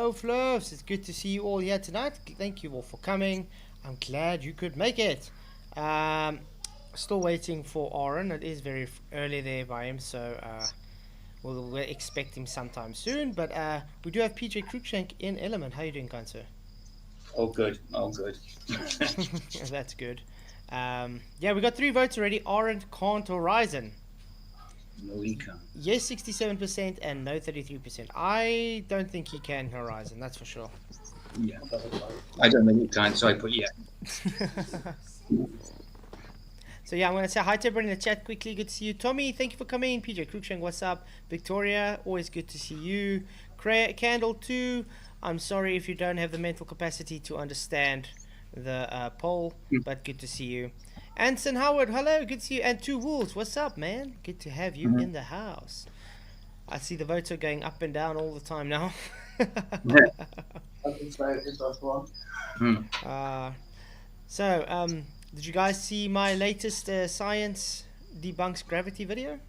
Hello, Fluffs. It's good to see you all here tonight. Thank you all for coming. I'm glad you could make it. Still waiting for Aaron. It is very early there by him, so we'll expect him sometime soon. But we do have PJ Cruikshank in Element. How are you doing, kind sir? All good, all good. That's good. Yeah, we got 3 votes already. Aaron can't Horizon. No, he can't. Yes, 67% and no 33%. I don't think he can Horizon, that's for sure. Yeah, I don't think he can, so I put yeah. So yeah, I'm going to say hi to everyone in the chat quickly. Good to see you. Tommy, thank you for coming. PJ Cruikshank, what's up? Victoria, always good to see you. Candle 2, I'm sorry if you don't have the mental capacity to understand the poll, but good to see you. Anson Howard, hello, good to see you. And 2 Wolves, what's up, man? Good to have you in the house. I see the votes are going up and down all the time now. So, did you guys see my latest science debunks gravity video?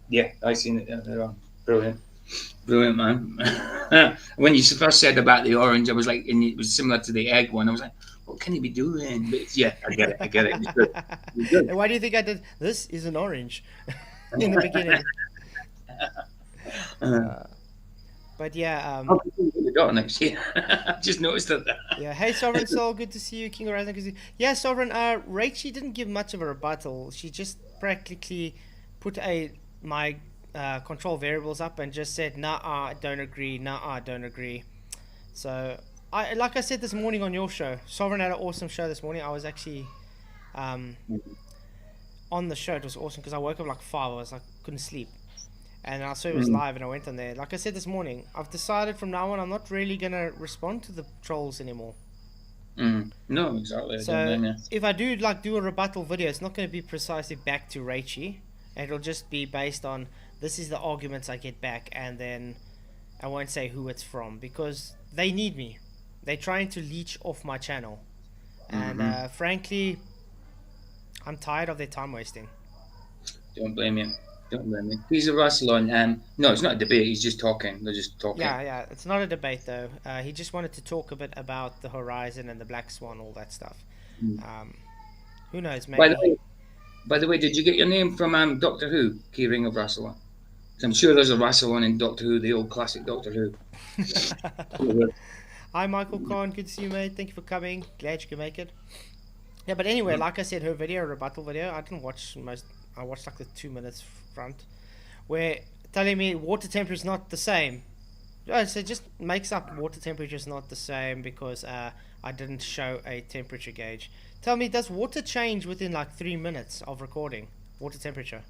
Yeah, I seen it. Brilliant, brilliant, man. When you first said about the orange, I was like, and it was similar to the egg one. I was like, what can he be doing? But yeah, I get it. I get it. It was good. It was good. And why do you think I did? This is an orange in the beginning. But yeah, I'll be the daughter next year. I just noticed that. Yeah, hey Sovereign Soul, good to see you, King Horizon. Yeah, Sovereign. Rachel didn't give much of a rebuttal. She just practically put my control variables up and just said, "Nah, I don't agree. Nah, I don't agree." So like I said this morning on your show, Sovereign had an awesome show this morning. I was actually on the show. It was awesome because I woke up like 5. I was like couldn't sleep. And I saw it was live and I went on there. Like I said this morning, I've decided from now on I'm not really going to respond to the trolls anymore. No, exactly. So if I do a rebuttal video, it's not going to be precisely back to Raichi. It'll just be based on this is the arguments I get back, and then I won't say who it's from because they need me. They're trying to leech off my channel. And frankly, I'm tired of their time wasting. Don't blame you. Don't blame me. He's a wrestler. No, it's not a debate. He's just talking. They're just talking. Yeah. It's not a debate though. He just wanted to talk a bit about the Horizon and the Black Swan, all that stuff. Who knows? Maybe. By the way, did you get your name from Doctor Who, Keyring of Wrestler? I'm sure there's a wrestler in Doctor Who, the old classic Doctor Who. Hi, Michael Khan. Good to see you, mate. Thank you for coming. Glad you could make it. Yeah, but anyway, like I said, her rebuttal video, I didn't watch most. I watched like the 2 minutes front, where telling me water temperature is not the same. So it just makes up water temperature is not the same because I didn't show a temperature gauge. Tell me, does water change within like 3 minutes of recording? Water temperature.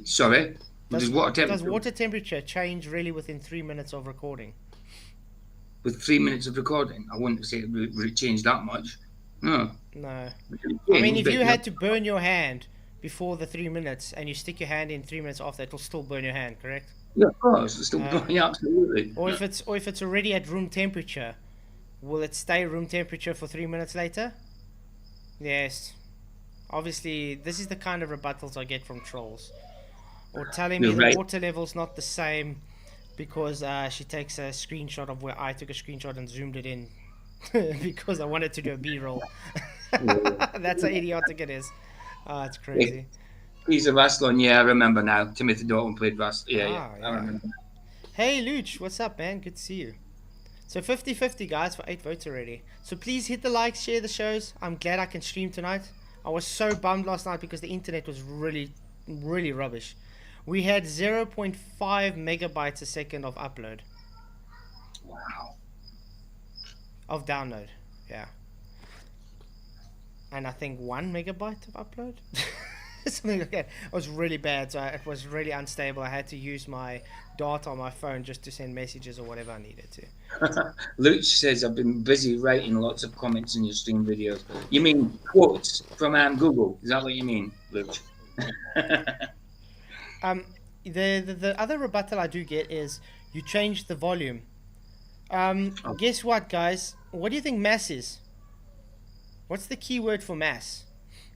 Sorry? Does water temperature change really within 3 minutes of recording? With 3 minutes of recording? I wouldn't say it would change that much. No. I mean, if you had to burn your hand before the 3 minutes and you stick your hand in 3 minutes after, it will still burn your hand, correct? Yeah, of course. It's still burning, absolutely. Or if it's already at room temperature, will it stay room temperature for 3 minutes later? Yes. Obviously, this is the kind of rebuttals I get from trolls. Or telling me the water level's not the same because she takes a screenshot of where I took a screenshot and zoomed it in because I wanted to do a B-roll. That's how idiotic it is. It's crazy. He's a wrestler, yeah, I remember now. Timothy Dalton played wrestler. Yeah. I remember. Hey, Luch, what's up, man? Good to see you. So 50-50, guys, for 8 votes already. So please hit the like, share the shows. I'm glad I can stream tonight. I was so bummed last night because the internet was really, really rubbish. We had 0.5 megabytes a second of upload. Wow. Of download, yeah. And I think 1 megabyte of upload? Something like that. It was really bad, so it was really unstable. I had to use my data on my phone just to send messages or whatever I needed to. Luch says, I've been busy writing lots of comments in your stream videos. You mean quotes from Google? Is that what you mean, Luch? The other rebuttal I do get is you changed the volume. Guess what, guys? What do you think mass is? What's the key word for mass?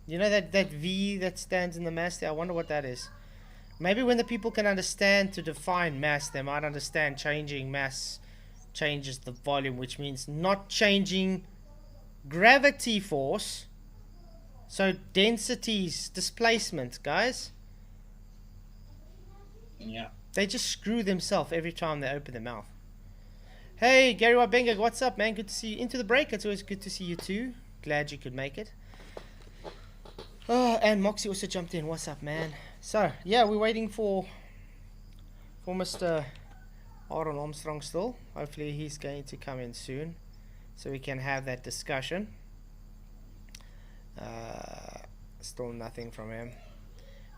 You know that V that stands in the mass there? I wonder what that is. Maybe when the people can understand to define mass, they might understand changing mass changes the volume, which means not changing gravity force. So densities, displacement, guys. Yeah. They just screw themselves every time they open their mouth. Hey, Gary Wabenga, what's up, man? Good to see you. Into the break, it's always good to see you too. Glad you could make it. Oh, and Moxie also jumped in. What's up, man? So, yeah, we're waiting for Mr. Armstrong still. Hopefully he's going to come in soon so we can have that discussion. Still nothing from him.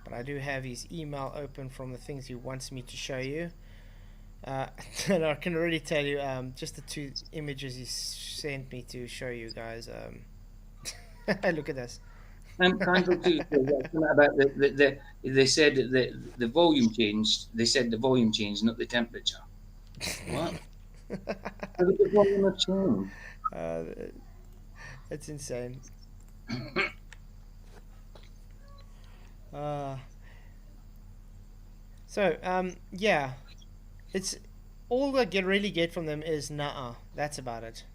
But I do have his email open from the things he wants me to show you. And I can already tell you, just the 2 images he sent me to show you guys. Look at this. Control 2 about they said that the volume changed. They said the volume changed, not the temperature. What? The volume have changed. It's insane. Yeah, it's all I really get from them is nah. That's about it.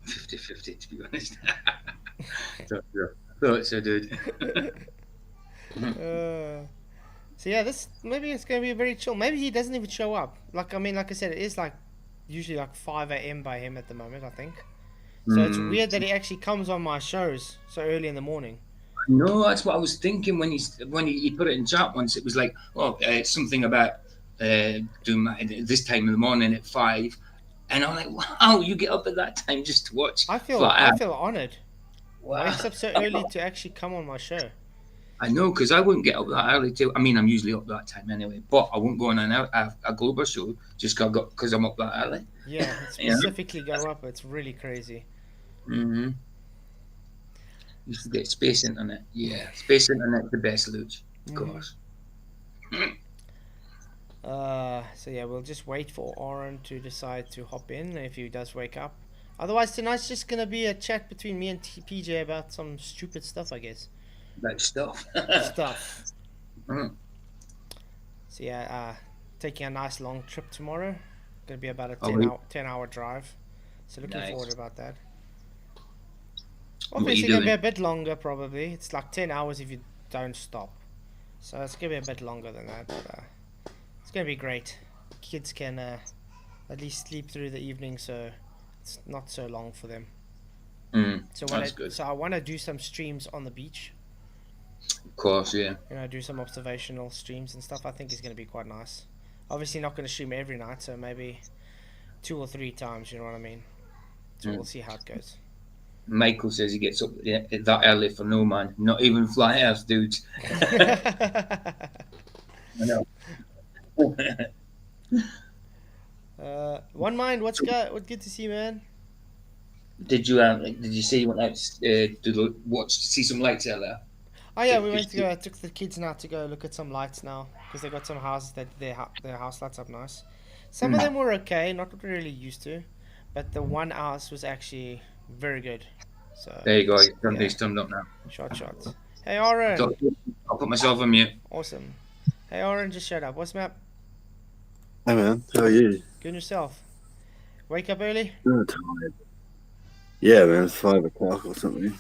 50-50, to be honest. Thought so, dude. So yeah, this maybe it's going to be very chill. Maybe he doesn't even show up. Like I said, it is like usually like 5 a.m. by him at the moment, I think. So it's weird that he actually comes on my shows so early in the morning. No, that's what I was thinking when he put it in chat once. It was like, something about doing this time in the morning at 5, and I'm like, wow, you get up at that time just to watch. I feel honoured. Wow. Wakes up so early to actually come on my show. I know, because I wouldn't get up that early too. I mean, I'm usually up that time anyway, but I won't go on a Glober show just because I'm up that early. Yeah, specifically go up. It's really crazy. Mm-hmm. You should get Space Internet. Yeah, Space Internet, the best, Luch, of course. So yeah, we'll just wait for Oren to decide to hop in if he does wake up. Otherwise, tonight's just gonna be a chat between me and PJ about some stupid stuff, I guess. Like stuff. So yeah, taking a nice long trip tomorrow. Gonna be about a 10-hour drive. So looking forward about that. Obviously gonna be a bit longer probably. It's like 10 hours if you don't stop. So it's gonna be a bit longer than that. But, it's gonna be great. Kids can at least sleep through the evening, so it's not so long for them. That's good. So I want to do some streams on the beach. Of course, yeah. Do some observational streams and stuff. I think it's going to be quite nice. Obviously not going to stream every night, so maybe 2 or 3 times, you know what I mean? So we'll see how it goes. Michael says he gets up that early for no man. Not even fly earth dudes. I know. One Mind, what's good to see you, man? Did you say you went out to see some lights earlier? Oh yeah, we went to go. I took the kids now to go look at some lights now because they got some houses that their house lights up nice. Some of them were okay, not what we're really used to, but the one house was actually very good. So there you go. He's turned up now. Shots. Hey Oren. I'll put myself on mute. Awesome. Hey Oren, just shut up. What's up? Hey man, how are you? Good yourself. Wake up early? I'm tired. Yeah man, it's 5 o'clock or something.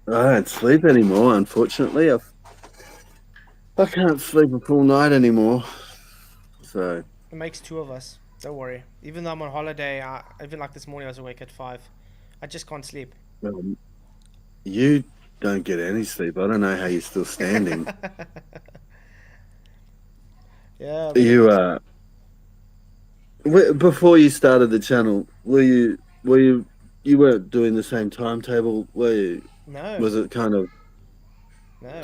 I don't sleep anymore, unfortunately. I can't sleep a full night anymore. So it makes 2 of us. Don't worry. Even though I'm on holiday, even like this morning I was awake at 5. I just can't sleep. You don't get any sleep. I don't know how you're still standing. Yeah. You before you started the channel, you weren't doing the same timetable, were you? No. Was it kind of? No.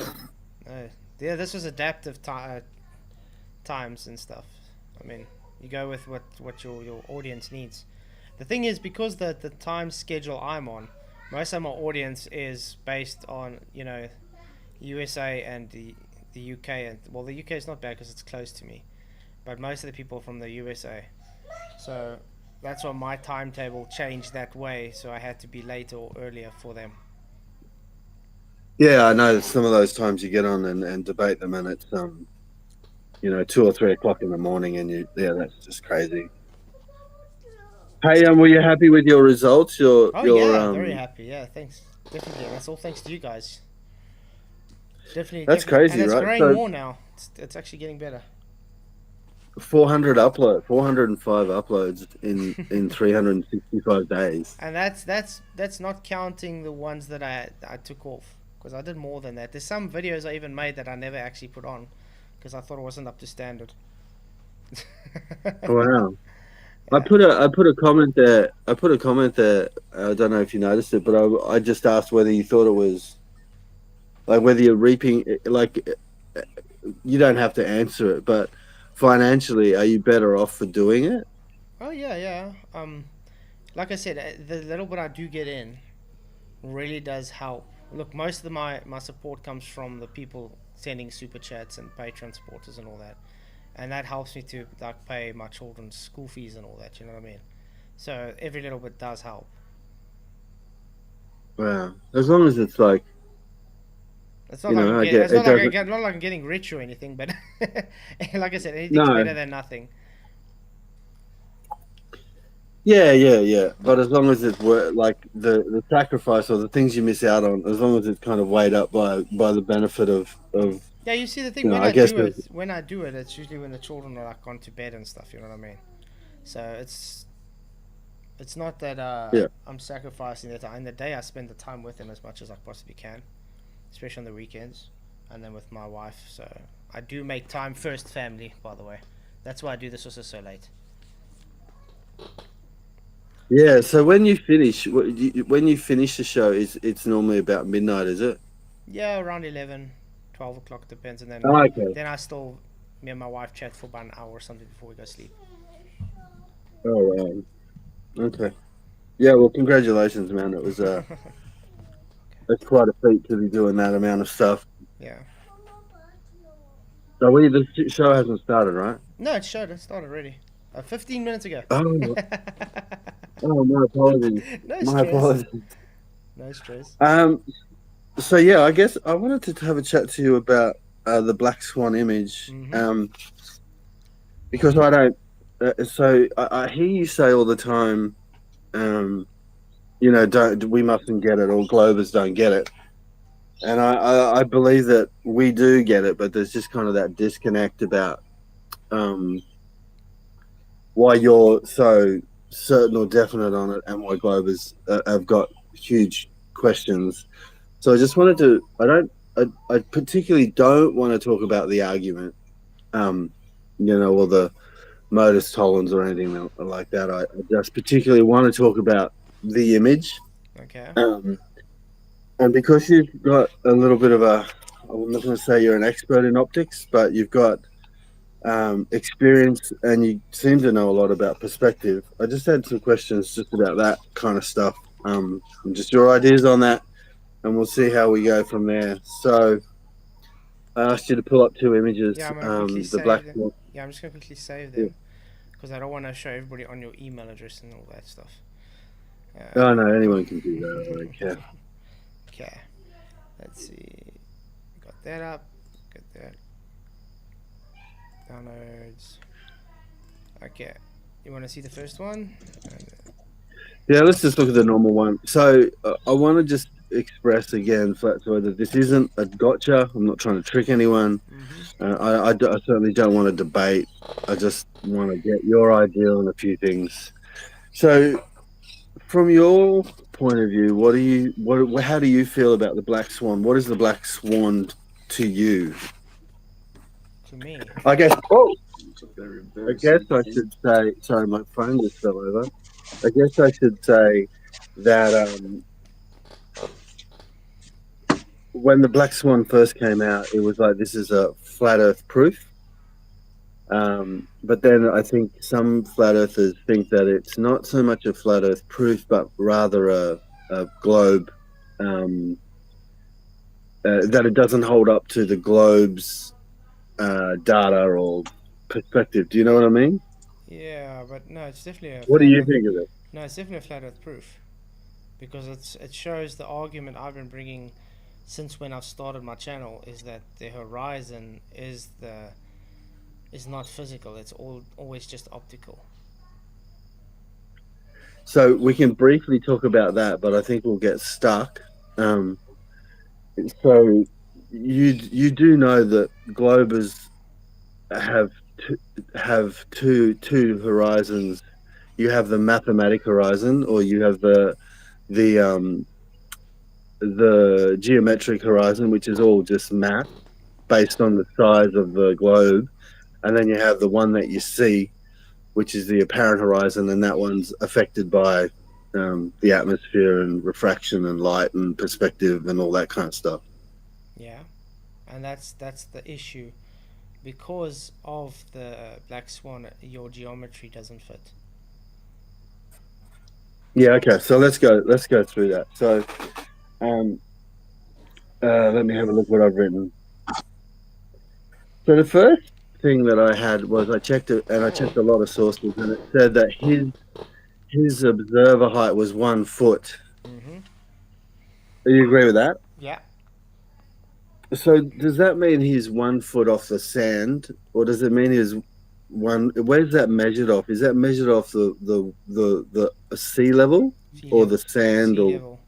Yeah, this was adaptive times and stuff. I mean, you go with what your audience needs. The thing is, because the time schedule I'm on, most of my audience is based on USA and the UK, and well, the UK is not bad because it's close to me, but most of the people from the USA. So that's why my timetable changed that way. So I had to be later or earlier for them. Yeah, I know some of those times you get on and debate them, and it's 2 or 3 o'clock in the morning, and that's just crazy. Hey, were you happy with your results? Oh yeah, very happy. Yeah, thanks. Definitely, that's all thanks to you guys. Definitely, That's definitely, and crazy, it's right? growing So more now. It's actually getting better. 405 uploads in 365 days. And that's not counting the ones that I took off, because I did more than that. There's some videos I even made that I never actually put on because I thought it wasn't up to standard. Wow. I Yeah. put a comment there. I put a comment there. I don't know if you noticed it, but I just asked whether you thought it was like whether you're reaping like you don't have to answer it, but financially, are you better off for doing it? Oh yeah, yeah. Like I said, the little bit I do get in really does help. Look, most of my support comes from the people sending super chats and Patreon supporters and all that, and that helps me to like pay my children's school fees and all that. You know what I mean? So every little bit does help. Wow. As long as it's like It's not like I'm I getting. get It's not it like doesn't. not like I'm getting rich or anything, but like I said, anything's No. better than nothing. Yeah, yeah, yeah. But as long as it's like the sacrifice or the things you miss out on, as long as it's kind of weighed up by the benefit of Yeah, you see, the thing when I I guess do there's it, it's usually when the children are like gone to bed and stuff. You know what I mean? So it's not that yeah. I'm sacrificing the time. In the day, I spend the time with them as much as I possibly can, especially on the weekends, and then with my wife. So I do make time first, family. By the way, that's why I do this also so late. Yeah, so when you finish, when you finish the show, it's normally about midnight, is it? Yeah, around 11, 12 o'clock depends, and Oh, okay. then I still me and my wife chat for about an hour or something before we go sleep. Oh, wow. Okay. Yeah, well, congratulations, man. It was it's quite a feat to be doing that amount of stuff. Yeah. So the show hasn't started, right? No, it showed. It started already. 15 minutes ago. Oh, oh, my apologies. No My stress. apologies. No stress. Um, so yeah, I guess I wanted to have a chat to you about the Black Swan image, Mm-hmm. because I don't. I hear you say all the time, um, don't we mustn't get it, or Globers don't get it, and I believe that we do get it, but there's just kind of that disconnect about um, why you're so certain or definite on it, and why Globers have got huge questions. So I just wanted to. I particularly don't want to talk about the argument, um, or the modus tollens or anything like that. I just particularly want to talk about the image, Okay. um, and because you've got a little bit of a. I'm not going to say you're an expert in optics, but you've got experience and you seem to know a lot about perspective. I just had some questions just about that kind of stuff, and just your ideas on that, and we'll see how we go from there. So I asked you to pull up 2 images. Yeah, I'm gonna quickly The black save them. one. Yeah, I'm just gonna quickly save Yeah. them because I don't want to show everybody on your email address and all that stuff. Oh no, anyone can do that. I don't care. Okay. Let's see. Got that up. Got that. Downloads. Okay. You want to see the first one? Yeah, let's just look at the normal one. So I want to just express again, Flatzoid, that this isn't a gotcha. I'm not trying to trick anyone. Mm-hmm. I certainly don't want to debate. I just want to get your idea on a few things. So, from your point of view, how do you feel about the black swan? What is the black swan to you? To me. I guess. Oh, I guess I should say. Sorry, my phone just fell over. I guess I should say that when the black swan first came out, it was like this is a flat Earth proof. But then I think some flat earthers think that it's not so much a flat Earth proof, but rather a globe, that it doesn't hold up to the globe's data or perspective. Do you know what I mean? Yeah, but no, it's definitely a What do flat you Earth. think of it? No, it's definitely a flat Earth proof because it shows the argument I've been bringing since when I've started my channel is that the horizon is not physical. It's always just optical. So we can briefly talk about that, but I think we'll get stuck. Um, so you do know that globers have two horizons. You have the mathematic horizon, or you have the the geometric horizon, which is all just math based on the size of the globe, and then you have the one that you see, which is the apparent horizon, and that one's affected by the atmosphere and refraction and light and perspective and all that kind of stuff. Yeah, and that's the issue. Because of the black swan, your geometry doesn't fit. Yeah. Okay. So let's go through that. So um, let me have a look what I've written. So the first thing that I had was I checked it, and I checked a lot of sources, and it said that his observer height was 1 foot. Mm-hmm. Do you agree with that? Yeah. So does that mean he's 1 foot off the sand, or does it mean he's one? Where's that measured off? Is that measured off the sea level Sea or level. the sand? Sea Or level.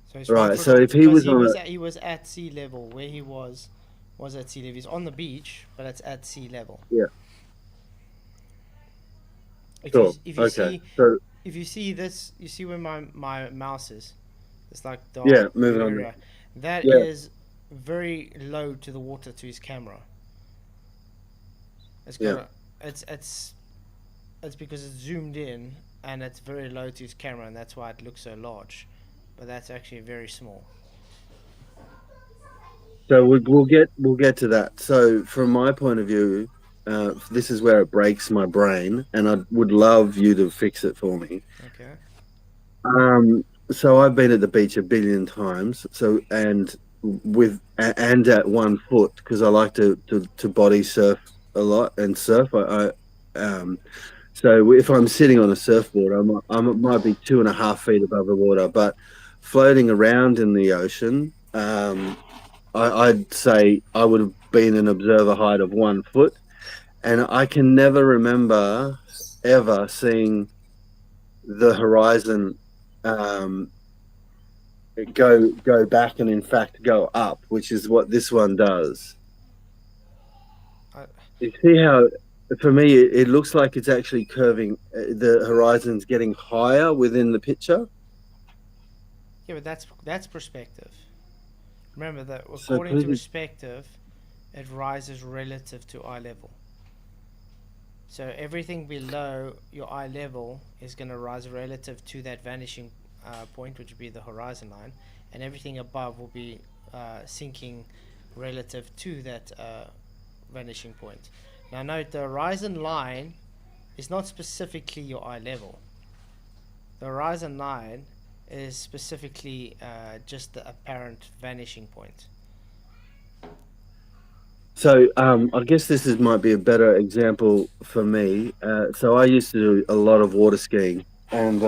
So he's right? 1 foot So off if he because was on a he was at sea level. Where he was at sea level. He's on the beach, but it's at sea level. yeah, If you sure, if you okay, see so if you see this, you see where my mouse is. It's like dark yeah, moving blue on. area. That Yeah, is very low to the water to his camera. It's got yeah. a, it's because it's zoomed in and it's very low to his camera, and that's why it looks so large. But that's actually very small. So we'll get to that. So from my point of view, this is where it breaks my brain, and I would love you to fix it for me. Okay. So I've been at the beach a billion times. So and at 1 foot because I like to body surf a lot and surf. So if I'm sitting on a surfboard, might be 2.5 feet above the water, but floating around in the ocean, I'd say I would have been an observer height of 1 foot, and I can never remember ever seeing the horizon um, go back and in fact go up, which is what this one does. I, You see how, for me, it looks like it's actually curving. The horizon's getting higher within the picture. yeah, but that's perspective. Remember that So according to please, perspective, it rises relative to eye level. So everything below your eye level is going to rise relative to that vanishing point, which would be the horizon line, and everything above will be sinking relative to that vanishing point. Now note the horizon line is not specifically your eye level. The horizon line is specifically just the apparent vanishing point. so I guess this might be a better example for me. So I used to do a lot of water skiing, and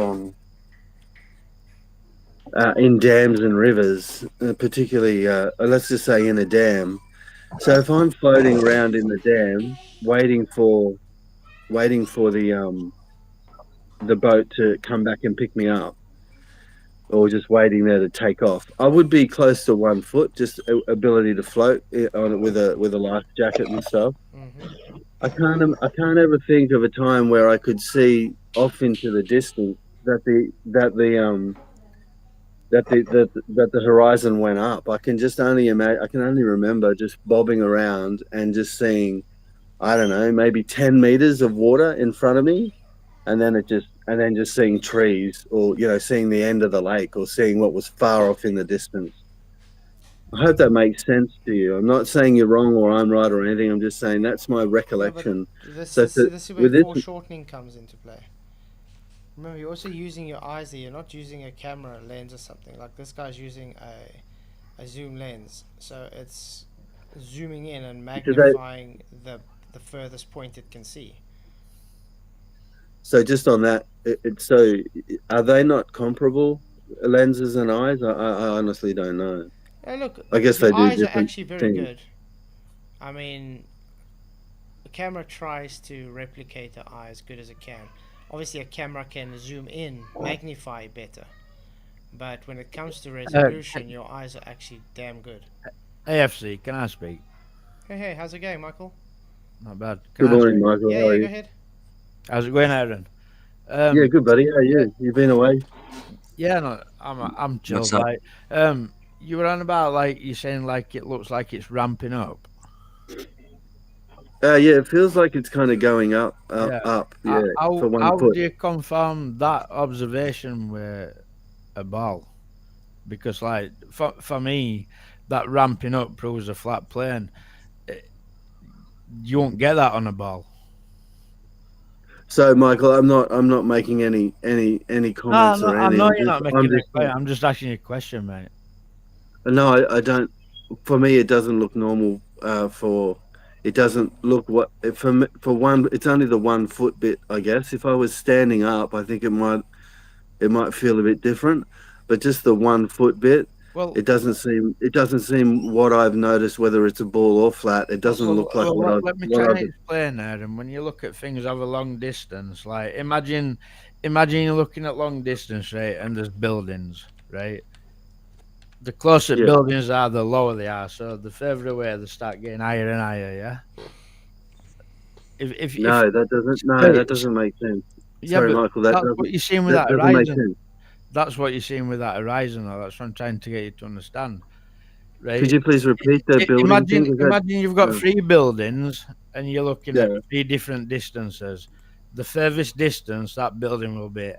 in dams and rivers, particularly, let's just say in a dam. So if I'm floating around in the dam, waiting for the boat to come back and pick me up, or just waiting there to take off, I would be close to 1 foot, just ability to float on it with a life jacket and stuff. Mm-hmm. I can't ever think of a time where I could see off into the distance that the horizon went up. I can just only imagine. I can only remember just bobbing around and just seeing, I don't know, maybe 10 meters of water in front of me, and then just seeing trees, or seeing the end of the lake, or seeing what was far off in the distance. I hope that makes sense to you. I'm not saying you're wrong or I'm right or anything. I'm just saying that's my No, but recollection. this So this this is where with this, foreshortening comes into play. Remember, you're also using your eyes here. You're not using a camera lens or something. Like this guy's using a zoom lens, so it's zooming in and so they, magnifying the furthest point it can see. so just on that, so are they not comparable? lenses and eyes? I honestly don't know. Look, I guess the they do eyes are different actually very things. good. I mean, the camera tries to replicate the eye as good as it can. Obviously, a camera can zoom in, magnify better. But when it comes to resolution, your eyes are actually damn good. AFC, can I speak? Hey, how's it going, Michael? Not bad. Can Good I morning, speak? Michael. Yeah, How are yeah, go you? ahead. How's it going, Aaron? Yeah, good, buddy. How are Yeah, you? You've been away? yeah, no, I'm What's chilled. up? Like, you were on about like you're saying like it looks like it's ramping up. Yeah, it feels like it's kind of going up, up, Yeah. up. Yeah, for one How foot. do you confirm that observation with a ball? Because like for me, that ramping up proves a flat plane. Eh, You won't get that on a ball. So, Michael, I'm not making any No, comments no, or I anything. know I'm you're just, not I'm making a just, claim. I'm just asking you a question, mate. no, I don't. For me, it doesn't look normal. It doesn't look for one. It's only the 1 foot bit, I guess. If I was standing up, I think it might feel a bit different. But just the 1 foot bit, Well, it doesn't seem what I've noticed, whether it's a ball or flat. It doesn't look like what let me what try I've. and explain that. And when you look at things over long distance, like imagine you're looking at long distance, right? And there's buildings, right? The closer Yeah. buildings are, the lower they are. So the further away, they start getting higher and higher. Yeah. If No, that doesn't. No, right, that doesn't make sense. yeah, Sorry, but Michael. That that's what doesn't. you're seeing with That that doesn't make horizon. sense. That's what you're seeing with that horizon. Though. That's what I'm trying to get you to understand, Could right? you please repeat the building thing? Was that? Imagine you've got Uh, three buildings and you're looking at yeah. three different distances. The furthest distance that building will be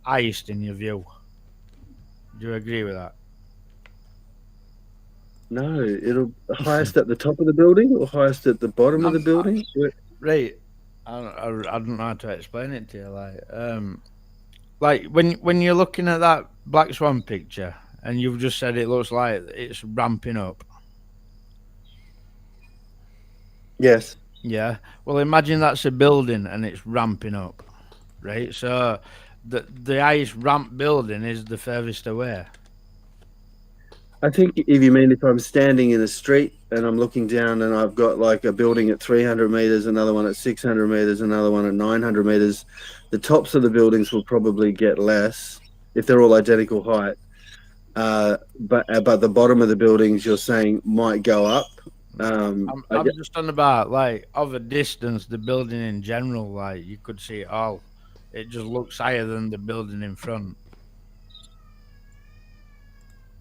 highest in your view. Do you agree with that? No, it'll highest at the top of the building or highest at the bottom of the I'm, building. right. I don't know how to explain it to you. Like when you're looking at that Black Swan picture and you've just said it looks like it's ramping up. Yes. Yeah. Well, imagine that's a building and it's ramping up, right? So the highest ramp building is the furthest away. I think if you mean if I'm standing in a street and I'm looking down and I've got like a building at 300 meters, another one at 600 meters, another one at 900 meters, the tops of the buildings will probably get less if they're all identical height. But the bottom of the buildings you're saying might go up. I'm just on about like of a distance, the building in general, like you could see it all. It just looks higher than the building in front.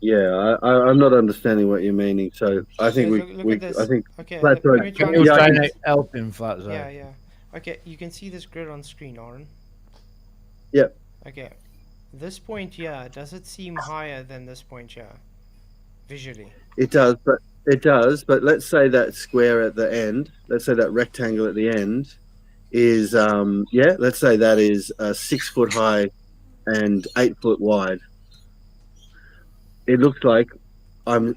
Yeah, I'm not understanding what you're meaning. So I think Look at I this. think Okay, that's let right. me try Can and you Yeah, I try can, explain and this. help him, Flatzoid? Yeah. Okay, you can see this grid on screen, Aaron. yeah. Okay, this point here, does it seem higher than this point here, visually? It does, but let's say that square at the end, let's say that rectangle at the end is let's say that is 6 foot high and 8 foot wide. It looks like I'm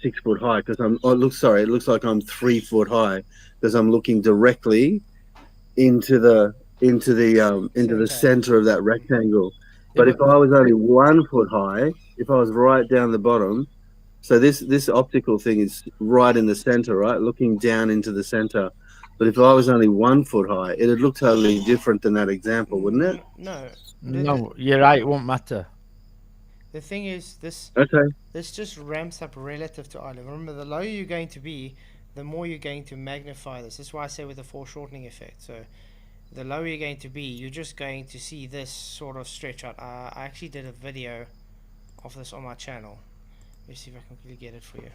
6 foot high because it looks like I'm 3 foot high because I'm looking directly into the Center. center of that rectangle. Yeah, But if but I was only 1 foot high, if I was right down the bottom, so this optical thing is right in the center, right, looking down into the center. But if I was only 1 foot high, it'd look totally different than that example, wouldn't it? No. no, you're right. It won't matter. The thing is, Okay. this just ramps up relative to eye level. Remember, the lower you're going to be, the more you're going to magnify this. That's why I say with the foreshortening effect. So the lower you're going to be, you're just going to see this sort of stretch out. I actually did a video of this on my channel. Let me see if I can quickly get it for you.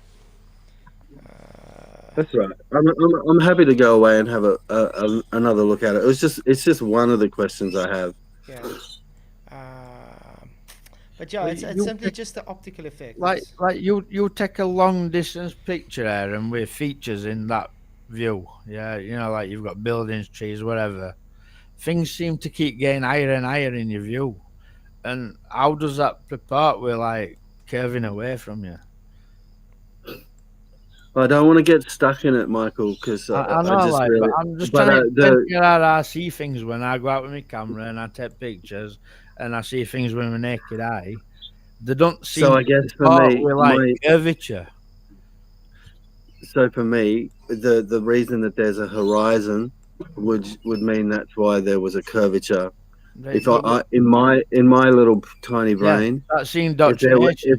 That's right. I'm happy to go away and have another look at it. It's just one of the questions I have. Yeah. But yeah, Well, it's you simply pick- just the optical effect. Like you take a long distance picture there and with features in that view. Yeah, you know, like you've got buildings, trees, whatever. Things seem to keep getting higher and higher in your view. And how does that purport with like curving away from you? I don't want to get stuck in it, Michael, because I I know, just like, but really. I'm just But trying to explain to you how I see things when I go out with my camera and I take pictures and I see things with my naked eye. They don't seem So I guess for to me, with like curvature. so for me, the reason that there's a horizon would mean that's why there was a curvature. Right, If I in my little tiny brain, that's if indoctrination.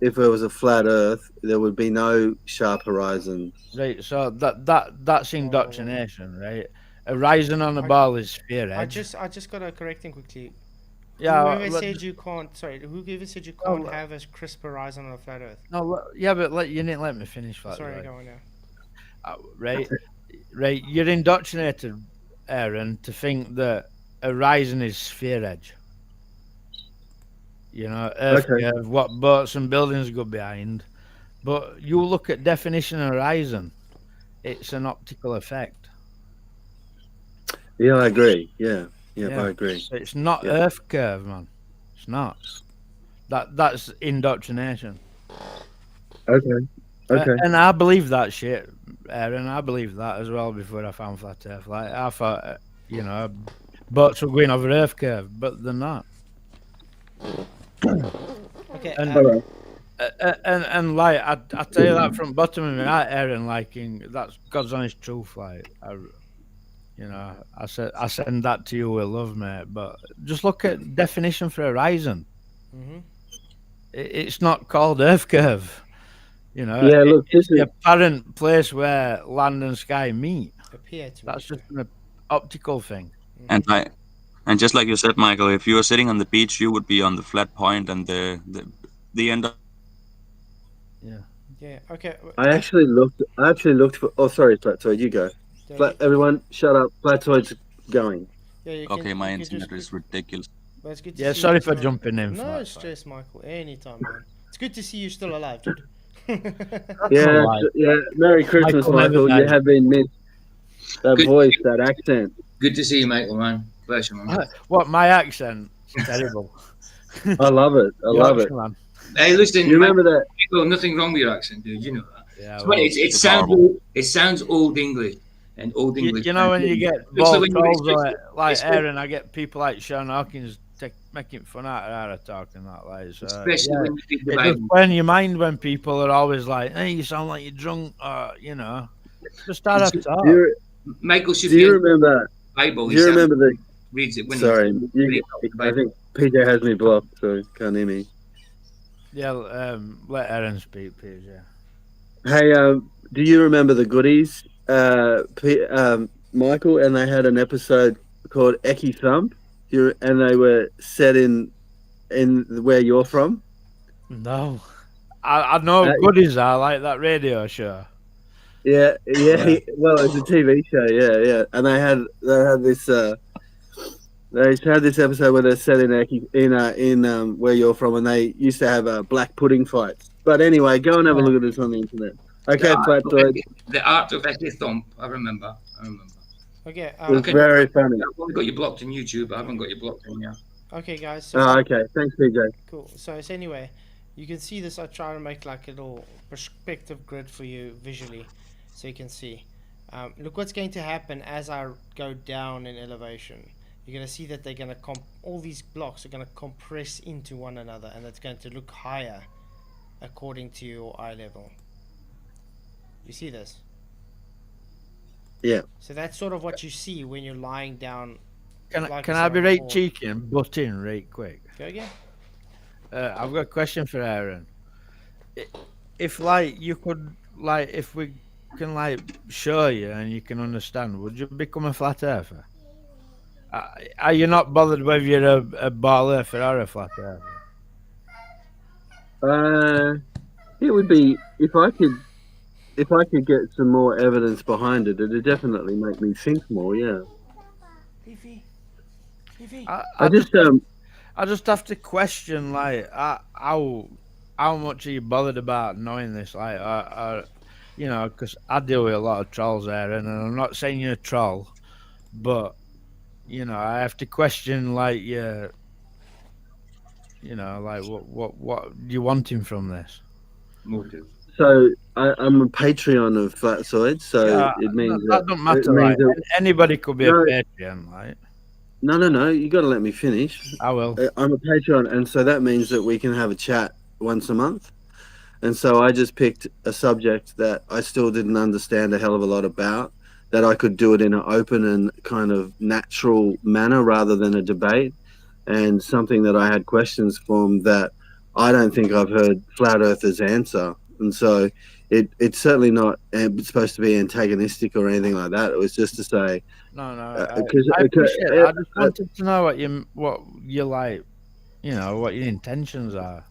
if it was a flat Earth, there would be no sharp horizon. Right, so that's indoctrination, right? A rising on the ball is sphere I edge. just gotta correct him quickly. Yeah, Whoever said you can't. Sorry, whoever said you can't have a crisp horizon on a flat Earth? yeah, but you didn't let me finish that. Sorry, Right? go on now. Right, right. You're indoctrinated, Aaron, to think that a rising is sphere edge. You know, Earth Okay. curve, what boats and buildings go behind. But you look at definition of horizon, it's an optical effect. Yeah, I agree. Yeah, I agree. It's not Yeah. Earth curve, man. It's not. That's indoctrination. Okay. Okay. And I believe that shit, Aaron. I believe that as well before I found flat Earth. Like I thought, boats were going over Earth curve, but they're not. Okay. And like I tell you that from bottom of my heart, Aaron. Like that's God's honest truth. Like I send that to you with love, mate. But just look at definition for horizon. Mm-hmm. It's not called Earth curve. You know, Yeah, look, it's this is the apparent place where land and sky meet. Appear to That's me. just an optical thing. And just like you said, Michael, if you were sitting on the beach, you would be on the flat point, and the end of Yeah. Okay. I actually looked for. Oh, sorry, Flatzoid, you go. Everyone, shut up. Flatzoid's going. Yeah, you okay, can, my you can internet just- is ridiculous. But it's good to Yeah, see sorry you for still- jumping in. No Flat. stress, Michael. Anytime, man. It's good to see you still alive, dude. Yeah, Alright. yeah. Merry Christmas, Michael never Michael. You died. have been missed. That Good. voice, that accent. Good to see you, Michael, man. Bless you, man. What my accent? It's terrible. I love it. I love it. Yorkshire, man. Hey, listen, You remember that? Michael, nothing wrong with your accent, dude. You know that. Yeah, It's well, funny, it sounds old English, and old English. you know when you get Looks bald when you trolls expect like it's- Aaron, I get people like Sean Hawkins making fun out of how I talk and that. Like, so, especially yeah, when you think it about does play in your mind when people are always like, "Hey, you sound like you're drunk," or just start It's- to talk. Michael should Do be you in remember? the Bible. Do you remember the? Reads it when Sorry, he's I think PJ has me blocked, so can't hear me. Yeah, let Aaron speak, please. Yeah. Hey, do you remember the Goodies, Michael? And they had an episode called Eki Thump, and they were set in where you're from. No, I know goodies are like that radio show. Yeah. Well, it's a TV show. Yeah. And they had this. They had this episode where they're set in where you're from, and they used to have black pudding fights. But anyway, go and have a look at this on the internet. Okay, Flatzoid. The art of Eki Thump. I remember. Okay. It was very funny. I've only got you blocked on YouTube. I haven't got you blocked on here. Okay, guys. So, Oh, okay. Thanks, PJ. Cool. So anyway, you can see this. I try to make like a little perspective grid for you visually, so you can see. Look what's going to happen as I go down in elevation. You're going to see that they're going to all these blocks are going to compress into one another, and it's going to look higher according to your eye level. You see this? Yeah. So that's sort of what you see when you're lying down. Can like I it's be on right board. cheeky and butt in right quick? Go again. I've got a question for Aaron. If like you could like if we can like show you and you can understand, would you become a flat earther? Are you not bothered whether you're a ball earther or a flat earther? It would be if I could get some more evidence behind it. It'd definitely make me think more. Yeah. I just have to question like how much are you bothered about knowing this, like because I deal with a lot of trolls, Aaron, and I'm not saying you're a troll, but I have to question like like what you wanting from this. Motive. So I'm a Patreon of Flatzoid, so it means that don't matter. it means Right? Anybody could be No. a Patreon, right? No. You got to let me finish. I will. I'm a Patreon, and so that means that we can have a chat once a month. And so I just picked a subject that I still didn't understand a hell of a lot about, that I could do it in an open and kind of natural manner rather than a debate, and something that I had questions from that I don't think I've heard flat earthers answer. And so it's certainly not supposed to be antagonistic or anything like that. It was just to say, No, because I appreciate it. I just wanted to know what you like, what your intentions are.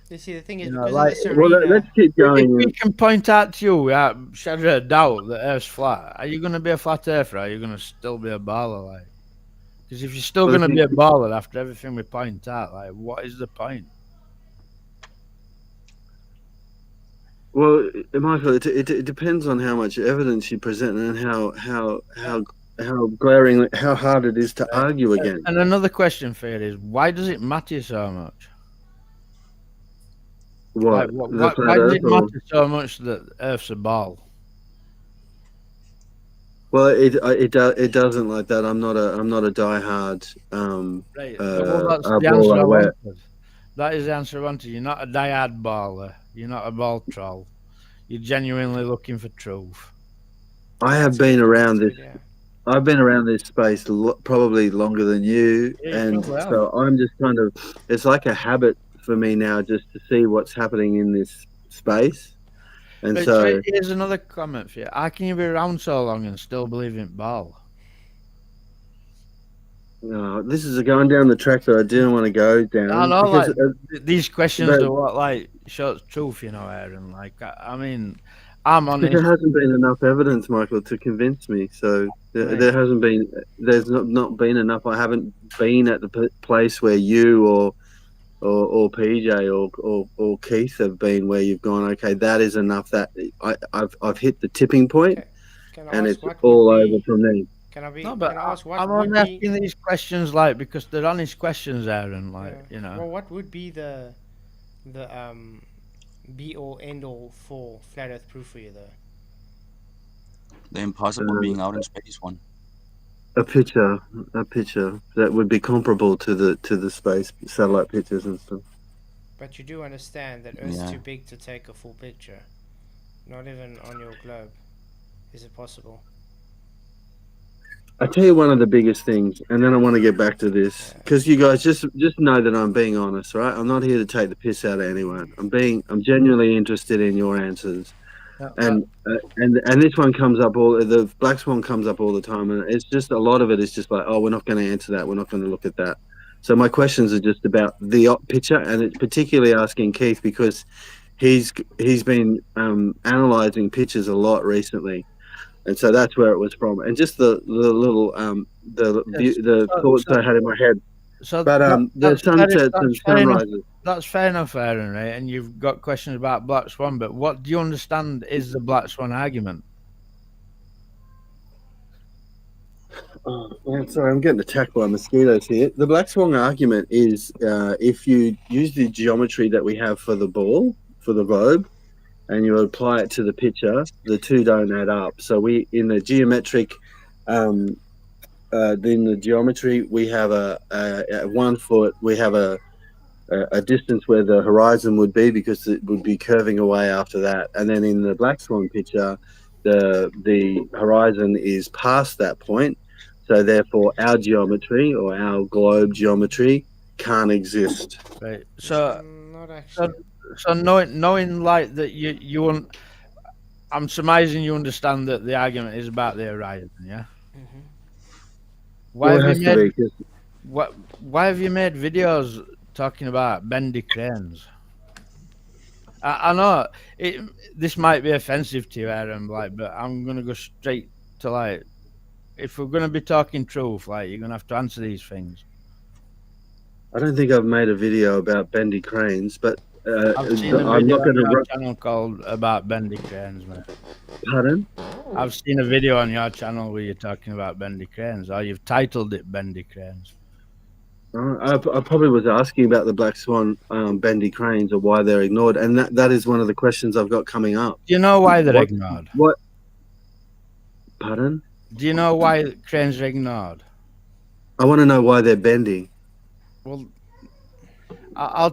You see, the thing is, You know, because like, of this well, arena, let's keep If going. we can point out to you without shadow of doubt that Earth's flat, are you going to be a flat earther? Or are you going to still be a baller? Like, because if you're still Well, going if to you- be a baller after everything we point out, like, what is the point? Well, Michael, it depends on how much evidence you present and how glaring, how hard it is to argue against. And another question for you is, why does it matter so much? What, Like, the why flat does Earth? it matter so much that Earth's a ball? Well, it doesn't like that. I'm not a diehard Right. Well, that's the answer I baller where wanted. That is the answer I wanted. You're not a diehard baller. You're not a ball troll. You're genuinely looking for truth. I have that's been good. around That's this. good, yeah. I've been around this space probably longer than you, Yeah, you and probably have. so I'm just kind of. It's like a habit for me now, just to see what's happening in this space, and Right, so so. here's another comment for you. How can you be around so long and still believe in ball? This is going down the track that I didn't want to go down I know, because like, these questions but are what, like, shows truth, Aaron. Like, I mean, I'm because honest. there hasn't been enough evidence, Michael, to convince me. So there hasn't been. There's not been enough. I haven't been at the place where you or PJ or Keith have been, where you've gone. Okay, that is enough. That I've hit the tipping point, Okay. Can I and ask it's what would all over be? from there. No, but Can I ask what I'm would only be? asking these questions, like, because they're honest questions, Aaron. Like, Yeah. Well, what would be the be all end all for flat Earth proof for you though? The impossible being out in space one. A picture that would be comparable to the space satellite pictures and stuff. But you do understand that Earth's Yeah. too big to take a full picture. Not even on your globe. Is it possible? I tell you one of the biggest things, and then I want to get back to this because you guys just know that I'm being honest, right? I'm not here to take the piss out of anyone. I'm genuinely interested in your answers, and this one comes up the Black Swan comes up all the time, and it's just a lot of it is just like, oh, we're not going to answer that, we're not going to look at that. So my questions are just about the picture, and it's particularly asking Keith because he's been analyzing pictures a lot recently. And so that's where it was from, and just the little the thoughts I had in my head. So But the sunsets and sunrises. That's fair enough, Aaron, right? And you've got questions about Black Swan, but what do you understand is the Black Swan argument? Oh, sorry, I'm getting attacked by mosquitoes here. The Black Swan argument is if you use the geometry that we have for the ball, for the globe, and you apply it to the picture, the two don't add up. So in the geometric, in the geometry, we have at 1 foot, we have a distance where the horizon would be because it would be curving away after that. And then in the Black Swan picture, the horizon is past that point. So therefore, our geometry or our globe geometry can't exist. Right. So, not actually. so knowing like that you I'm surmising you understand that the argument is about the horizon, yeah. Mm-hmm. Why Well, it have has you to made be, 'cause why have you made videos talking about bendy cranes? I know this might be offensive to you, Aaron, like, but I'm gonna go straight to, like, if we're gonna be talking truth, like, you're gonna have to answer these things. I don't think I've made a video about bendy cranes, but I've seen a I'm video not on going your to. channel called about bendy cranes, man. Pardon? I've seen a video on your channel where you're talking about bendy cranes, or you've titled it bendy cranes. I probably was asking about the Black Swan bendy cranes or why they're ignored, and that is one of the questions I've got coming up. Do you know why they're ignored? What? Pardon? Do you know why cranes are ignored? I want to know why they're bending. Well, I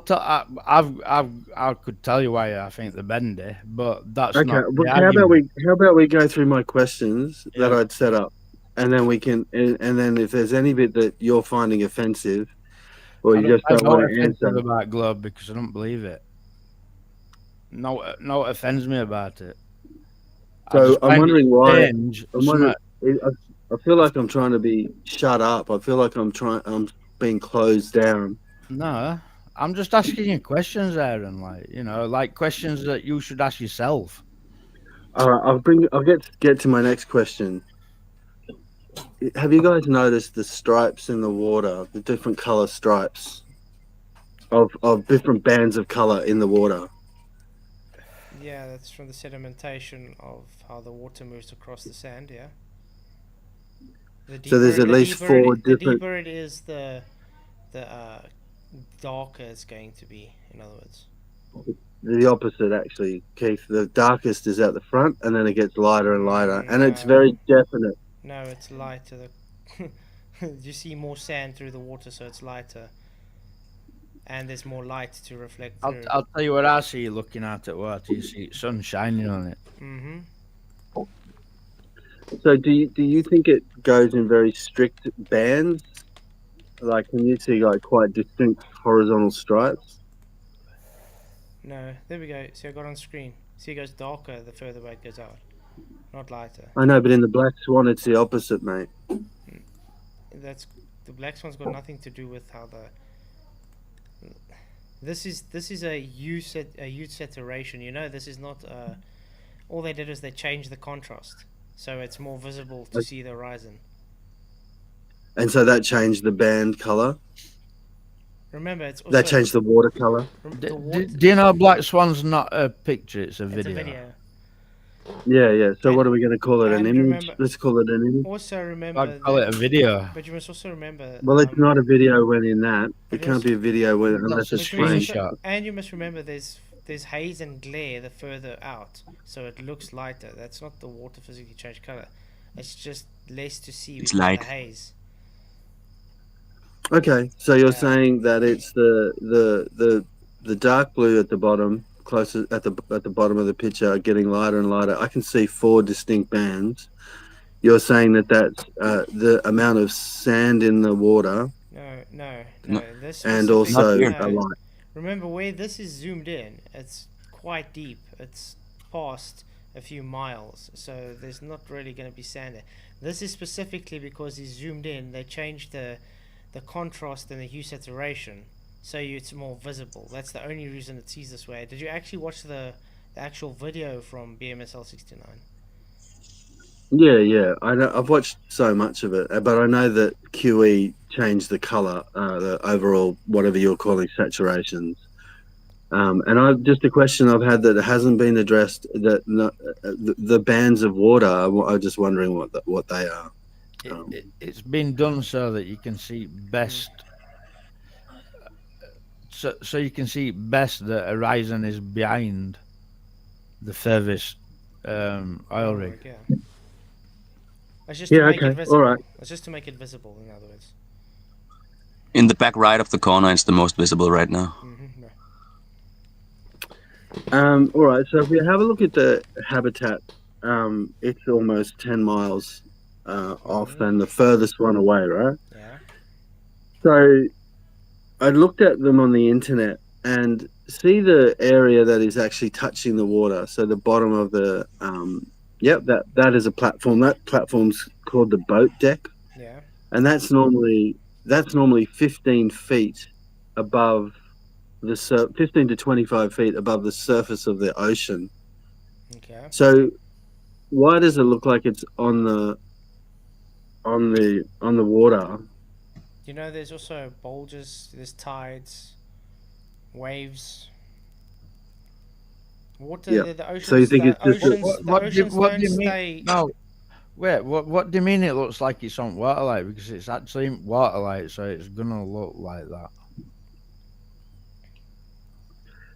could tell you why I think they're bendy, but that's Okay, not look, the argument. how about we go through my questions that Yeah. I'd set up, and then we can, and then if there's any bit that you're finding offensive, or I you don't just find don't no want to answer. offensive about globe because I don't believe it. No, it offends me about it. I So just I'm find it wondering why. strange. I'm wondering. I feel like I'm trying to be shut up. I feel like I'm being closed down. No, I'm just asking you questions, Aaron. Like like questions that you should ask yourself. All right, I'll get to my next question. Have you guys noticed the stripes in the water, the different color stripes of different bands of color in the water? Yeah, that's from the sedimentation of how the water moves across the sand. Yeah. So there's at least four The different. deeper it is, the darker it's going to be. In other words. The opposite, actually, Keith. The darkest is at the front, and then it gets lighter and lighter, and it's No, very definite. no, it's lighter. You see more sand through the water, so it's lighter, and there's more light to reflect through. I'll tell you what I see looking at it. What you see, sun shining on it. Mm-hmm. So do you think it goes in very strict bands? Like, can you see like quite distinct horizontal stripes? No, there we go. See, I got on screen. See, it goes darker the further away it goes out, not lighter. I know, but in the Black Swan, it's the opposite, mate. That's the black swan's got nothing to do with how the. This is a U saturation. This is not. All they did is they changed the contrast, so it's more visible to see the horizon. And so that changed the band color. Remember, it's also That changed the water color. Do you know Black Swan's not a picture? It's a It's video. a video. Yeah. So And- what are we going to call it? An and image? remember- Let's call it an image. Also remember I'd call it a video. but you must also remember. Well, it's not a video when in that. but It can't be a video when unless That's a it's but you must framed. also- and you must remember there's haze and glare the further out, so it looks lighter. That's not the water physically changed color. It's just less to see It's because light. of the haze. Okay, so you're Yeah. saying that it's the dark blue at the bottom, closer at the bottom of the picture, getting lighter and lighter. I can see four distinct bands. You're saying that that's the amount of sand in the water, No. No. This and specific- also Not here. a light. Remember where this is zoomed in. It's quite deep. It's past a few miles, so there's not really going to be sand there. This is specifically because he's zoomed in. They changed the contrast and the hue saturation, so it's more visible. That's the only reason it sees this way. Did you actually watch the actual video from BMSL 69? Yeah. I know, I've watched so much of it, but I know that QE changed the color, the overall whatever you're calling saturations. And I've just a question I've had that hasn't been addressed. That the bands of water. I'm just wondering what they are. It's been done so that you can see best. So you can see best the horizon is behind the furthest oil rig. Yeah. It's just Yeah, to make okay, it visible. alright. It's just to make it visible. In other words. In the back right of the corner, it's the most visible right now. No. All right. So if we have a look at the habitat, it's almost 10 miles off, and the furthest one away, right? Yeah. So I looked at them on the internet and see the area that is actually touching the water. So the bottom of the that is a platform. That platform's called the boat deck, Yeah. and that's normally 15 feet above the 15 to 25 feet above the surface of the ocean. Okay. So why does it look like it's on the water? There's also bulges, there's tides, waves, water. Yeah. The oceans. So you think it's just the oceans what don't do you mean? stay. No, wait. What do you mean? It looks like it's on water light because it's actually water light, so it's gonna look like that.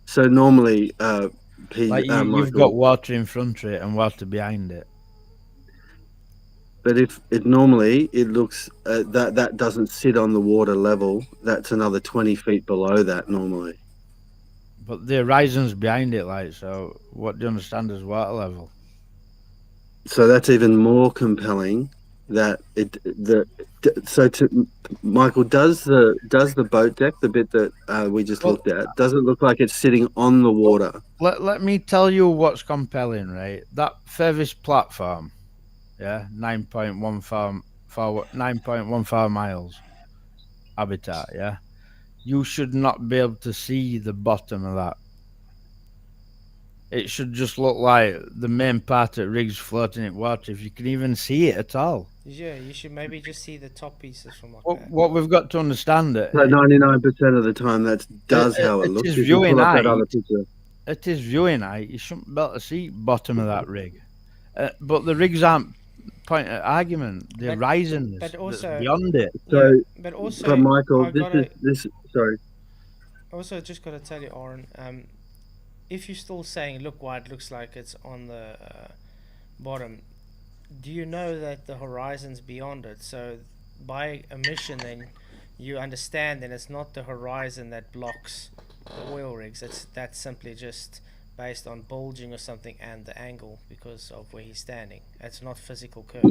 so normally Like you've got water in front of it and water behind it. But if it normally it looks that doesn't sit on the water level. That's another 20 feet below that normally. But the horizon's behind it, like, so what do you understand as water level? So that's even more compelling. That it the so to Michael, does the boat deck, the bit that we just Well, looked at, does it look like it's sitting on the water? let me tell you what's compelling, right? That furthest platform, yeah, 9.14 miles habitat, yeah. You should not be able to see the bottom of that. It should just look like the main part of rigs floating in water, if you can even see it at all. Yeah, you should maybe just see the top pieces from like What, that. what we've got to understand So 99% of the time, that does how it it looks. is If you viewing pull up that height. other picture. At his viewing height, you shouldn't be able to see bottom of that rig. But the rigs aren't point of argument. The But- horizon but that's also- beyond it. So, Yeah, but also, but Michael, I gotta this. Sorry. also just gotta tell you, Aaron. If you're still saying, look why it looks like it's on the bottom, do you know that the horizon's beyond it? So by omission, then you understand that it's not the horizon that blocks the oil rigs. That's simply just based on bulging or something and the angle because of where he's standing. It's not physical curve.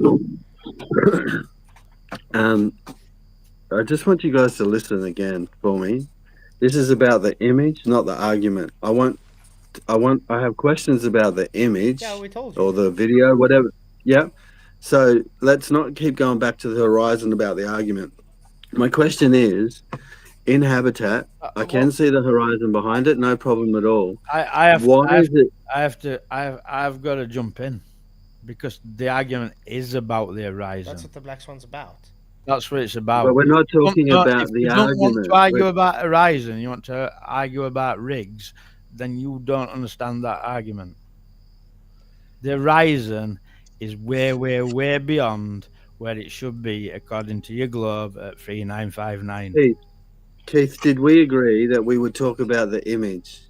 I just want you guys to listen again for me. This is about the image, not the argument. I have questions about the image Yeah, we told you. or the video, whatever. Yeah. So let's not keep going back to the horizon about the argument. My question is, in habitat, I can see the horizon behind it, no problem at all. I've got to jump in because the argument is about the horizon. That's what the Black Swan's about. That's what it's about. But we're not talking If about the you don't argument. want to argue about horizon, you want to argue about rigs, then you don't understand that argument. The horizon is way beyond where it should be according to your globe at 3959. Keith, did we agree that we would talk about the image?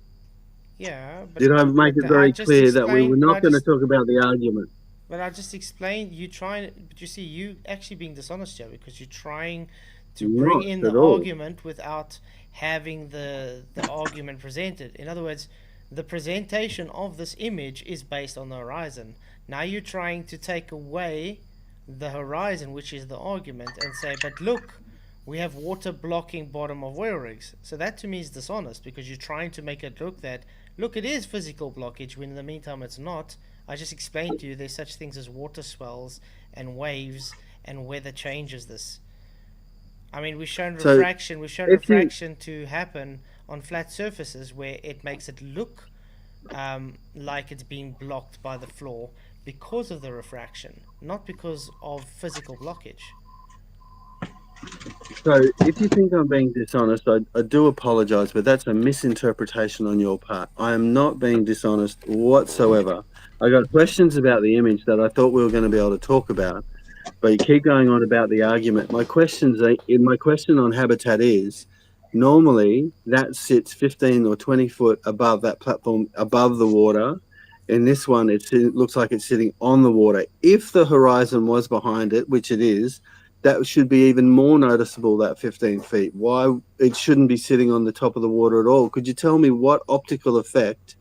Yeah. But Did I make it very clear that we were not going to talk about the argument? But I just explained you trying, but you see, you actually being dishonest here because you're trying to bring in the argument without having the argument presented. In other words, the presentation of this image is based on the horizon. Now you're trying to take away the horizon, which is the argument, and say, but look, we have water blocking bottom of oil rigs. So that to me is dishonest because you're trying to make it look that, look, it is physical blockage when in the meantime it's not. I just explained to you there's such things as water swells and waves and weather changes this. I mean, we've shown refraction. We've shown refraction to happen on flat surfaces where it makes it look like it's being blocked by the floor because of the refraction, not because of physical blockage. So if you think I'm being dishonest, I do apologize, but that's a misinterpretation on your part. I am not being dishonest whatsoever. I got questions about the image that I thought we were going to be able to talk about, but you keep going on about the argument. My question on habitat is, normally that sits 15 or 20 foot above that platform, above the water. In this one, it looks like it's sitting on the water. If the horizon was behind it, which it is, that should be even more noticeable, that 15 feet. Why it shouldn't be sitting on the top of the water at all? Could you tell me what optical effect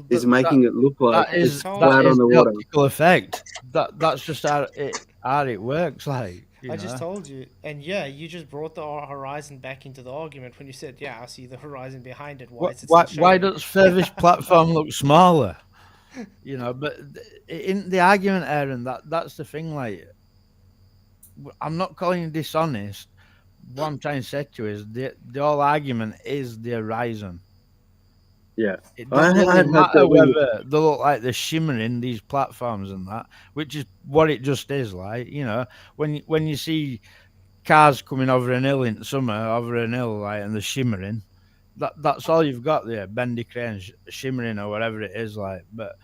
is making it look like it's flat on the water? Optical effect. That's just how it works. Like I just told you, and yeah, you just brought the horizon back into the argument when you said, "Yeah, I see the horizon behind it." Why does furthest platform look smaller? But in the argument, Aaron, that's the thing. Like, I'm not calling you dishonest. What I'm trying to say to you is the whole argument is the horizon. Yeah, it doesn't really matter whether they look like they're shimmering, these platforms and that, which is what it just is. Like, when you see cars coming over an hill in summer, over an hill, like, and they're shimmering, that's all you've got there, bendy cranes shimmering or whatever it is, like. But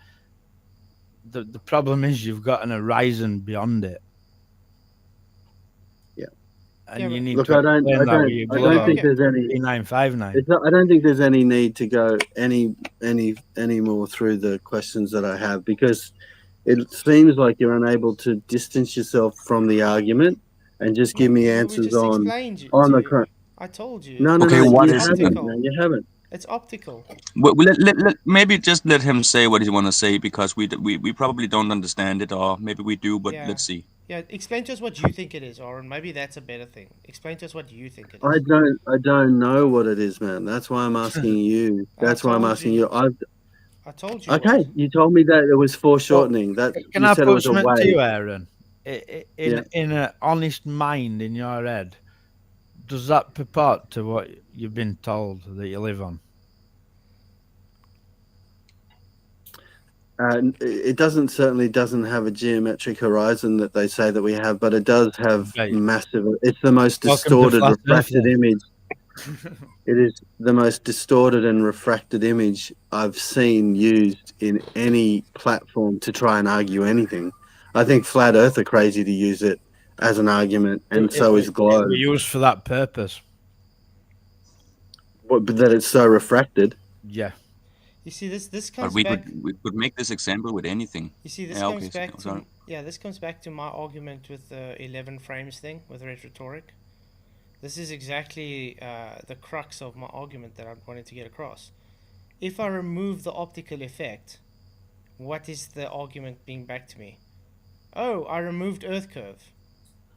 the problem is you've got an horizon beyond it. And you need look, to I don't think there's any 959. I don't think there's any need to go any more through the questions that I have, because it seems like you're unable to distance yourself from the argument and just give me We answers just explained on to the you. current. I told you. No, Okay, you what It's is it haven't. then? No, optical. you haven't. It's optical. Maybe just let him say what he want to say, because we probably don't understand it, or maybe we do, but Yeah. let's see. Yeah, explain to us what you think it is, Oren. Maybe that's a better thing. Explain to us what you think it I is. don't know what it is, man. That's why I'm asking you. I That's why I'm told asking you. you. I told you what. Okay. You told me that it was Well, foreshortening. That can you I said it put was a something to wave. you, Aaron? Yeah. In an honest mind in your head, does that purport to what you've been told that you live on? It certainly doesn't have a geometric horizon that they say that we have, but it does have Right. massive. It's the most Welcome to distorted, Flat Earth, refracted then. image. It is the most distorted and refracted image I've seen used in any platform to try and argue anything. I think Flat Earth are crazy to use it as an argument, and so is It Globe. was used for that purpose. But that it's so refracted. Yeah. You see, this But comes we back. could make this example with anything. You see, this Yeah, comes okay. back to Sorry. this comes back to my argument with the 11 frames thing with red rhetoric. This is exactly the crux of my argument that I'm wanting to get across. If I remove the optical effect, what is the argument being back to me? Oh, I removed Earth curve.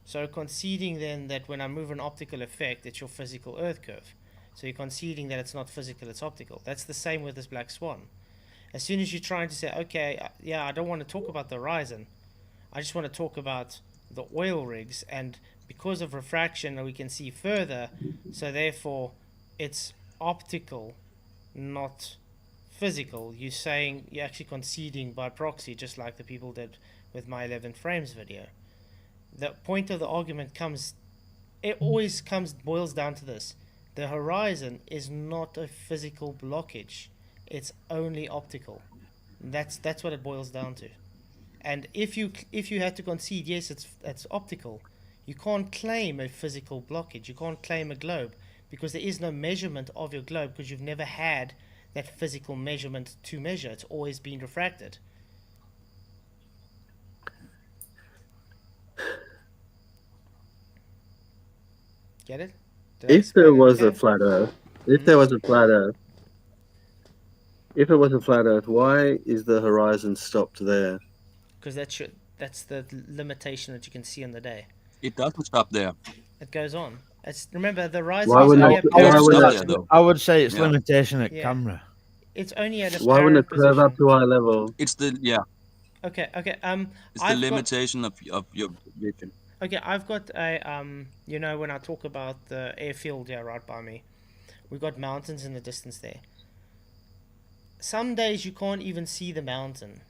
So conceding then that when I move an optical effect, it's your physical Earth curve. So you're conceding that it's not physical, it's optical. That's the same with this black swan. As soon as you're trying to say, okay, yeah, I don't want to talk about the horizon, I just want to talk about the oil rigs, and because of refraction we can see further, so therefore it's optical, not physical. You're actually conceding by proxy, just like the people did with my 11 frames video. The point of the argument boils down to this: the horizon is not a physical blockage, it's only optical. That's what it boils down to. And if you had to concede, yes, it's optical, you can't claim a physical blockage. You can't claim a globe, because there is no measurement of your globe, because you've never had that physical measurement to measure. It's always been refracted. Get it? If there was okay? a flat Earth, if there was a flat Earth, if it was a flat Earth, why is the horizon stopped there? Because that's the limitation that you can see on the day. It doesn't stop there. It goes on. Remember, the horizon Why is wouldn't only it- a why parent wouldn't it- position. though? I would say it's Yeah. limitation at Yeah. camera. It's only at a Why wouldn't it parent curve up position. to eye level? It's the Okay. It's the limitation of your vision. Okay, I've got a when I talk about the airfield here right by me, we've got mountains in the distance there. Some days you can't even see the mountain.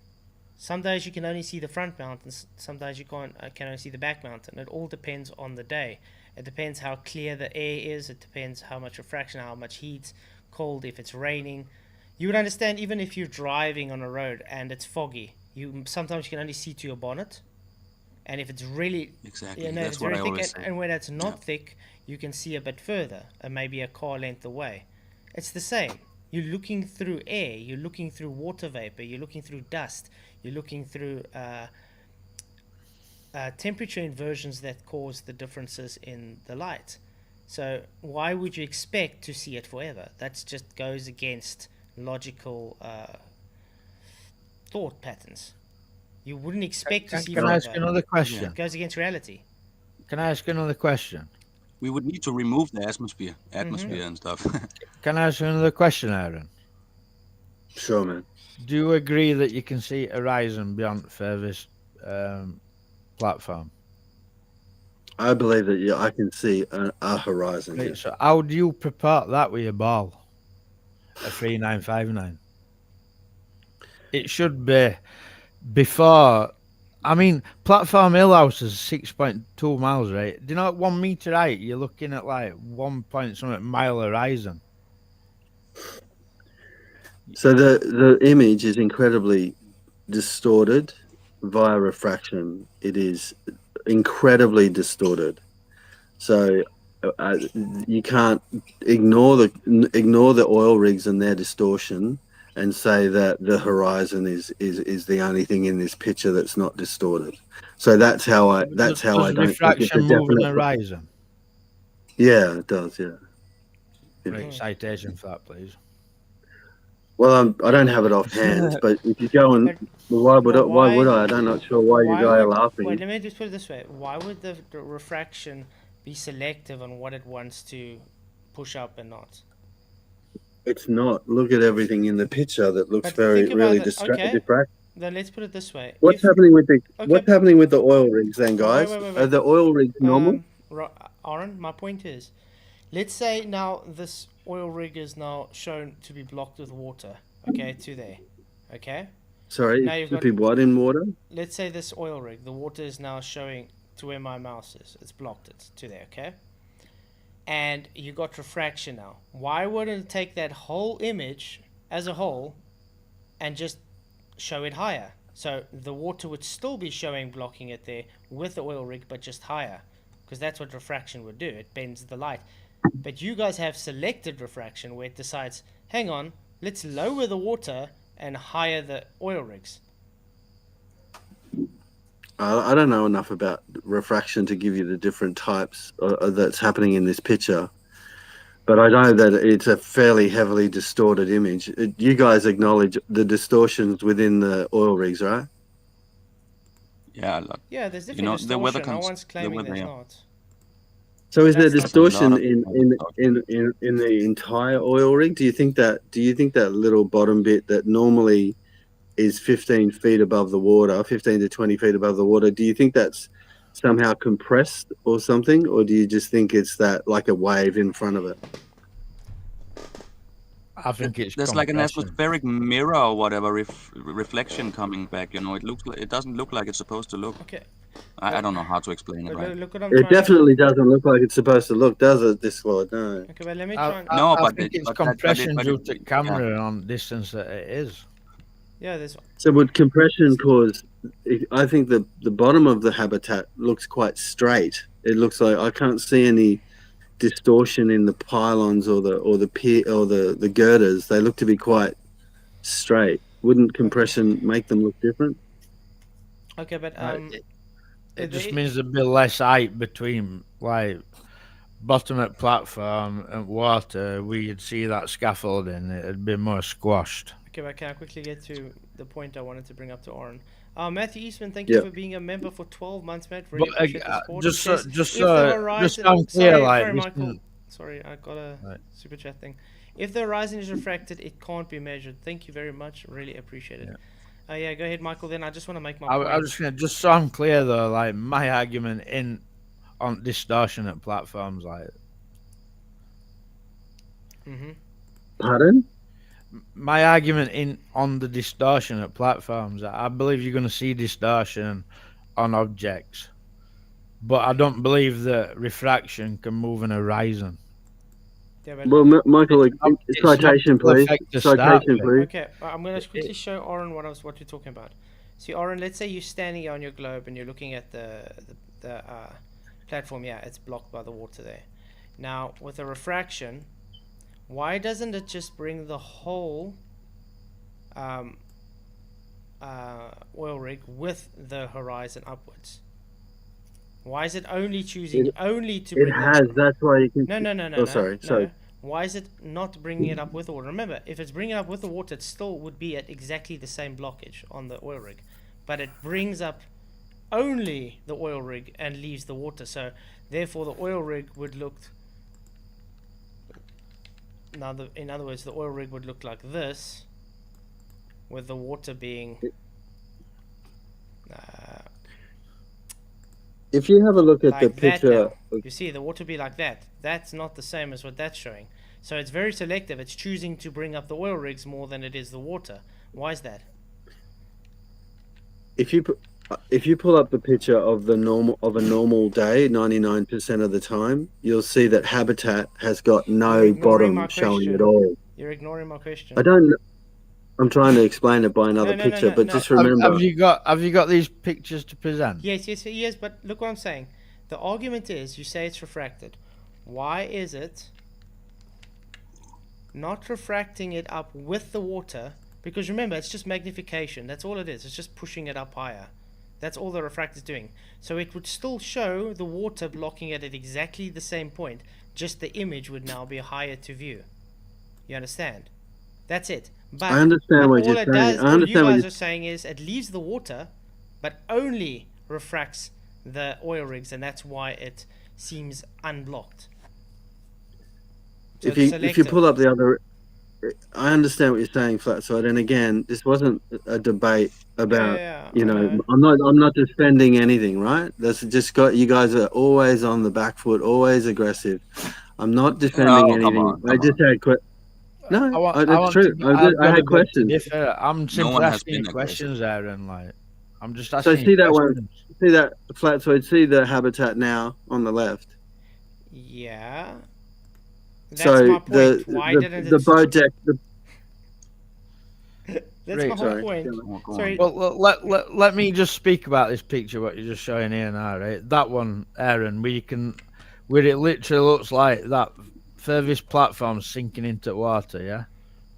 Some days you can only see the front mountains. Some days you can only see the back mountain. It all depends on the day. It depends how clear the air is. It depends how much refraction, how much heat, cold, if it's raining. You would understand even if you're driving on a road and it's foggy. Sometimes you can only see to your bonnet. And if it's really Exactly. if That's it's what very I thick, always say. and when it's not thick, you can see a bit further, maybe a car length away. It's the same. You're looking through air, you're looking through water vapor, you're looking through dust, you're looking through temperature inversions that cause the differences in the light. So why would you expect to see it forever? That just goes against logical thought patterns. You wouldn't expect to see Can forever. I ask another question? It goes against reality. Can I ask another question? We would need to remove the atmosphere and stuff. Can I ask another question, Aaron? Sure, man. Do you agree that you can see horizon beyond the furthest platform? I believe that I can see a horizon. Right, Yeah. so how do you purport that with your ball? A 3959. It should be before. I mean, platform hill house is 6.2 miles, right? Do you know at 1 meter height you're looking at like 1 point something mile horizon? So the image is incredibly distorted via refraction. It is incredibly distorted. So you can't ignore the oil rigs and their distortion and say that the horizon is the only thing in this picture that's not distorted. So that's how I Does don't think it's a refraction move an definite. horizon? Yeah, it does. Yeah. Great citation for that, please. Well, I don't have it offhand, but if you go and But- why would but why would I? I'm not sure why you guys are laughing. Wait, let me just put it this way. Why would the refraction be selective on what it wants to push up and not? It's not. Look at everything in the picture that looks But think about really it, okay. diffract. Then let's put it this way. What's If- happening with the Okay, What's happening with the oil rigs then, guys? wait. Are the oil rigs normal? Aaron, my point is, let's say now this oil rig is now shown to be blocked with water. Okay, to there. Okay. Sorry, now you've to got- be what in water? Let's say this oil rig, the water is now showing to where my mouse is. It's blocked it to there, okay? And you got refraction now. Why wouldn't it take that whole image as a whole and just show it higher? So the water would still be showing blocking it there with the oil rig, but just higher. Because that's what refraction would do. It bends the light. But you guys have selected refraction where it decides, hang on, let's lower the water and higher the oil rigs. I don't know enough about refraction to give you the different types that's happening in this picture, but I know that it's a fairly heavily distorted image. You guys acknowledge the distortions within the oil rigs, right? Yeah, a lot. Yeah, there's You different know, the weather distortion. No cons- one's the claiming weather, there's yeah. not. So is there That's- distortion There's a lot of in the entire oil rig? Do you think that little bottom bit that normally is 15 feet above the water, 15 to 20 feet above the water, do you think that's somehow compressed or something, or do you just think it's that like a wave in front of it? I think it's There's like an compression. atmospheric mirror or whatever reflection coming back. You know, it doesn't look like it's supposed to look. Okay, I don't know how to explain it, but right? look what I'm It trying to... definitely doesn't look like it's supposed to look, does it, Discord? No. Okay, but let me try and... No, I but think it- it's but that- but it- compression but due it- to yeah. camera on distance that it is. Yeah, there's... So would compression cause? I think the bottom of the habitat looks quite straight. It looks like I can't see any distortion in the pylons or the girders. They look to be quite straight. Wouldn't compression make them look different? Okay, but... It just means there'd be less height between like bottom at platform and water where you'd see that scaffolding. It'd be more squashed. Okay, but can I quickly get to the point I wanted to bring up to Oren? Matthew Eastman, thank you Yeah. for being a member for 12 months, Matt. Really But appreciate the support. just It so, says, just if the so, horizon... just so I'm clear, sorry, like sorry, this Michael. isn't- Sorry, I got a Right. super chat thing. If the horizon is refracted, it can't be measured. Thank you very much. Really appreciate it. Yeah, go ahead, Michael. Then I just want to make my point. I was just gonna, just so I'm clear though, like my argument on distortion at platforms, like Mm-hmm. Pardon? my argument on the distortion at platforms, I believe you're going to see distortion on objects, but I don't believe that refraction can move an horizon. Yeah, but... Well, Michael, It's not citation, please. perfect to start Citation, with. please. Okay, I'm going to quickly show Oren what you're talking about. See, Oren, let's say you're standing here on your globe and you're looking at the platform. Yeah, it's blocked by the water there. Now, with a refraction, why doesn't it just bring the whole oil rig with the horizon upwards? Why is it only choosing only to It bring has. That's why you can. No. Oh, sorry. No. Why is it not bringing it up with the water? Remember, if it's bringing it up with the water, it still would be at exactly the same blockage on the oil rig. But it brings up only the oil rig and leaves the water. So, therefore, the oil rig would look... Now, in other words, the oil rig would look like this, with the water being... If you have a look at like the that picture, now. You see, the water be like that. That's not the same as what that's showing. So it's very selective. It's choosing to bring up the oil rigs more than it is the water. Why is that? if you pull up the picture of a normal day, 99% of the time, you'll see that habitat has got You're no ignoring my bottom showing question. at all. You're ignoring my question. I don't. I'm trying to explain it by another No, picture, but no. just remember. Have you got these pictures to present? Yes, but look what I'm saying. The argument is, you say it's refracted. Why is it not refracting it up with the water Because remember, it's just magnification. That's all it is. It's just pushing it up higher. That's all the refractor is doing. So it would still show the water blocking it at exactly the same point. Just the image would now be higher to view. You understand? That's it. But I understand what you're all it saying. does, I all you understand what guys you're are saying is it leaves the water, but only refracts the oil rigs, and that's why it seems unblocked. So if it's you selective. pull up the other, I understand what you're saying, Flatzoid. And again, this wasn't a debate about Yeah, you I know. I'm not defending anything, right? That's just got you guys are always on the back foot, always aggressive. I'm not defending No, come anything. on, I come just on. had I no, want, I that's want to. true. I've I got to had beg to questions. differ. I'm simply one has asking you been questions, Aaron. Like, I'm just So asking you see that one, questions. see that Flatzoid, see the habitat now on the left. Yeah. That's So my point. Why didn't the it? boat deck. That's Right, my whole Sorry. point. Come on. Sorry. Well, let me just speak about this picture. What you're just showing here now, right? That one, Aaron, where it literally looks like that furthest platform sinking into water. Yeah.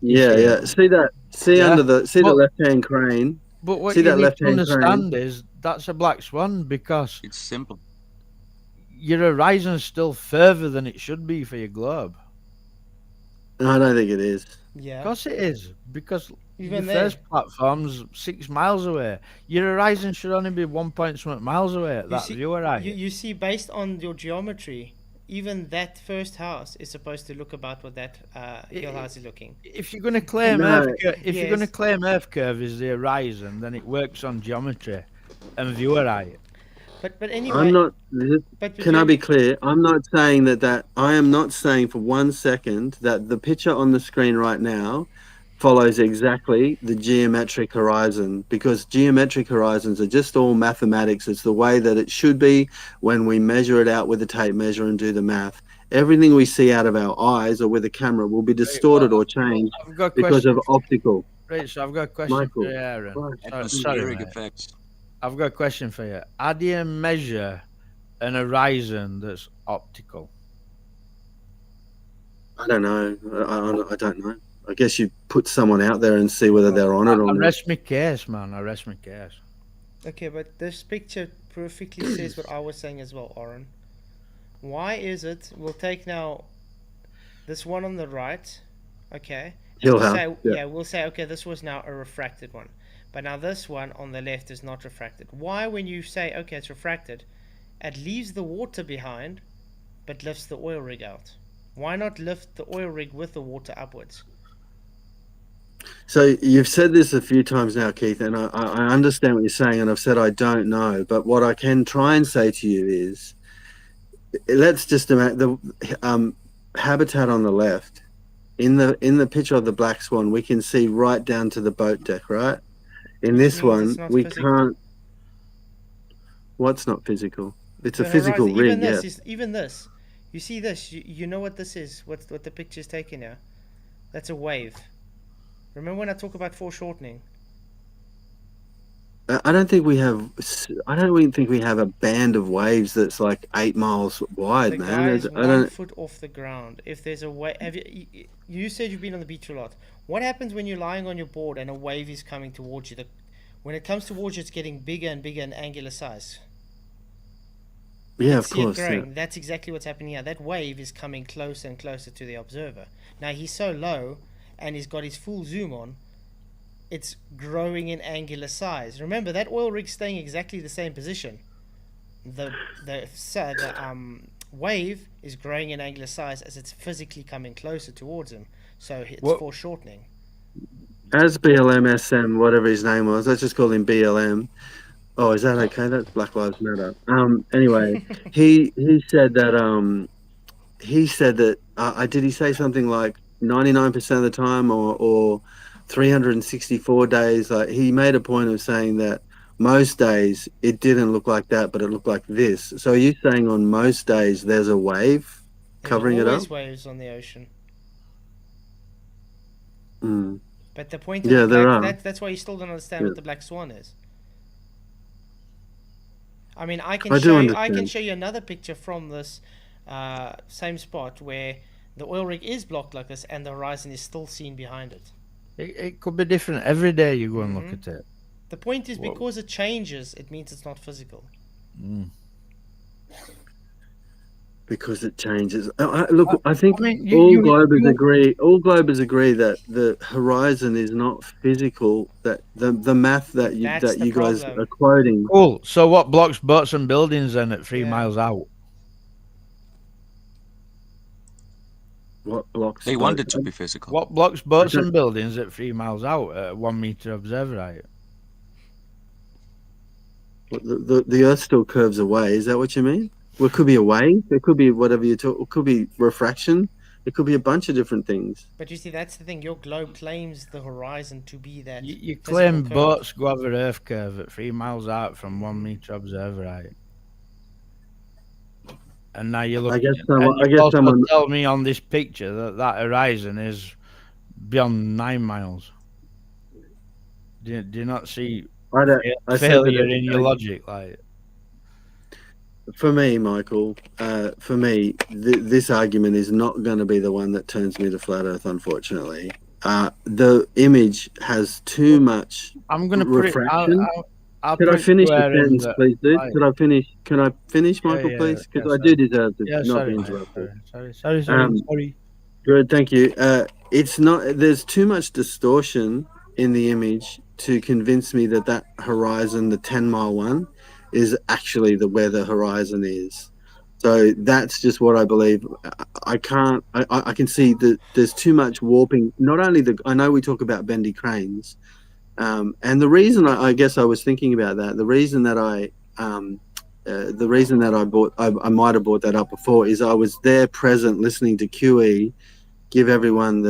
You Yeah, see yeah. it? See that? See Yeah. under the see the But left hand crane. but what See you that need to left-hand crane? understand is that's a black swan because It's simple. your horizon's still further than it should be for your globe. No, I don't think it is. Yeah. Of course it is, because Even your there. first platform's 6 miles away. Your horizon should only be 1 point something miles away at that view horizon. You see, based on your geometry, even that first house is supposed to look about what that hill house is looking. If you're going to claim No. you're going to Yes. claim Earth curve is the horizon, then it works on geometry and view horizon. But anyway. I'm not. But Can I be clear? I'm not saying that. I am not saying for 1 second that the picture on the screen right now follows exactly the geometric horizon, because geometric horizons are just all mathematics. It's the way that it should be when we measure it out with a tape measure and do the math. Everything we see out of our eyes or with a camera will be distorted or changed I've got a because question. of optical. Right, so I've got a question Michael, for you, Aaron. right. Sorry, Atmospheric mate. effects. I've got a question for you. How do you measure an horizon that's optical? I don't know. I don't know. I guess you put someone out there and see whether they're on it or I not. rest my case, man. I rest my case. Okay, but this picture perfectly says what I was saying as well, Oren. Why is it? We'll take now this one on the right. Okay. Hill We'll house. say, Yeah. we'll say, okay, this was now a refracted one. But now this one on the left is not refracted. Why, when you say, okay, it's refracted, it leaves the water behind, but lifts the oil rig out? Why not lift the oil rig with the water upwards? So you've said this a few times now, Keith, and I understand what you're saying, and I've said I don't know. But what I can try and say to you is, let's just imagine the habitat on the left. In the picture of the black swan, we can see right down to the boat deck, right? In this one, it's not we physical. can't. What's not physical? It's a The physical horizon, rig, even this yes. is, even this. You see this? You know what this is? What the picture is taking here? That's a wave. Remember when I talk about foreshortening? I don't think we have. I don't even think we have a band of waves that's like 8 miles wide, The man. guy is I 1 don't. foot off the ground. If there's a wave, you said you've been on the beach a lot. What happens when you're lying on your board and a wave is coming towards you? When it comes towards you, it's getting bigger and bigger in angular size. Yeah, of See it course. Yeah. growing. That's exactly what's happening here. That wave is coming closer and closer to the observer. Now he's so low, and he's got his full zoom on. It's growing in angular size. Remember, that oil rig's staying exactly the same position. The wave is growing in angular size as it's physically coming closer towards him. So it's foreshortening. As BLM SM, whatever his name was, let's just call him BLM. Oh, is that okay? That's Black Lives Matter. Anyway, he said that did he say something like 99% of the time or 364 days? Like, he made a point of saying that most days it didn't look like that, but it looked like this. So are you saying on most days there's a wave covering it There's up? always waves on the ocean. Mm. But the point of Yeah, the there black, are. that's why you still don't understand Yeah. what the black swan is. I mean, I I can do show understand. you another picture from this same spot where the oil rig is blocked like this and the horizon is still seen behind it. It could be different every day you go and look at it. The point is, Well- because it changes, it means it's not physical. Mm. Because it changes. Look, I think I mean, all globers agree. All globers agree that the horizon is not physical. That the math that you That's the guys problem. are quoting. Cool. So what blocks boats and buildings then at 3 Yeah. miles out? What blocks? They want it to be physical. What blocks boats Okay. and buildings at 3 miles out at 1 meter observer height? The Earth still curves away. Is that what you mean? Well, it could be a wave. It could be whatever you talk. It could be refraction. It could be a bunch of different things. But you see, that's the thing. Your globe claims the horizon to be that. You physical claim curve. boats go over Earth curve at 3 miles out from 1 meter observer height. And now you look. I guess and someone. I you guess also someone. tell me on this picture that horizon is beyond 9 miles. Do you not see I don't. I said that failure it- in your logic? Like, For me, Michael, this argument is not going to be the one that turns me to flat Earth, unfortunately. The image has too much I'm going to put it. refraction. I'll Could put I it finish to the Aaron sentence, that- please, dude? Right. Could I finish? Can I finish, Michael, yeah, please? Because yeah, I do deserve to Yeah, not sorry, be mate, interrupted. sorry. Um, Good, thank you. It's not. There's too much distortion in the image to convince me that that horizon, the 10-mile one, is actually where the horizon is. So that's just what I believe. I can't. I can see that there's too much warping. Not only I know we talk about bendy cranes, and the reason I guess I was thinking about that. The reason that I bought, I might have brought that up before, is I was there present listening to QE give everyone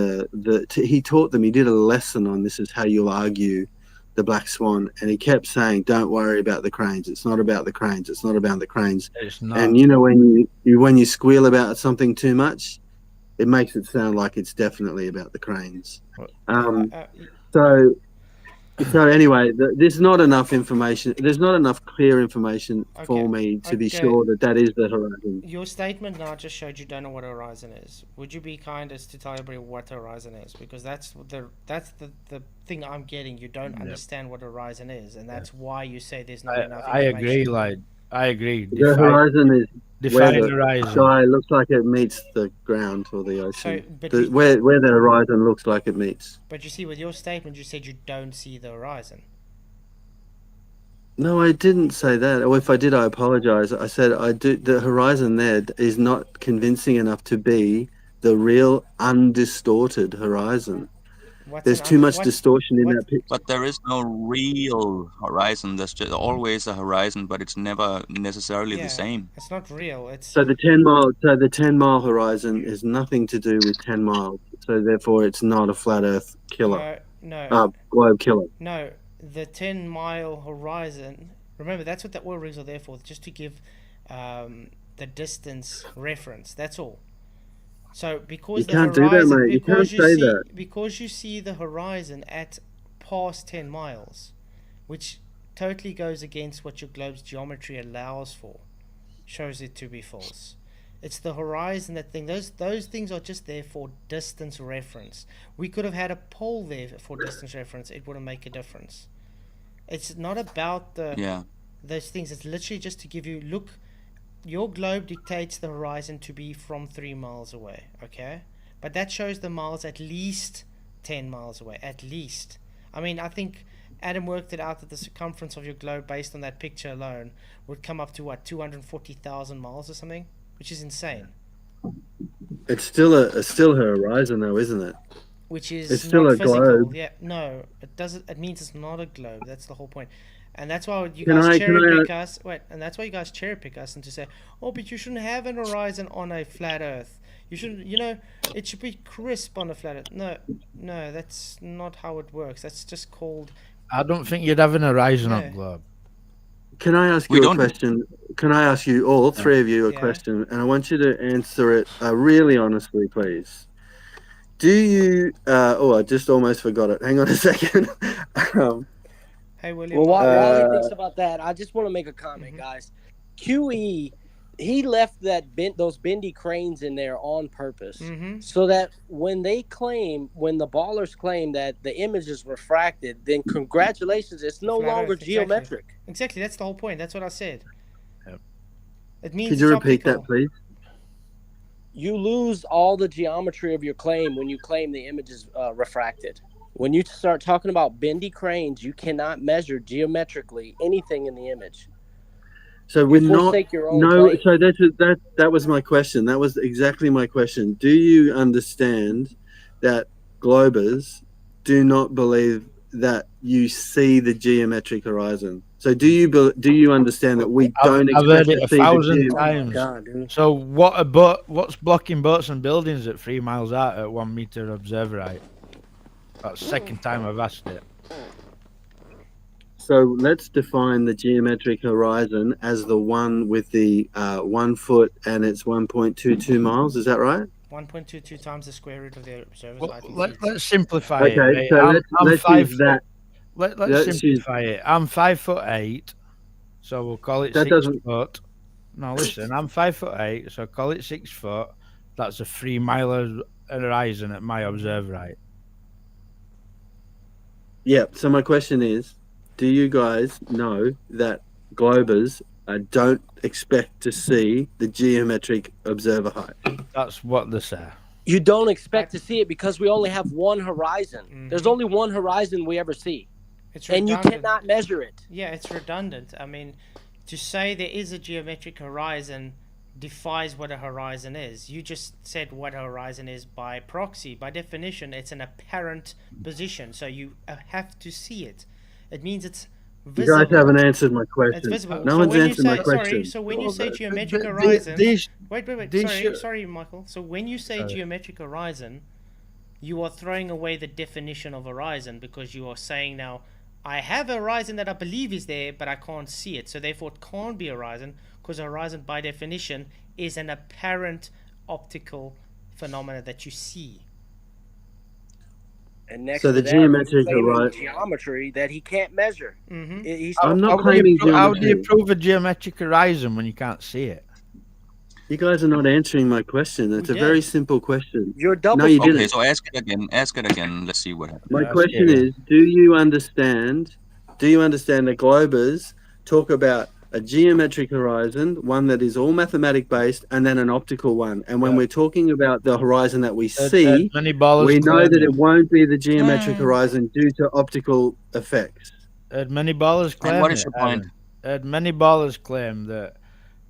he taught them, he did a lesson on this is how you'll argue the black swan, and he kept saying, don't worry about the cranes, it's not about the cranes, it's not about the cranes. It's not. And you know, when you squeal about something too much, it makes it sound like it's definitely about the cranes. So anyway, there's not enough information. There's not enough clear information for me to be sure that is the horizon. Your statement now just showed you don't know what a horizon is. Would you be kind as to tell everybody what a horizon is? Because that's the thing I'm getting. You don't understand what a horizon is, and that's why you say there's not enough information. I agree. The horizon is where Define the horizon. sky looks like it meets the ground or the ocean. So, where the horizon looks like it meets. But you see, with your statement, you said you don't see the horizon. No, I didn't say that. Or if I did, I apologize. I said I do. The horizon there is not convincing enough to be the real undistorted horizon. There's too much distortion in that picture. But there is no real horizon. There's just always a horizon, but it's never necessarily the same. It's not real. So the 10-mile horizon has nothing to do with 10 miles. So therefore, it's not a flat Earth killer. No. Globe killer. No, the 10-mile horizon. Remember, that's what the oil rigs are there for, just to give the distance reference. That's all. So because you can't do that, mate. You can't say that. Because you see the horizon at past 10 miles, which totally goes against what your globe's geometry allows for, shows it to be false. It's the horizon that thing. Those things are just there for distance reference. We could have had a pole there for distance reference. It wouldn't make a difference. It's not about those things. It's literally just to give you look. Your globe dictates the horizon to be from 3 miles away, okay? But that shows the miles at least 10 miles away, at least. I mean, I think Adam worked it out that the circumference of your globe, based on that picture alone, would come up to, 240,000 miles or something? Which is insane. It's still a horizon, though, isn't it? Which is it's still not a physical. globe. Yeah, no, it doesn't. It means it's not a globe. That's the whole point. And that's why you guys cherry pick us. Wait, and that's why you guys cherry pick us and to say, oh, but you shouldn't have an horizon on a flat Earth. You shouldn't, it should be crisp on a flat Earth. No, that's not how it works. That's just called. I don't think you'd have an horizon on globe. Can I ask you a question? Can I ask you all three of you a question, and I want you to answer it really honestly, please. Do you? I just almost forgot it. Hang on a second. Hey, William. Well, while he thinks about that, I just want to make a comment, guys. QE he left those bendy cranes in there on purpose, Mm-hmm. so that when the ballers claim that the image is refracted, then congratulations, it's no Flat longer Earth, exactly. geometric. Exactly, that's the whole point. That's what I said. Yep. It means Could it's you repeat optical. that, please? You lose all the geometry of your claim when you claim the image is refracted. When you start talking about bendy cranes, you cannot measure geometrically anything in the image. So You we're not. forsake your own No. claim. So that was my question. That was exactly my question. Do you understand that Globers do not believe that you see the geometric horizon? So do you understand that we don't I've heard expect it to a see the thousand Oh my times. God, dude. So what's blocking boats and buildings at 3 miles out at 1 meter observer height? That's the second time I've asked it. So let's define the geometric horizon as the one with the 1 foot and it's 1.22 miles. Is that right? 1.22 times the square root of the observer's height in feet. Let's simplify it. Okay, Mate. so I'm let's 5 use that. Let's let's use- simplify it. I'm 5'8", so we'll call it That 6 doesn't- foot. No, listen, I'm 5'8", so call it 6 foot. That's a 3 mile horizon at my observer height. Yeah. So my question is, do you guys know that Globers don't expect to see the geometric observer height? That's what they say. You don't expect to see it because we only have one horizon. There's only one horizon we ever see. It's And you redundant. cannot measure it. Yeah, it's redundant. I mean, to say there is a geometric horizon defies what a horizon is. You just said what a horizon is by proxy. By definition, it's an apparent position, so you have to see it. It means it's You visible. guys haven't answered my It's question. visible. No so one's when you answered say, my question. Sorry, so when you say geometric The- horizon... these- Wait. these Sorry, Michael. So when you say geometric horizon, you are throwing away the definition of horizon because you are saying now, I have a horizon that I believe is there, but I can't see it. So therefore, it can't be a horizon because a horizon, by definition, is an apparent optical phenomena that you see. And next So to the that, geometric he's claiming horizon- geometry that he can't measure. Mm-hmm. He's I'm not How do claiming you how do you geometry. prove a geometric horizon when you can't see it? You guys are not answering my question. It's a did. very simple question. You're double. No, you Okay, didn't. so ask it again. Ask it again. Let's see what happens. My Yeah, question okay. is, do you understand that Globers talk about a geometric horizon, one that is all mathematic based, and then an optical one? And when Yeah. we're talking about the horizon that we see, Many ballers we know claim that it. it won't be the geometric horizon due to optical effects. Many ballers claim And what is it, your point? Aaron. Many ballers claim that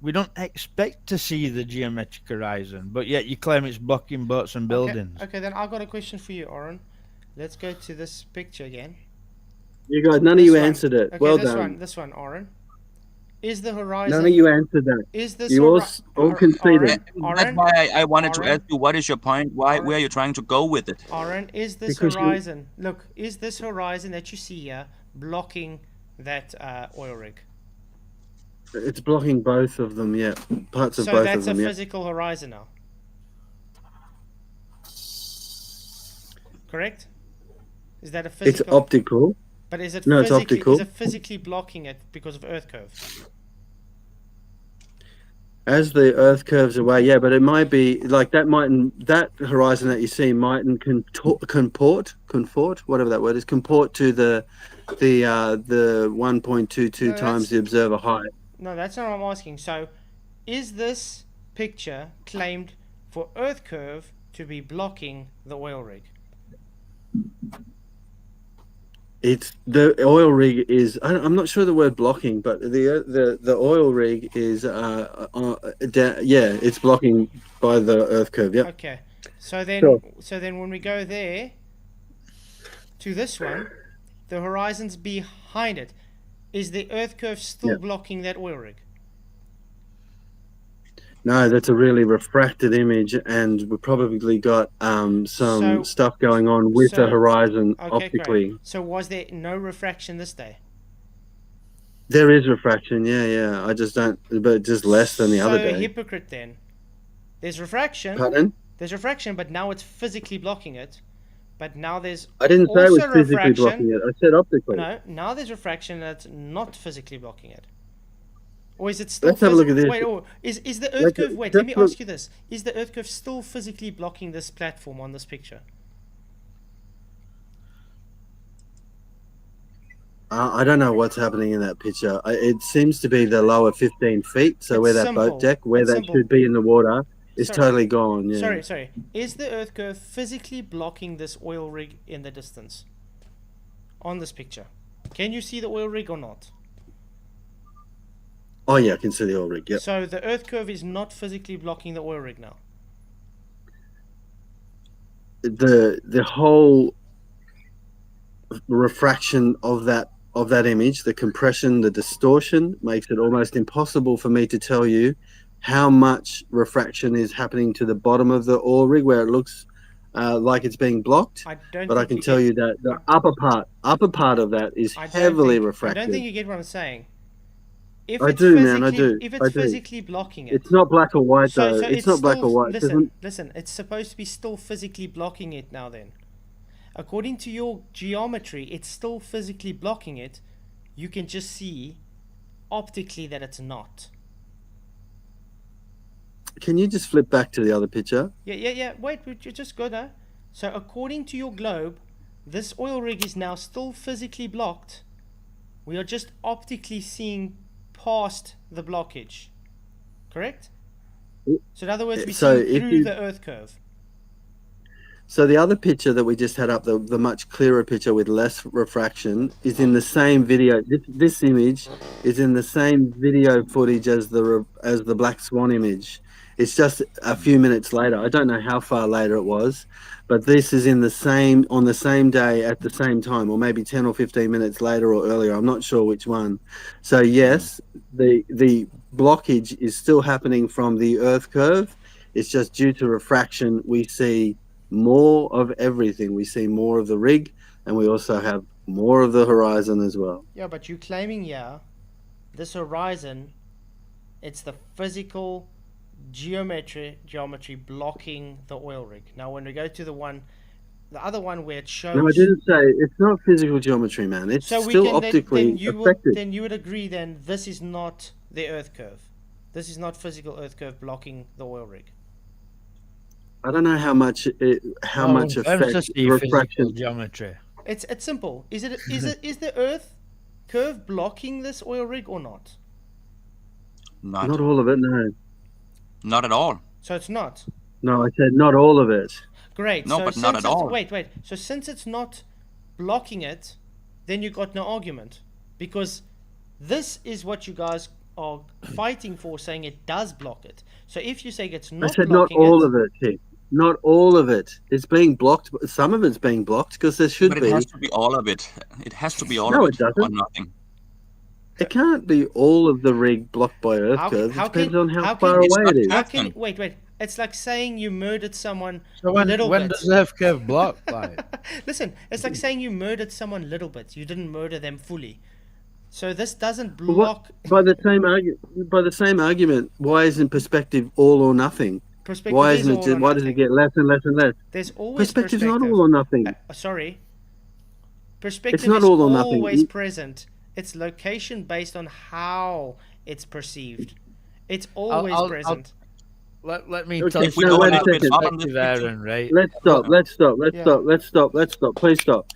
we don't expect to see the geometric horizon, but yet you claim it's blocking boats and buildings. Okay, then I've got a question for you, Oren. Let's go to this picture again. You guys, none of This you one. answered it. Okay, Well this done. This one, Oren. Is the horizon... None of you answered that. Is this You all conceded. That's why I wanted to Oren? ask you, what is your point? Where Oren? are you trying to go with it? Oren, is this Because you- horizon... Look, is this horizon that you see here blocking that oil rig? It's blocking both of them, yeah. Parts of So both that's of them, a yeah. physical horizon now. Correct? Is that a It's physical... optical. But is it No, it's physically... optical. Is it physically blocking it because of earth curve? As the Earth curves away, yeah, but it might be like that horizon that you see mightn't comport, whatever that word is, comport to the 1.22 No, times that's- the observer height. No, that's not what I'm asking. So, is this picture claimed for earth curve to be blocking the oil rig? It's the oil rig is. I'm not sure the word blocking, but the oil rig is. It's blocking by the Earth curve. Yep. Okay. So then, Sure. when we go there to this one, the horizon's behind it. Is the earth curve still Yeah. blocking that oil rig? No, that's a really refracted image, and we've probably got some So- stuff going on with so- the horizon Okay, optically. great. So was there no refraction this day? There is refraction, yeah. I just don't, but just less than the other So day. hypocrite then. There's refraction. Pardon? There's refraction, but now it's physically blocking it. But now there's I didn't say it was also physically refraction. blocking it. I said optically. No, now there's refraction that's not physically blocking it. Or is it still? Let's have a look at this. Wait, is the Earth Let's- curve? Wait, let's let me look- ask you this: is the Earth curve still physically blocking this platform on this picture? I don't know what's happening in that picture. It seems to be the lower 15 feet. So It's where that simple. boat deck, where It's that simple. should be in the water, is Sorry. totally gone. Yeah. Sorry. Is the Earth curve physically blocking this oil rig in the distance? On this picture, can you see the oil rig or not? Oh yeah, I can see the oil rig. Yep. So the Earth curve is not physically blocking the oil rig now. The whole refraction of that image, the compression, the distortion, makes it almost impossible for me to tell you how much refraction is happening to the bottom of the oil rig where it looks like it's being blocked. I don't. But I think can you tell get- you that the upper part of that is I don't heavily think- I refracted. don't think you get what I'm saying. If I it's do, man, I physically- do, If I it's do. physically blocking it, It's not black or white though. so It's not black still- or white. It doesn't- Listen. It's supposed to be still physically blocking it now. Then, according to your geometry, it's still physically blocking it. You can just see optically that it's not. Can you just flip back to the other picture? Yeah. Wait, you just go there. So according to your globe, this oil rig is now still physically blocked. We are just optically seeing past the blockage. Correct? So in other words, we're So seeing if through you- the Earth curve. So the other picture that we just had up, the much clearer picture with less refraction, is in the same video. This image is in the same video footage as the Black Swan image. It's just a few minutes later. I don't know how far later it was, but this is on the same day at the same time, or maybe 10 or 15 minutes later or earlier. I'm not sure which one. So yes, the blockage is still happening from the Earth curve. It's just due to refraction. We see more of everything. We see more of the rig, and we also have more of the horizon as well. Yeah, but you're claiming this horizon, it's the physical geometry blocking the oil rig. Now when we go to the other one where it shows. No, I didn't say it's not physical geometry, man. It's So we still can optically then you affected. would agree then this is not the Earth curve. This is not physical Earth curve blocking the oil rig. I don't know how much Emphasis affects physical refraction. geometry. It's simple. Is the Earth curve blocking this oil rig or not? Not all of it, no. Not at all. So it's not. No, I said not all of it. Great. No, so but not since at all. Wait. So since it's not blocking it, then you got no argument, because this is what you guys are fighting for, saying it does block it. So if you say it's I not said not blocking all it, of it, Chief. Not all of it. It's being blocked. Some of it's being blocked because there should But be. it has to be all of it. It has to be all No, of it it or doesn't. nothing. It can't be all of the rig blocked by Earth How curves. can- It depends on how how far can- It's away not it is. how Captain. can wait? It's like saying you murdered someone So a when little bit. does Earth curve block? Like, Listen, it's like saying you murdered someone little bit. You didn't murder them fully. So this doesn't But block by the same argument, why isn't perspective all or nothing? perspective. Why is isn't it? all or Why does it nothing. get less and less and less? There's always Perspective's perspective. not all or nothing. Sorry. Perspective not is all or nothing. always present. It's location based on how it's perceived. It's always I'll- present. let me Okay, touch so on wait a that second. perspective, Aaron, right? Let's stop. Let's stop. Let's Yeah. stop. Let's stop. Let's stop. Please stop.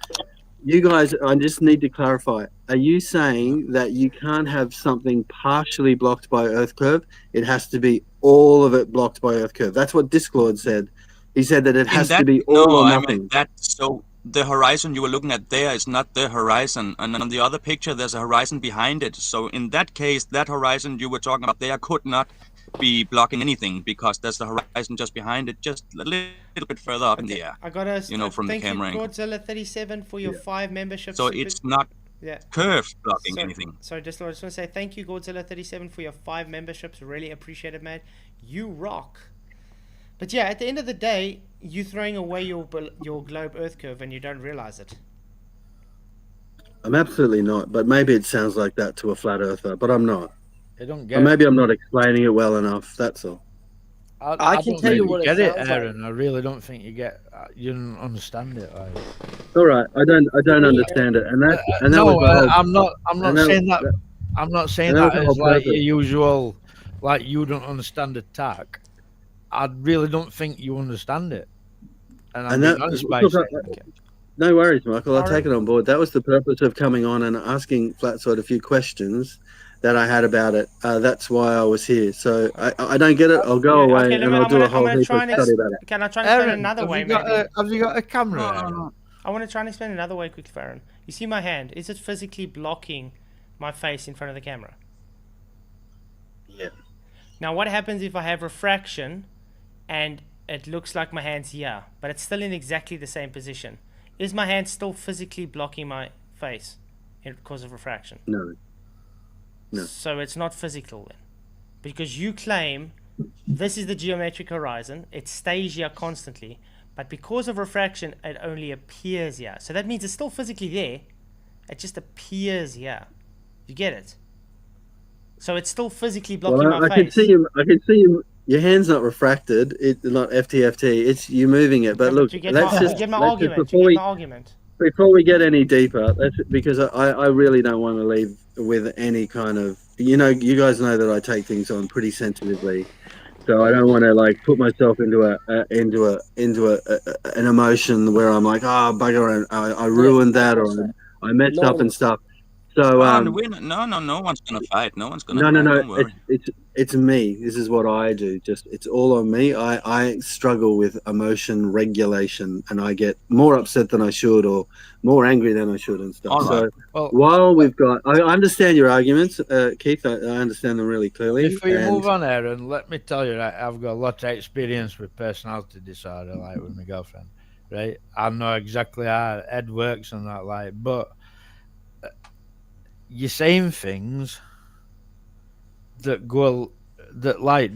You guys, I just need to clarify. Are you saying that you can't have something partially blocked by Earth curve? It has to be all of it blocked by Earth curve. That's what Discord said. He said that it has to be all no, or I nothing. mean that. So the horizon you were looking at there is not the horizon, and on the other picture there's a horizon behind it. So in that case, that horizon you were talking about there could not be blocking anything because there's the horizon just behind it, just a little bit further up in the air. I gotta from the thank camera you, angle. Godzilla 37, for your 5 memberships. So it's not yeah. curved blocking So- anything. So I just want to say thank you, Godzilla 37, for your 5 memberships. Really appreciate it, man. You rock. But yeah, at the end of the day, you're throwing away your globe Earth curve and you don't realize it. I'm absolutely not. But maybe it sounds like that to a flat earther. But I'm not. I don't Or get. maybe I'm not explaining it well enough. That's all. I can don't tell you think what it get it, sounds like. Aaron. I really don't think you get. You don't understand it. Like. All right. I don't understand it. And that No, was the whole- I'm not. I'm not and that- saying that. I'm not saying And that was that the as whole like your purpose. usual, like you don't understand attack. I really don't think you understand it, and I'm And being that, honest by look, saying. no worries, Michael. I'll All right. take it on board. That was the purpose of coming on and asking Flatzoid a few questions that I had about it. That's why I was here. So I don't get it. I'll go Yeah, away okay, and I'll do a I'm whole gonna heap of try and study about it. can I try and explain it Aaron, another have way you got maybe? a camera, Aaron? I want to try and explain another way quickly for Aaron. You see my hand? Is it physically blocking my face in front of the camera? Yeah. Now, what happens if I have refraction and it looks like my hand's here, but it's still in exactly the same position? Is my hand still physically blocking my face because of refraction? No. No. So it's not physical then. Because you claim this is the geometric horizon, it stays here constantly, but because of refraction, it only appears here. So that means it's still physically there, it just appears here. You get it? So it's still physically blocking Well, my I can face. see you. I can see you. Your hand's not refracted. It's not FTFT. It's you moving it. But No, look, but you get let's my, just you get my let's just argument. You get my argument. before we get any deeper, because I really don't want to leave with any kind of, you guys know that I take things on pretty sensitively, so I don't want to like put myself into an emotion where I'm like, oh bugger, and I ruined that, or I messed up and stuff. So Oh, no one's gonna fight. No one's gonna no, fight. no. Don't worry. It's me. This is what I do. Just it's all on me. I struggle with emotion regulation, and I get more upset than I should, or more angry than I should, and stuff. All right. So Well, while we've got, I understand your arguments, Keith. I understand them really clearly. before you and move on, Aaron, let me tell you, right, I've got a lot of experience with personality disorder, like with my girlfriend, right? I know exactly how Ed works and that, like, but you're saying things that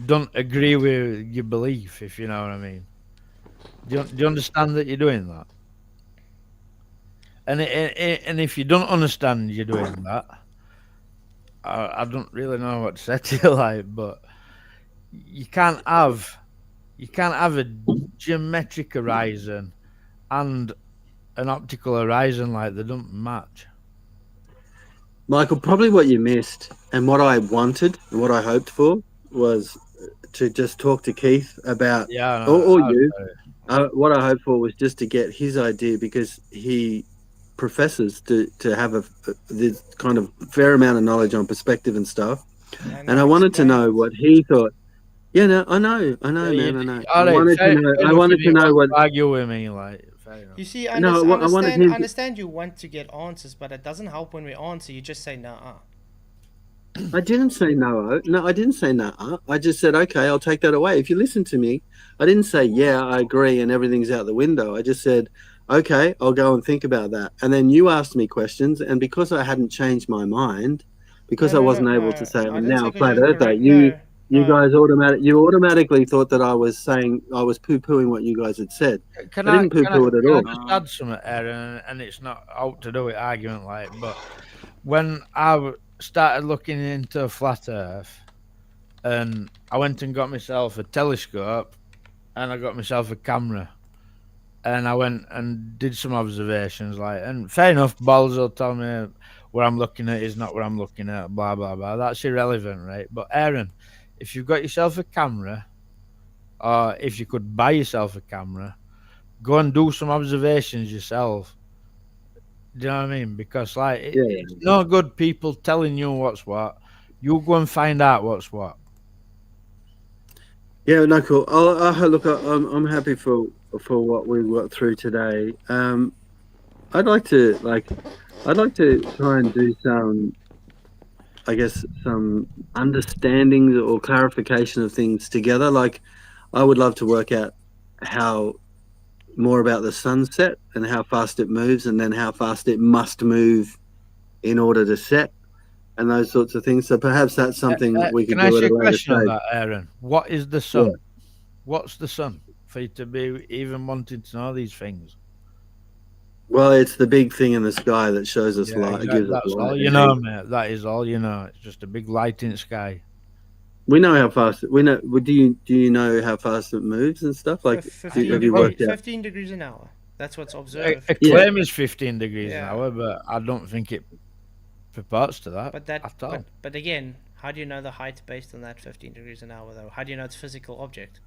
don't agree with your belief, if you know what I mean. Do you understand that you're doing that? And if you don't understand you're doing that, I don't really know what to say to you, like, but you can't have a geometric horizon and an optical horizon, like, they don't match. Michael, probably what you missed, and what I wanted, and what I hoped for, was to just talk to Keith about, Yeah, or you. What I hoped for was just to get his idea, because he professes to have this kind of fair amount of knowledge on perspective and stuff. And I wanted to know what he thought. Yeah, no, I know, man, I know. All right, I wanted to know what. Argue with me, like. You see, I No, I wanted him to- understand you want to get answers, but it doesn't help when we answer. You just say, nah. I didn't say no. No, I didn't say no. I just said, okay, I'll take that away. If you listen to me, I didn't say, yeah, I agree and everything's out the window. I just said, okay, I'll go and think about that. And then you asked me questions, and because I hadn't changed my mind, because I wasn't able to say I'm now a flat earther, you guys automatically thought that I was poo-pooing what you guys had said. I didn't poo-poo it at all. Just add something, Aaron, and it's not out to do with argument, like, but when I started looking into flat Earth, and I went and got myself a telescope, and I got myself a camera, and I went and did some observations, like, and fair enough, balls will tell me what I'm looking at is not what I'm looking at, blah blah blah. That's irrelevant, right? But Aaron, if you've got yourself a camera, or if you could buy yourself a camera, go and do some observations yourself. Do you know what I mean? Because, like, it's no good people telling you what's what. You go and find out what's what. Yeah, no, cool. Look, I'm happy for what we got through today. I'd like to try and do some, I guess, some understandings or clarification of things together. Like, I would love to work out more about the sunset and how fast it moves, and then how fast it must move in order to set, and those sorts of things. So perhaps that's something we could do at a later stage. Can I ask you a question on that, Aaron? What is the sun? Yeah. What's the sun for you to be even wanting to know these things? Well, it's the big thing in the sky that shows us light. Exactly. Gives us That's light. all you know, mate. That is all you know. It's just a big light in the sky. We know how fast. We know. Do you know how fast it moves and stuff? Like, 15 have you worked out? 15 degrees an hour. That's what's observed. A claim is 15 degrees an hour, but I don't think it purports to that. But that, at all. but again, how do you know the height based on that 15 degrees an hour though? How do you know it's a physical object?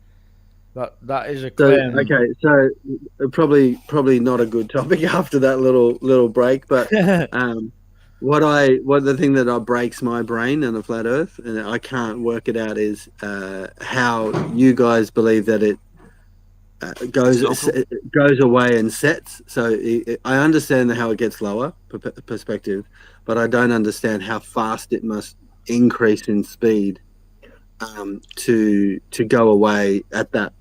That is a So claim. okay, so probably not a good topic after that little break, but what the thing that breaks my brain in a flat Earth, and I can't work it out, is how you guys believe that it goes away and sets. So I understand how it gets lower perspective, but I don't understand how fast it must increase in speed to go away at that,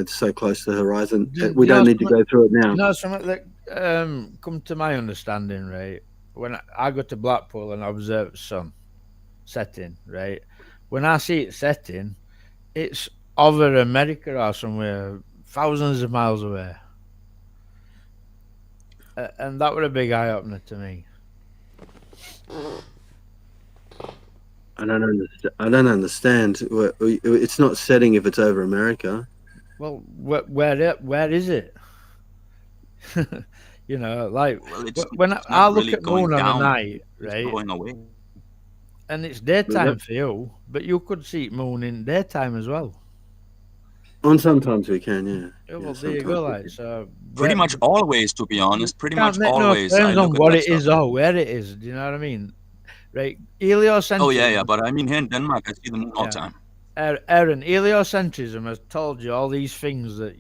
so close to the horizon. We don't need to go through it now. No, something that come to my understanding, right? When I go to Blackpool and observe the sun setting, right? When I see it setting, it's over America or somewhere, thousands of miles away. And that was a big eye opener to me. I don't understand. It's not setting if it's over America. Well, where is it? Like when I look really at moon going on a down. night, It's right? going away. And it's daytime for you, but you could see moon in daytime as well. On sometimes we can, yeah. Yeah, well, there you go, like so. Pretty much always, to be honest. Pretty Can't much make always. no I claims look on at what that it stuff. is or where it is. Do you know what I mean? Right, heliocentrism. Oh yeah. But I mean, here in Denmark, I see the moon all the time. Aaron, heliocentrism has told you all these things that,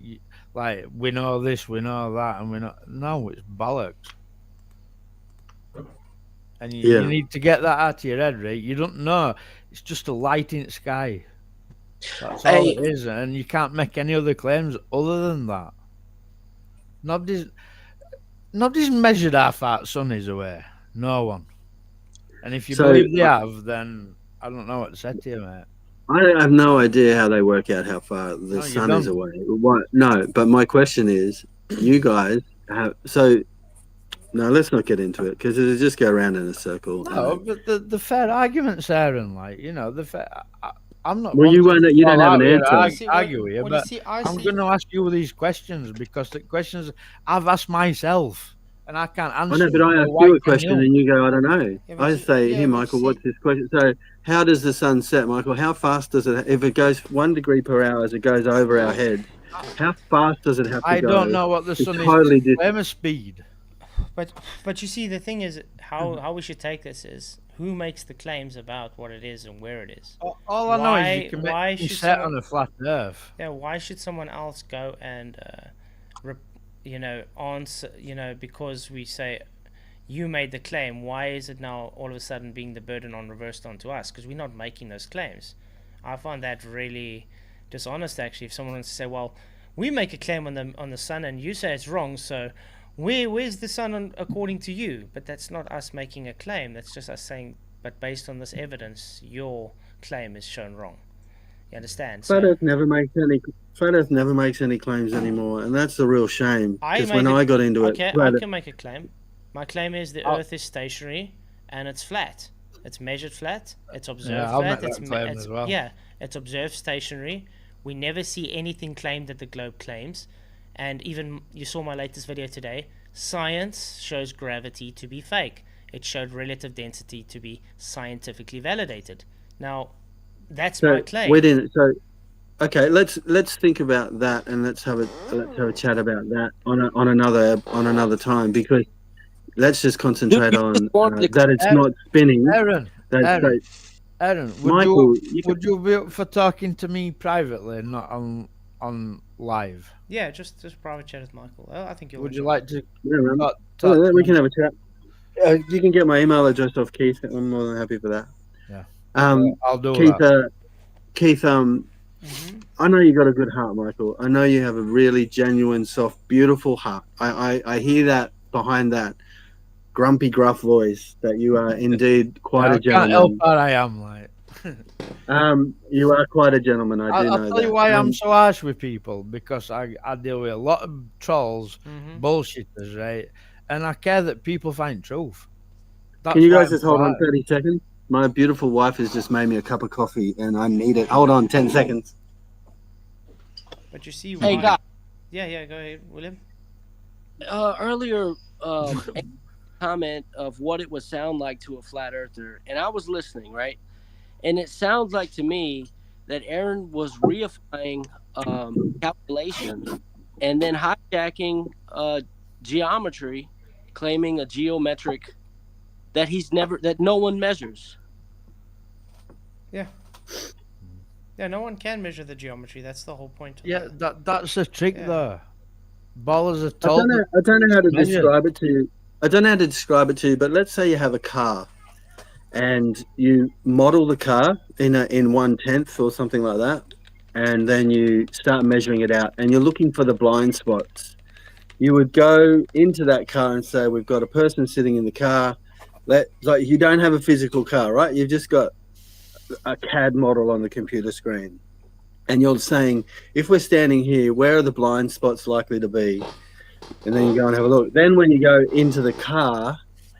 like, we know this, we know that, and we know. No, it's bollocks. And you need to get that out of your head, right? You don't know. It's just a light in the sky. That's all it is, and you can't make any other claims other than that. Nobody's measured how far the sun is away. No one. And if you believe they have, then I don't know what to say to you, mate. I have no idea how they work out how far the sun is away. What? No, but my question is, you guys have No, let's not get into it because it'll just go around in a circle. No, but the fair arguments, Aaron, I'm not. Well, you don't have an answer. Argue with you, but I'm going to ask you these questions because the questions I've asked myself and I can't answer. I know, but I ask you a question and you go, I don't know. I say, hey, Michael, what's this question? So, how does the sun set, Michael? How fast does it? If it goes 1 degree per hour as it goes over our head, how fast does it have to go? I don't know what the sun totally is. Same speed. But you see, the thing is, how we should take this is who makes the claims about what it is and where it is. All I know is you can make set on a flat Earth. Yeah, why should someone else go and answer? Because we say you made the claim. Why is it now all of a sudden being the burden reversed onto us? Because we're not making those claims. I find that really dishonest. Actually, if someone wants to say, well, we make a claim on the sun and you say it's wrong, so. Where's the sun according to you? But that's not us making a claim. That's just us saying, but based on this evidence, your claim is shown wrong. You understand? Flat Earth never makes any claims anymore, and that's a real shame. Because when I got into it, I can make a claim. My claim is the Earth is stationary and it's flat. It's measured flat. It's observed flat. It's observed stationary. We never see anything claimed that the globe claims. And even, you saw my latest video today, science shows gravity to be fake. It showed relative density to be scientifically validated. Now, that's my claim. Okay, let's think about that, and let's have a chat about that on another time, because let's just concentrate on that it's not spinning. Aaron, Michael, would you be up for talking to me privately, not on live? Yeah, just private chat with Michael. I think you'll. Would you like to? Yeah, we can have a chat. You can get my email address off Keith. I'm more than happy for that. Yeah. I'll do that. Keith, I know you got a good heart, Michael. I know you have a really genuine, soft, beautiful heart. I hear that behind that grumpy, gruff voice that you are indeed quite a gentleman. I can't help what I am like. You are quite a gentleman. I'll tell you why I'm so harsh with people, because I deal with a lot of trolls, bullshitters, right? And I care that people find truth. Can you guys just hold on 30 seconds? My beautiful wife has just made me a cup of coffee and I need it. Hold on 10 seconds. But you see, guys. Yeah, go ahead, William. Earlier, comment of what it would sound like to a flat earther, and I was listening, right? And it sounds like to me that Aaron was reifying calculation and then hijacking geometry, claiming a geometric that no one measures. Yeah. Yeah, no one can measure the geometry. That's the whole point of Yeah, that. that's the trick Yeah. though. Ballers are I told. don't know how to measure. describe it to you. I don't know how to describe it to you, but let's say you have a car and you model the car in 1/10 or something like that, and then you start measuring it out and you're looking for the blind spots. You would go into that car and say, we've got a person sitting in the car. Like you don't have a physical car, right? You've just got a CAD model on the computer screen. And you're saying, if we're standing here, where are the blind spots likely to be? And then you go and have a look. Then when you go into the car,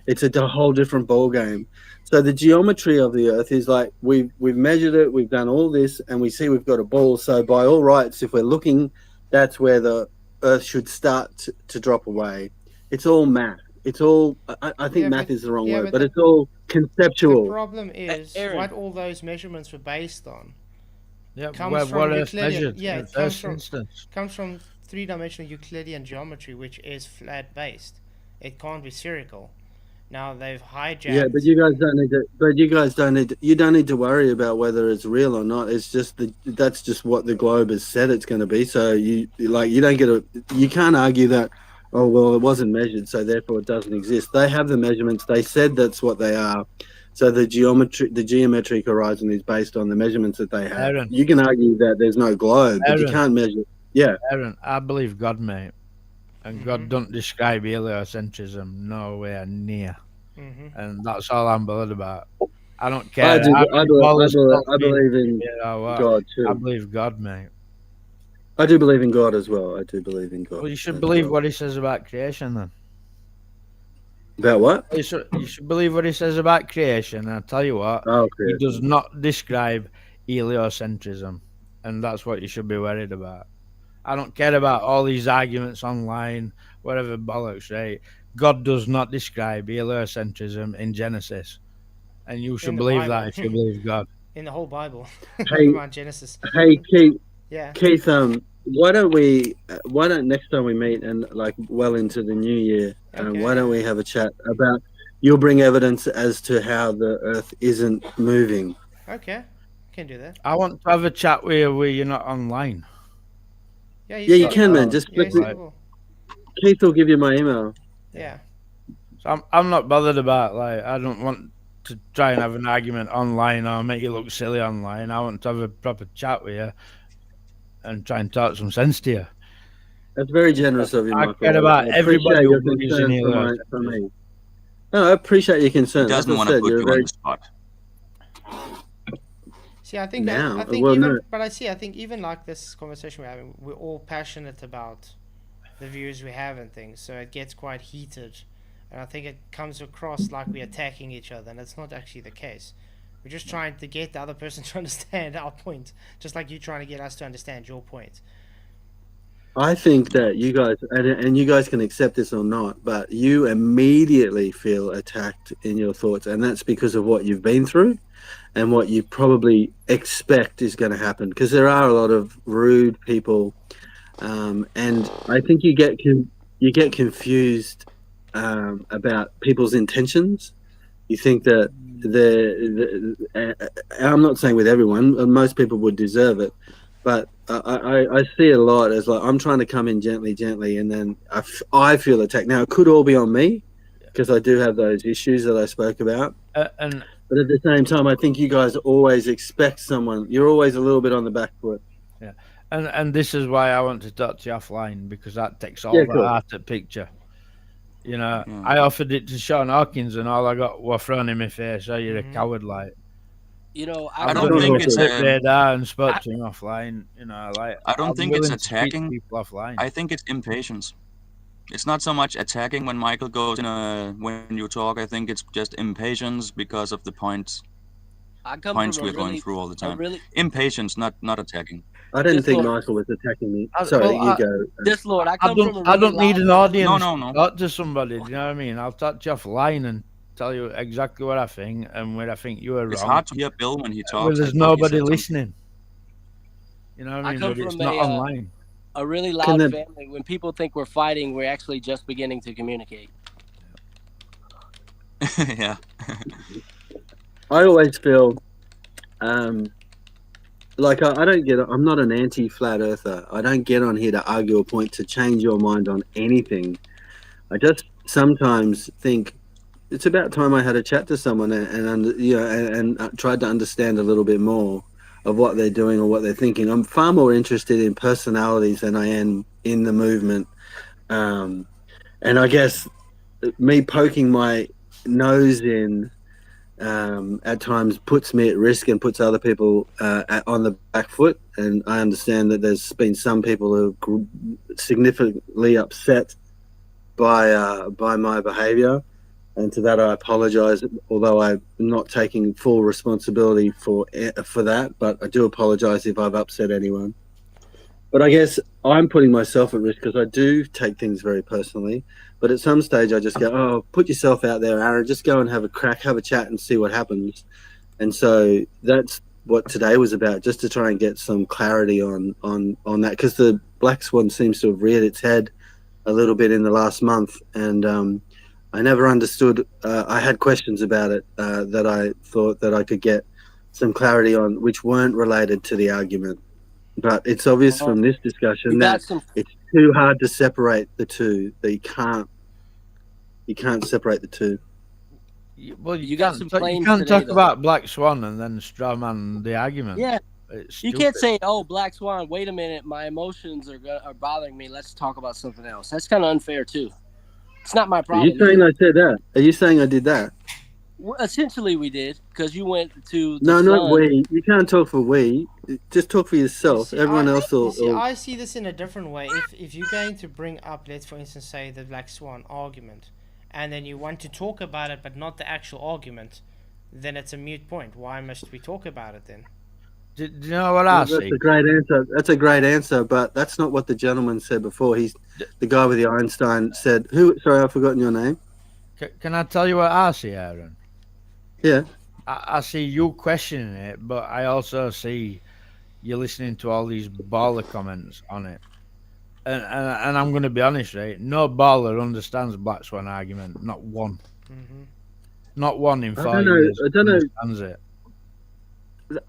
it's a whole different ball game. So the geometry of the Earth is like we've measured it, we've done all this, and we see we've got a ball. So by all rights, if we're looking, that's where the Earth should start to drop away. It's all math. It's all. I think math is the wrong word, but it's all conceptual. The problem is Aaron. what all those measurements were based on. Yeah, Comes from what Earth Euclidean- measured yeah, in it the comes first from- instance. Comes from three-dimensional Euclidean geometry, which is flat-based. It can't be spherical. Now they've hijacked. Yeah, but you guys don't need to. But you guys don't need. You don't need to worry about whether it's real or not. It's just that's just what the globe has said it's going to be. So you don't get a. You can't argue that. Oh well, it wasn't measured, so therefore it doesn't exist. They have the measurements. They said that's what they are. So the geometric horizon is based on the measurements that they have. Aaron. You can argue that there's no globe, but you Aaron. can't measure. Yeah. Aaron, I believe God, mate. And God Mhm. don't describe heliocentrism nowhere near. hmm And that's all I'm bothered about. I don't care. I believe in God God I too. believe God, mate. I do believe in God as well. I do believe in God. Well, you should as believe well. what he says about creation then. About what? You should believe what he says about creation. And I'll tell you what, Oh, he okay. does not describe heliocentrism. And that's what you should be worried about. I don't care about all these arguments online, whatever bollocks, right? God does not describe heliocentrism in Genesis. And you should the believe Bible. that if you believe God. In the whole Bible. Hey- Never mind Genesis. Hey, Keith. Yeah. Keith, why don't next time we meet and like well into the new year, Okay. why don't we have a chat about? You'll bring evidence as to how the Earth isn't moving. Okay. Can do that. I want to have a chat with you where you're not online. Yeah, Yeah, you said he can, will. man. Just Yeah, he flick said me. he will. Keith will give you my email. Yeah. So I'm not bothered about, like, I don't want to try and have an argument online or make you look silly online. I want to have a proper chat with you and try and talk some sense to you. That's very generous of you, I Michael. care about I everybody appreciate your who believes in concern for heliocentrism. me. No, I appreciate your concern. He doesn't As I want to said, put you're you very on the spot. See, I think Now, I think well, even, no. but I think even like this conversation we're having, we're all passionate about the views we have and things, so it gets quite heated, and I think it comes across like we're attacking each other, and it's not actually the case. We're just trying to get the other person to understand our point, just like you trying to get us to understand your point. I think that you guys, and you guys can accept this or not, but you immediately feel attacked in your thoughts, and that's because of what you've been through and what you probably expect is going to happen. Because there are a lot of rude people, and I think you get confused about people's intentions. You think that I'm not saying with everyone, most people would deserve it, but I see it a lot as like I'm trying to come in gently, and then I feel attacked. Now it could all be on me because I do have those issues that I spoke about. But at the same time, I think you guys always expect someone. You're always a little bit on the back foot. Yeah, and this is why I want to talk to you offline, because that takes all Yeah, the cool. out of the picture. You know, Yeah. I offered it to Sean Hawkins, and all I got was thrown in my face. Oh, you're a coward, like. You know, I don't think it's radar and spoke to him offline. You know, like I don't I'm think it's willing to speak to attacking. people offline. I think it's impatience. It's not so much attacking when Michael goes in when you talk. I think it's just impatience because of the points I come we're from a going really, through all the a time. really Impatience, not attacking. I didn't This think Lord, Michael was attacking me. I- Sorry, well, you I- go. this Lord, I I come from a don't. really I don't need loud an family. audience No, no. to talk to somebody. Do you know what I mean? I'll talk to you offline and tell you exactly what I think and where I think you are It's wrong. hard to hear Bill when he Well, talks. I there's thought he nobody said something. listening. You know what I I mean? come But it's from not online. a really Can loud the- family. When people think we're fighting, we're actually just beginning to communicate. Yeah. I always feel like I don't get. I'm not an anti-flat earther. I don't get on here to argue a point to change your mind on anything. I just sometimes think it's about time I had a chat to someone and tried to understand a little bit more of what they're doing or what they're thinking. I'm far more interested in personalities than I am in the movement. And I guess me poking my nose in at times puts me at risk and puts other people on the back foot. And I understand that there's been some people who are significantly upset by my behaviour, and to that I apologise. Although I'm not taking full responsibility for that, but I do apologise if I've upset anyone. But I guess I'm putting myself at risk because I do take things very personally. But at some stage, I just go, "Oh, put yourself out there, Aaron. Just go and have a crack, have a chat, and see what happens." And so that's what today was about, just to try and get some clarity on that, because the Black Swan seems to have reared its head a little bit in the last month, and I never understood. I had questions about it that I thought that I could get some clarity on, which weren't related to the argument. But it's obvious from this discussion You got that some. it's too hard to separate the two. That you can't separate the two. Well, You got some you claims can't today, talk though. about Black Swan and then strawman the argument. Yeah, It's you stupid. can't say, "Oh, Black Swan, wait a minute, my emotions are bothering me. Let's talk about something else." That's kind of unfair too. It's not my Are you problem. saying either. I said that? Are you saying I did that? Well, essentially, we did because you went to the No, not Sun. we. You can't talk for we. Just talk for yourself. Everyone else will. I see this in a different way. If you're going to bring up, let's for instance say the Black Swan argument, and then you want to talk about it but not the actual argument, then it's a moot point. Why must we talk about it then? Do you know what I That's see? a great answer. That's a great answer, but that's not what the gentleman said before. He's the guy with the Einstein said. Who? Sorry, I've forgotten your name. Can I tell you what I see, Aaron? Yeah. I see you questioning it, but I also see you listening to all these baller comments on it. And I'm going to be honest, right? No baller understands Black Swan argument. Not one. Mm-hmm. Not one in I 4 don't know. years I don't know. understands it.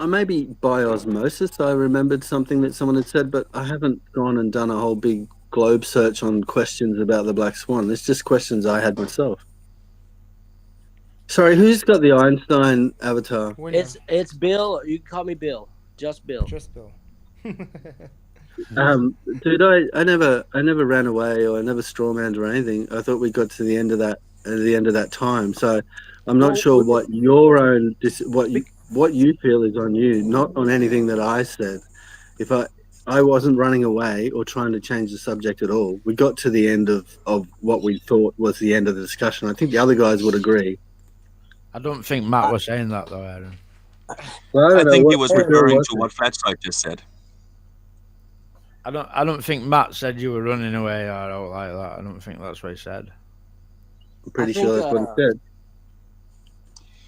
Maybe by osmosis, I remembered something that someone had said, but I haven't gone and done a whole big globe search on questions about the Black Swan. It's just questions I had myself. Sorry, who's got the Einstein avatar? William. It's Bill. You can call me Bill. Just Bill. Just Bill. Dude, I never ran away or I never strawmanned or anything. I thought we got to the end of that time. So I'm not sure what your own what you feel is on you, not on anything that I said. If I wasn't running away or trying to change the subject at all. We got to the end of what we thought was the end of the discussion. I think the other guys would agree. I don't think Matt was saying that though, Aaron. Well, I think he was what referring was to it? what Flatzoid just said. I don't think Matt said you were running away or out like that. I don't think that's what he said. I'm pretty I think, sure that's what he said.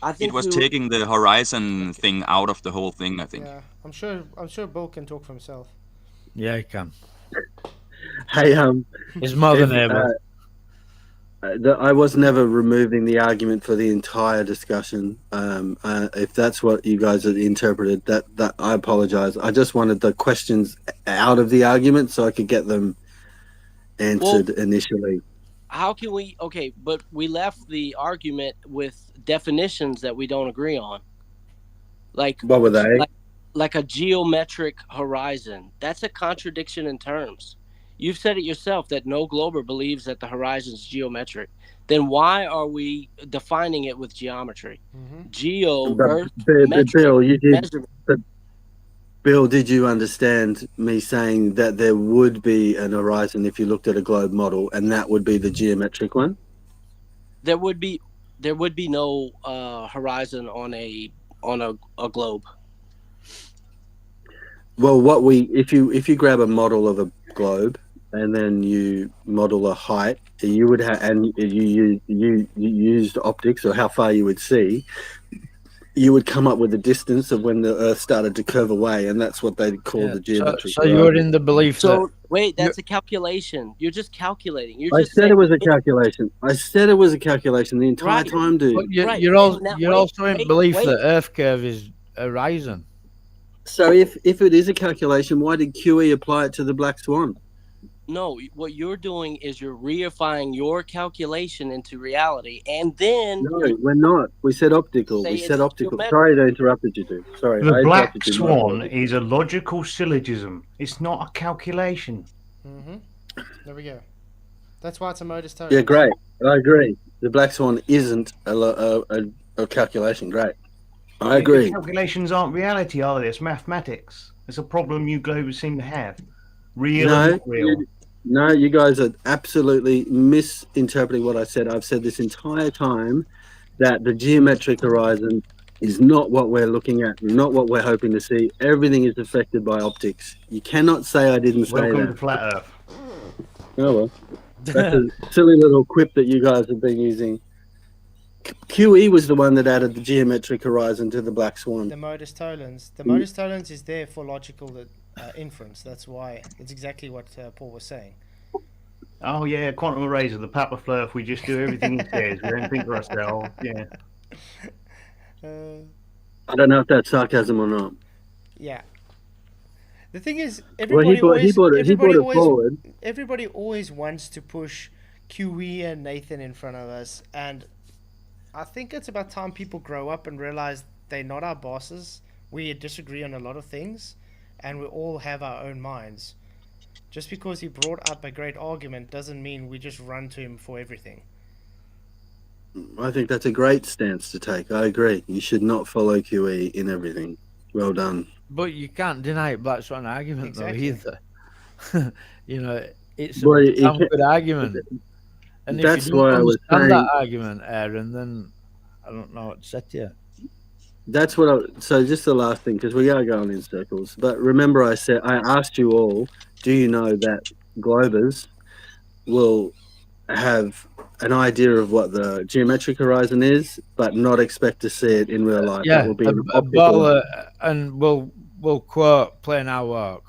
I think It was you- taking the Horizon thing out of the whole thing, I think. Yeah, I'm sure Bill can talk for himself. Yeah, he can. Hey, He's more than able. I was never removing the argument for the entire discussion. If that's what you guys had interpreted, that I apologize. I just wanted the questions out of the argument so I could get them answered initially. How can we? Okay, but we left the argument with definitions that we don't agree on. Like What were they? like a geometric horizon. That's a contradiction in terms. You've said it yourself that no glober believes that the horizon is geometric. Then why are we defining it with geometry? Mm-hmm. Geo, But earth, Bill, metric, you did. measurement. Bill, did you understand me saying that there would be an horizon if you looked at a globe model, and that would be the geometric one? There would be no horizon on a globe. Well, if you grab a model of a globe and then you model a height, you would have, and you used optics or how far you would see, you would come up with the distance of when the Earth started to curve away, and that's what they call Yeah. the geometric. So you're in the belief that So wait, that's a calculation. You're just calculating. You're I just said saying it was a calculation. I said it was a calculation the entire Right. time, dude. but Right. you're Now, you're wait, also in wait, belief wait. that Earth curve is horizon. So if it is a calculation, why did QE apply it to the black swan? No, what you're doing is you're reifying your calculation into reality, and then No, you're we're not. We said optical. say We said it's optical. geometric. Sorry, I interrupted you, dude. Sorry, The I black interrupted you. My swan apologies. is a logical syllogism. It's not a calculation. Mm-hmm. There we go. That's why it's a modus Yeah, tollens. great. I agree. The black swan isn't a calculation. Great. I The agree. calculations aren't reality, are they? It's mathematics. It's a problem you globers seem to have. Real No, and not real. No, you guys are absolutely misinterpreting what I said. I've said this entire time that the geometric horizon is not what we're looking at, not what we're hoping to see. Everything is affected by optics. You cannot say I didn't say Welcome to that. Flat Earth. Oh well, that's a silly little quip that you guys have been using. QE was the one that added the geometric horizon to the black swan. The modus tollens. The modus tollens is there for logical inference. That's why. That's exactly what Paul was saying. Oh yeah, quantum arrays are the Papa Flurf. We just do everything he says. We don't think for ourselves. Yeah. I don't know if that's sarcasm or not. Yeah. The thing is, Well, he brought it forward. everybody always wants to push QE and Nathan in front of us, and I think it's about time people grow up and realize they're not our bosses. We disagree on a lot of things, and we all have our own minds. Just because he brought up a great argument doesn't mean we just run to him for everything. I think that's a great stance to take. I agree. You should not follow QE in everything. Well done. But you can't deny Black Swan argument Exactly. though either. You know, it's a Well, damn good argument. And if That's you don't why I was understand saying. that argument, Aaron, then I don't know what to say to you. That's what I. So just the last thing, because we are going in circles. But remember, I asked you all, do you know that globers will have an idea of what the geometric horizon is, but not expect to see it in real life? Yeah, It will be an a optical. ball, and we'll quote plain our work.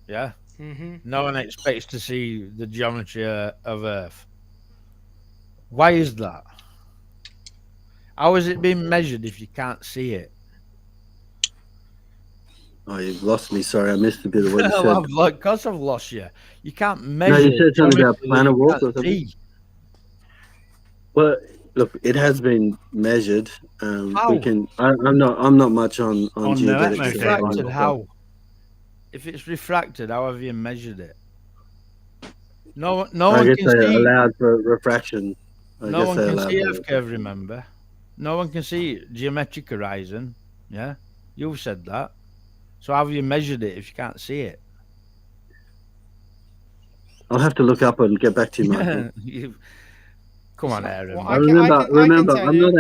Yeah, Mm-hmm. no one expects to see the geometry of Earth. Why is that? How is it being measured if you can't see it? Oh, you've lost me. Sorry, I missed a bit of what you said. Of course I've lost you. You can't No, measure. you said something about geometry that planar you walk can't or something. see. Well, look, it has been measured. How? We can. I'm not much on On the geodetics. atmosphere, and Refracted, Refracted, stuff. how? If it's refracted, how have you measured it? No I one guess can they see. allowed for refraction. No one can see for F curve. Remember, no one can see geometric horizon. Yeah, you said that. So how have you measured it if you can't see it? I'll have to look up and get back to you, Michael. Come on, Aaron. Well, I I remember, can tell I'm you.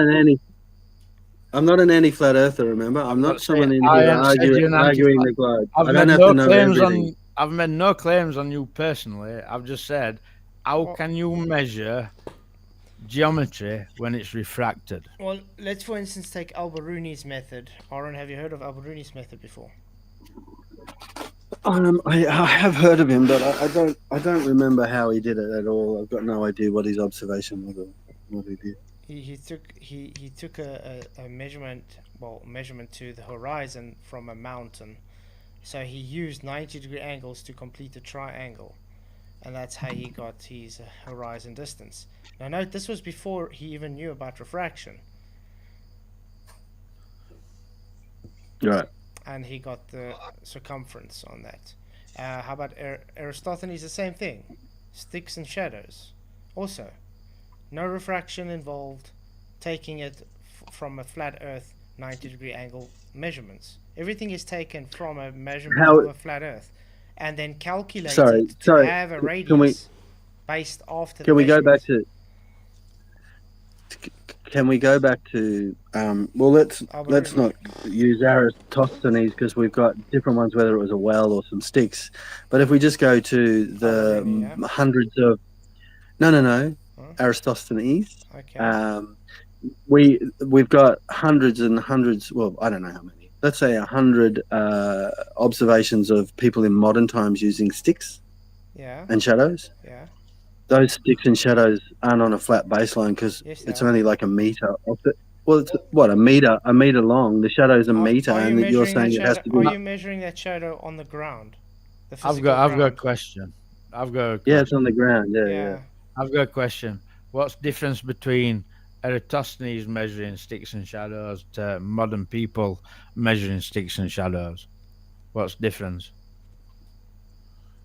not an anti-flat earther. Remember, I'm not not someone saying in I here haven't said you're an arguing anti-flat. the globe. I've I made don't have no to know claims everything. I've made no claims on you personally. I've just said, how Well- can you measure geometry when it's refracted? Well, let's for instance take Alberuni's method. Aaron, have you heard of Alberuni's method before? I have heard of him, but I don't remember how he did it at all. I've got no idea what his observation was or what he did. He took a measurement to the horizon from a mountain. So he used 90-degree angles to complete a triangle, and that's how he got his horizon distance. Now note, this was before he even knew about refraction, Right. and he got the circumference on that. How about Aristophanes? The same thing, sticks and shadows. Also, no refraction involved, taking it from a flat Earth 90-degree angle measurements. Everything is taken from a measurement of a flat Earth, and then calculated to have a radius based after. Can we go back to? can we go back to well, let's not use Aristophanes because we've got different ones, whether it was a well or some sticks. But if we just go to the hundreds of no, Aristophanes. Okay. We've got hundreds and hundreds. Well, I don't know how many. Let's say 100 observations of people in modern times using sticks Yeah. and shadows. Yeah. Those sticks and shadows aren't on a flat baseline because it's only like a meter off it. Well, it's what, a meter long. The shadow's a meter, and that you're saying it has to be. Are you measuring that shadow on the ground? The I've physical got a ground? question. Yeah, it's on the ground. Yeah. I've got a question. What's the difference between Eratosthenes measuring sticks and shadows to modern people measuring sticks and shadows? What's the difference?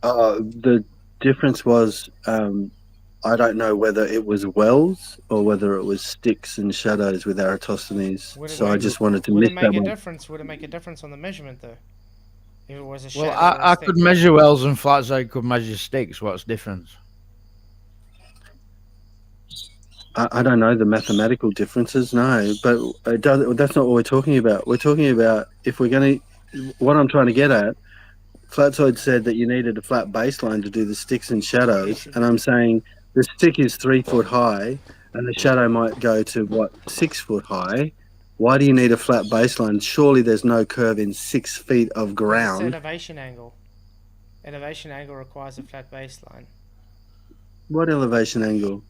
The difference was I don't know whether it was wells or whether it was sticks and shadows with Eratosthenes. So I just wanted to miss that one. Would it make a difference on the measurement though? If it was a Well, shadow or a I stick? could measure wells and Flatzoid could measure sticks. What's the difference? I don't know the mathematical differences, no, but that's not what we're talking about. We're talking about if we're going to. What I'm trying to get at, Flatzoid said that you needed a flat baseline to do the sticks and shadows, and I'm saying the stick is 3 foot high, and the shadow might go to 6 foot high. Why do you need a flat baseline? Surely there's no curve in 6 feet of ground. It's elevation angle. Elevation angle requires a flat baseline. What elevation angle?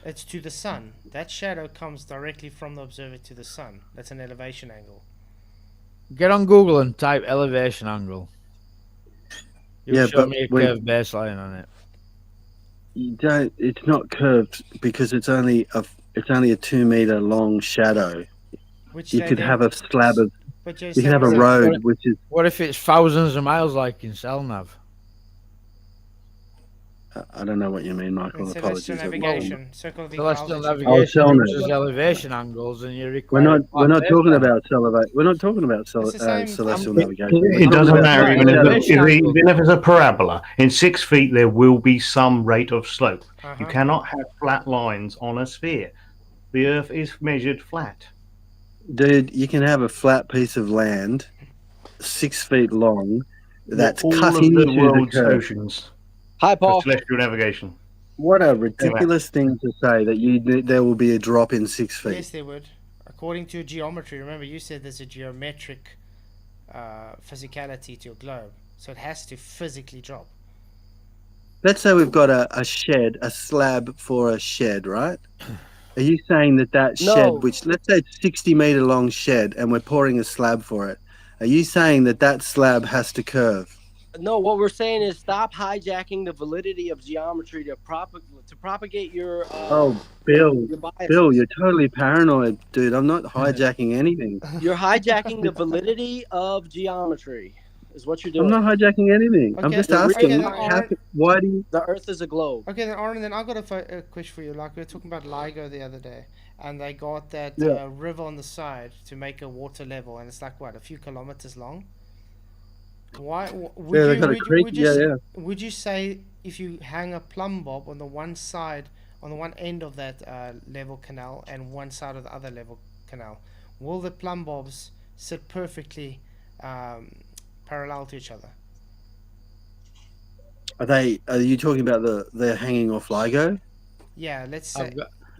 It's to the sun. That shadow comes directly from the observer to the sun. That's an elevation angle. Get on Google and type elevation angle. You'll show me a curved baseline on it. You don't. It's not curved because it's only a 2 meter long shadow. You could have a slab of. You could have a road which is. What if it's thousands of miles like in Selnav? I don't know what you mean, Michael. Celestial navigation. Celestial navigation uses elevation angles, and you require. We're not talking about We're not talking about celestial navigation. It doesn't matter even if it's a parabola. In 6 feet, there will be some rate of slope. You cannot have flat lines on a sphere. The Earth is measured flat. Dude, you can have a flat piece of land, 6 feet long, that's cutting into the world's oceans. Hi, Paul. Celestial navigation. What a ridiculous thing to say that there will be a drop in 6 feet. Yes, there would. According to geometry, remember you said there's a geometric physicality to your globe, so it has to physically drop. Let's say we've got a shed, a slab for a shed, right? Are you saying that shed, which let's say it's 60-meter long shed, and we're pouring a slab for it? Are you saying that slab has to curve? No, what we're saying is stop hijacking the validity of geometry to propagate your. Bill, you're totally paranoid, dude. I'm not hijacking anything. You're hijacking the validity of geometry, is what you're doing. I'm not hijacking anything. Okay, I'm just asking. Why do you? The Earth is a globe. Okay, then Aaron, I've got a question for you. Like we were talking about LIGO the other day, and they got that river on the side to make a water level, and it's like a few kilometers long. Why would you say if you hang a plumb bob on the one end of that level canal and one side of the other level canal, will the plumb bobs sit perfectly parallel to each other? Are you talking about they're hanging off LIGO? Yeah, let's say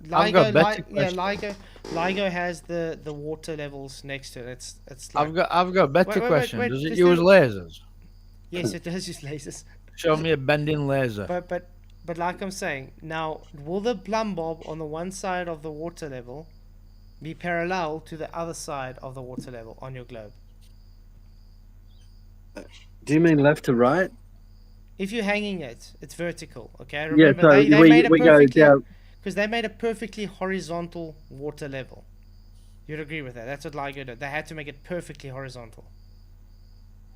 LIGO has the water levels next to it. It's like, I've got a better question. Does it use lasers? Yes, it does use lasers. Show me a bending laser. But like I'm saying, now will the plumb bob on the one side of the water level be parallel to the other side of the water level on your globe? Do you mean left to right? If you're hanging it, it's vertical. Okay. Remember, they made it because they made a perfectly horizontal water level. You'd agree with that? That's what LIGO did. They had to make it perfectly horizontal.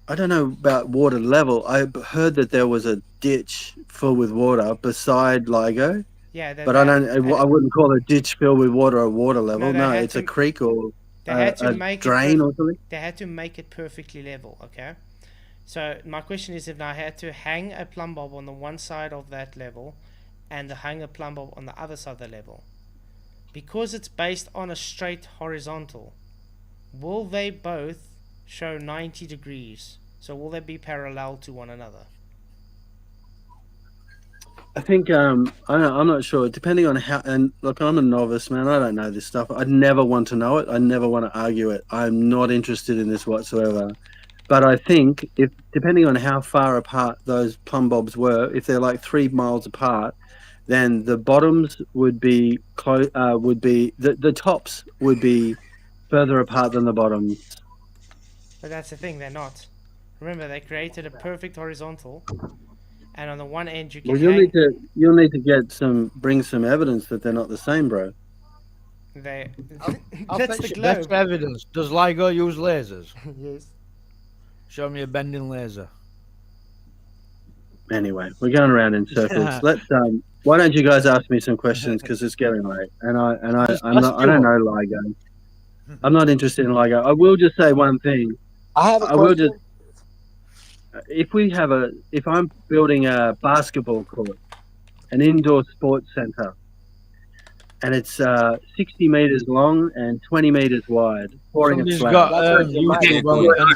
I don't know about water level. I heard that there was a ditch filled with water beside LIGO. Yeah, but I wouldn't call a ditch filled with water a water level. No, it's a creek or a drain or something. They had to make it perfectly level. Okay. So my question is, if I had to hang a plumb bob on the one side of that level, and hang a plumb bob on the other side of the level, because it's based on a straight horizontal, will they both show 90 degrees? So will they be parallel to one another? I think I'm not sure. Depending on how, and look, I'm a novice, man. I don't know this stuff. I never want to know it. I never want to argue it. I'm not interested in this whatsoever. But I think if depending on how far apart those plumb bobs were, if they're like 3 miles apart, then the bottoms would be close. Would be the tops would be further apart than the bottoms. But that's the thing, they're not. Remember, they created a perfect horizontal, and on the one end you can Well, hang. you'll need to bring some evidence that they're not the same, bro. They. I'll That's the fetch globe. better evidence. Does LIGO use lasers? Yes. Show me a bending laser. Anyway, we're going around in circles. Let's why don't you guys ask me some questions because it's getting late, and I don't know LIGO. I'm not interested in LIGO. I will just say one thing. I have a I will question. just if I'm building a basketball court, an indoor sports center, and it's 60 meters long and 20 meters wide, pouring a Somebody's slab. got That's YouTube cool. on.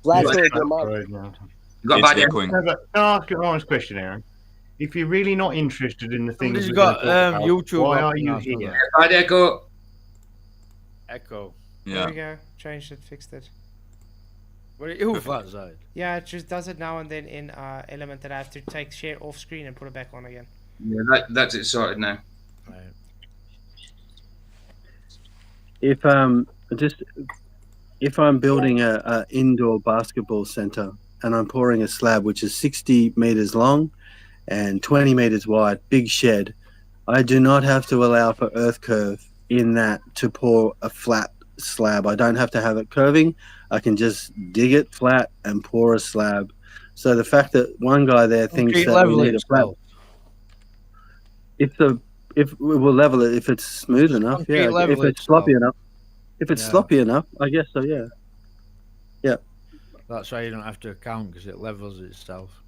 Flatzoid, your mic. Right now. You got It's back there? echoing. Can I ask an honest question, Aaron? If you're really not interested in the things Somebody's we're got gonna talk about, YouTube why up are you now, here? Bad echo. Echo. There we Yeah. go. Changed it, fixed it. What are you, Flatzoid? Yeah, it just does it now and then in Element that I have to take share off screen and put it back on again. Yeah, that's it sorted now. Right. If if I'm building a indoor basketball center and I'm pouring a slab which is 60 meters long and 20 meters wide, big shed, I do not have to allow for earth curve in that to pour a flat slab. I don't have to have it curving. I can just dig it flat and pour a slab. So the fact that one guy there thinks Concrete that we level need a flat, itself. if we will level it if it's smooth enough, Concrete yeah. If level it's sloppy itself. enough, if it's Yeah. sloppy enough, I guess so. Yeah. That's why you don't have to account because it levels itself.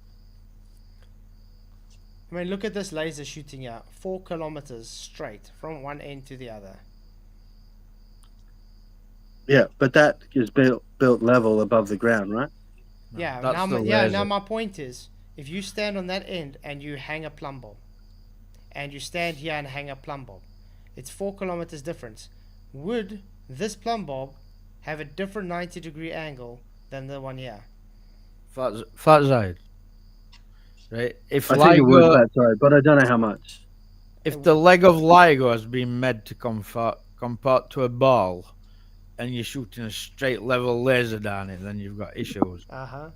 I mean, look at this laser shooting out 4 kilometers straight from one end to the other. Yeah, but that is built level above the ground, right? No, Yeah, that's now the yeah, laser. now my point is, if you stand on that end and you hang a plumb bob, and you stand here and hang a plumb bob, it's 4 kilometers difference. Would this plumb bob have a different 90-degree angle than the one here? Flatzoid. Right. If I think it would, LIGO, but I don't know how much. if the leg of LIGO has been made to compart to a ball, and you're shooting a straight level laser down it, then you've got issues. Uh-huh.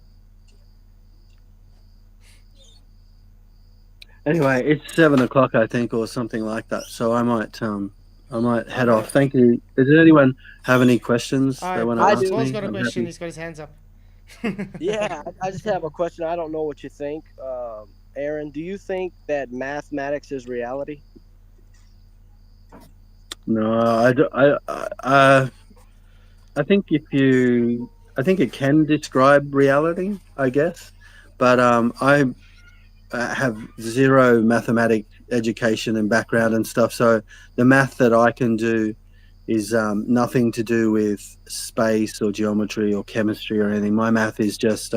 Anyway, it's 7 o'clock, I think, or something like that. So I might head off. Thank you. Does anyone have any questions they want to I ask do. me? Paul's got a I'm question. happy. He's got his hands up. Yeah, I just have a question. I don't know what you think. Aaron, do you think that mathematics is reality? No, I think I think it can describe reality, I guess, but I have zero mathematic education and background and stuff, so the math that I can do is nothing to do with space or geometry or chemistry or anything. My math is just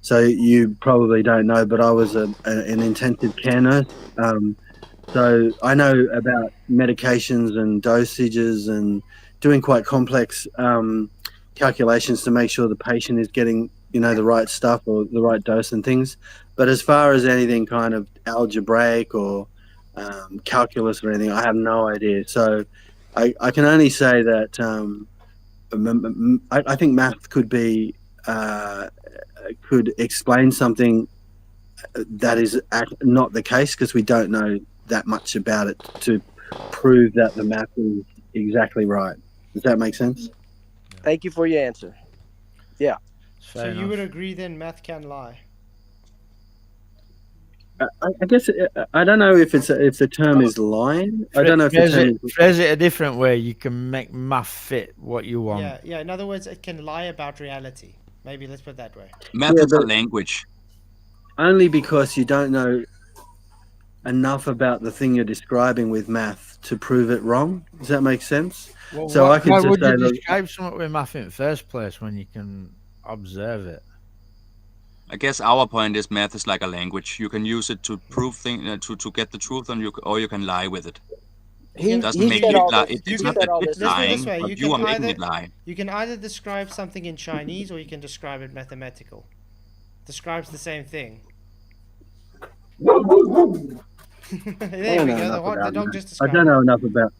so you probably don't know, but I was an intensive care nurse. So I know about medications and dosages and doing quite complex calculations to make sure the patient is getting, the right stuff or the right dose and things. But as far as anything kind of algebraic or calculus or anything, I have no idea. So I can only say that I think math could be could explain something that is not the case because we don't know that much about it to prove that the math is exactly right. Does that make sense? Thank you for your answer. Yeah. So you would agree then math can lie? I guess I don't know if the term is lying. I don't know if the term is... Phrase it a different way. You can make math fit what you want. Yeah. In other words, it can lie about reality. Maybe let's put it that way. Math is a language. Only because you don't know. enough about the thing you're describing with math to prove it wrong. Does that make sense? Well, So I could why just would say, you look, describe something with math in the first place when you can observe it? I guess our point is math is like a language. You can use it to prove things, to get the truth, or you can lie with it. It doesn't He make said you all lie. this. It's He not said that all it's this. Let's put it lying, this way: but you you can are making it lie. either describe something in Chinese or you can describe it mathematical. Describes the same thing. There I don't we know go. enough The about dog math. just I described don't it. know enough about.